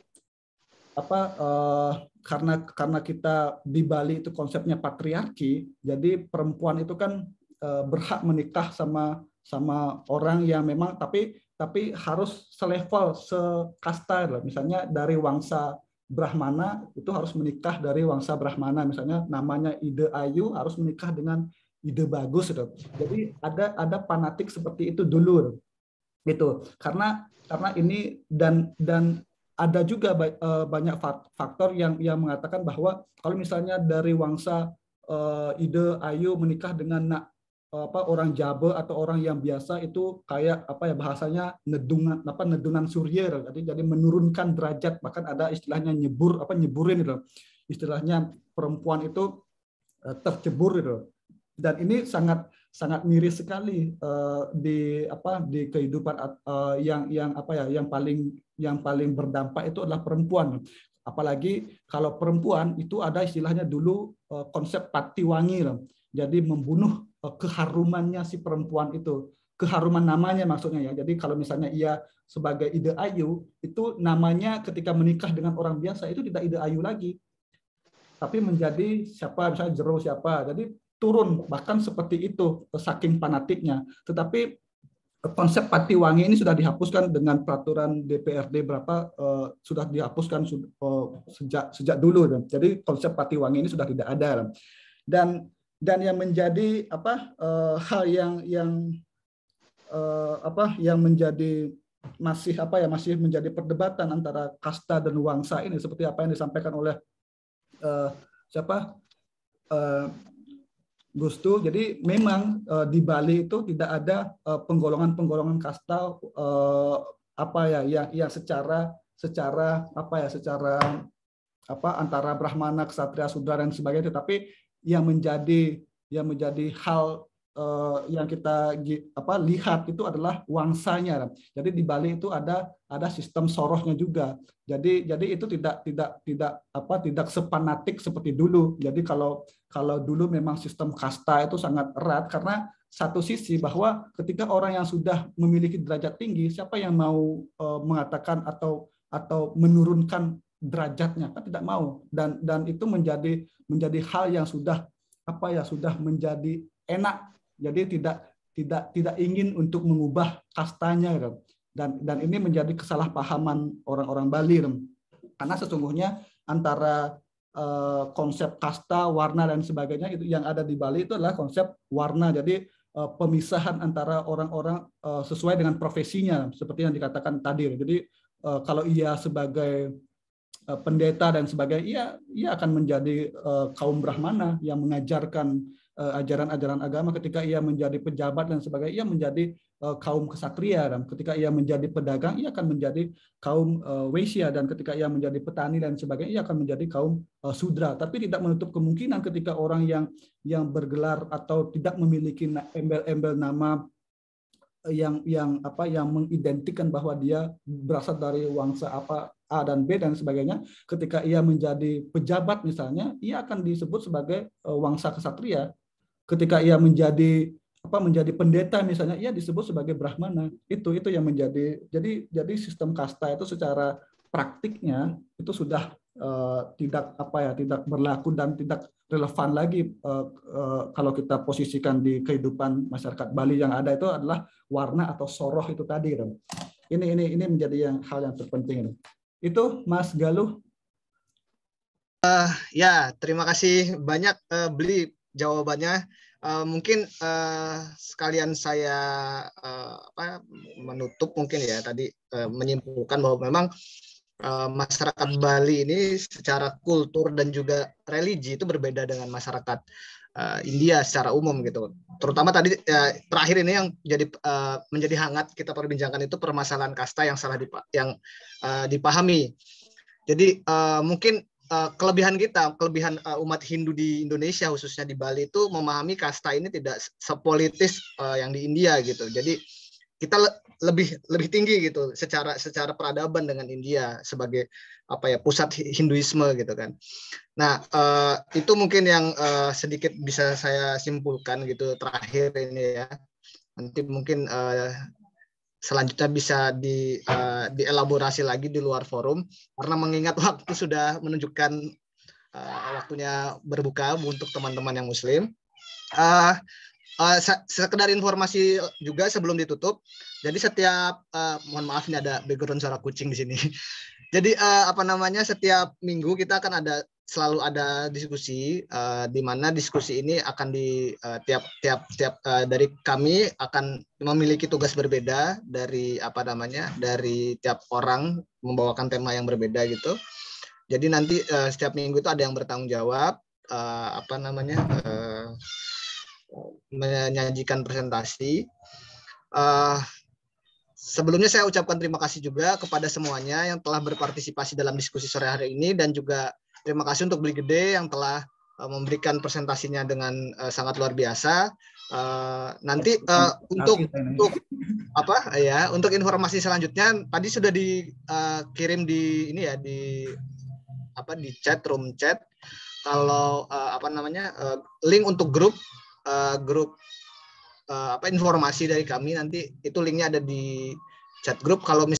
karena kita di Bali itu konsepnya patriarki, jadi perempuan itu kan berhak menikah sama orang yang memang tapi harus selevel, sekasta, misalnya dari wangsa Brahmana itu harus menikah dari wangsa Brahmana, misalnya namanya Ide Ayu harus menikah dengan Ide Bagus gitu. Jadi ada fanatik seperti itu dulu gitu. Karena ini dan ada juga banyak faktor yang mengatakan bahwa kalau misalnya dari wangsa Ide Ayu menikah dengan orang Jabe atau orang yang biasa, itu kayak bahasanya nedunan surya, jadi menurunkan derajat, bahkan ada istilahnya nyeburin gitu. Istilahnya perempuan itu tercebur gitu. Dan ini sangat miris sekali di kehidupan yang paling berdampak itu adalah perempuan. Apalagi kalau perempuan itu ada istilahnya dulu konsep patiwangi, jadi membunuh keharumannya si perempuan itu, keharuman namanya maksudnya ya. Jadi kalau misalnya ia sebagai Ide Ayu, itu namanya ketika menikah dengan orang biasa itu tidak Ide Ayu lagi, tapi menjadi siapa, misalnya Jero siapa. Jadi turun bahkan seperti itu saking fanatiknya. Tetapi konsep patiwangi ini sudah dihapuskan dengan peraturan DPRD berapa, sudah dihapuskan sejak dulu. Jadi konsep patiwangi ini sudah tidak ada. Dan yang menjadi hal yang menjadi masih menjadi perdebatan antara kasta dan wangsa ini, seperti apa yang disampaikan oleh Gustu. Jadi memang di Bali itu tidak ada penggolongan kasta yang secara antara Brahmana, Ksatria, Sudra dan sebagainya, tetapi yang menjadi hal yang kita lihat itu adalah wangsanya. Jadi di Bali itu ada sistem sorohnya juga. Jadi itu tidak sepanatik seperti dulu. Jadi kalau dulu memang sistem kasta itu sangat erat, karena satu sisi bahwa ketika orang yang sudah memiliki derajat tinggi, siapa yang mau mengatakan atau menurunkan derajatnya? Kan tidak mau. Dan itu menjadi hal yang sudah menjadi enak. Jadi tidak ingin untuk mengubah kastanya, dan ini menjadi kesalahpahaman orang-orang Bali, karena sesungguhnya antara konsep kasta, warna dan sebagainya itu yang ada di Bali itu adalah konsep warna. Jadi pemisahan antara orang-orang sesuai dengan profesinya, seperti yang dikatakan tadi. Jadi kalau ia sebagai pendeta dan sebagainya, ia akan menjadi kaum Brahmana yang mengajarkan ajaran-ajaran agama. Ketika ia menjadi pejabat dan sebagainya, ia menjadi kaum kesatria, dan ketika ia menjadi pedagang, ia akan menjadi kaum Waisya, dan ketika ia menjadi petani dan sebagainya, ia akan menjadi kaum Sudra. Tapi tidak menutup kemungkinan ketika orang yang bergelar atau tidak memiliki embel-embel nama yang mengidentikan bahwa dia berasal dari wangsa A dan B dan sebagainya, ketika ia menjadi pejabat misalnya, ia akan disebut sebagai wangsa kesatria. Ketika ia menjadi pendeta misalnya, ia disebut sebagai Brahmana. Itu yang menjadi jadi sistem kasta itu secara praktiknya itu sudah tidak berlaku dan tidak relevan lagi kalau kita posisikan di kehidupan masyarakat Bali. Yang ada itu adalah warna atau soroh itu tadi. Ini menjadi hal yang terpenting. Itu Mas Galuh. Ya, terima kasih banyak Bli jawabannya. Mungkin sekalian saya menutup mungkin ya tadi menyimpulkan bahwa memang masyarakat Bali ini secara kultur dan juga religi itu berbeda dengan masyarakat India secara umum gitu. Terutama tadi terakhir ini yang menjadi hangat kita perbincangkan itu permasalahan kasta yang salah dipahami. Jadi mungkin kelebihan umat Hindu di Indonesia khususnya di Bali itu memahami kasta ini tidak sepolitis yang di India gitu. Jadi kita lebih tinggi gitu secara peradaban dengan India sebagai pusat Hinduisme gitu kan. Nah itu mungkin yang sedikit bisa saya simpulkan gitu terakhir ini ya. Nanti mungkin selanjutnya bisa dielaborasi lagi di luar forum, karena mengingat waktu sudah menunjukkan waktunya berbuka untuk teman-teman yang Muslim. Sekedar informasi juga sebelum ditutup. Jadi setiap mohon maaf ini ada background suara kucing di sini. Jadi setiap minggu kita akan selalu ada diskusi, di mana diskusi ini akan tiap dari kami akan memiliki tugas berbeda dari dari tiap orang membawakan tema yang berbeda gitu. Jadi nanti setiap minggu itu ada yang bertanggung jawab menyajikan presentasi. Sebelumnya saya ucapkan terima kasih juga kepada semuanya yang telah berpartisipasi dalam diskusi sore hari ini, dan juga terima kasih untuk Beli Gede yang telah memberikan presentasinya dengan sangat luar biasa. Nanti untuk informasi selanjutnya tadi sudah dikirim di room chat. Kalau link untuk grup informasi dari kami, nanti itu linknya ada di chat grup. Kalau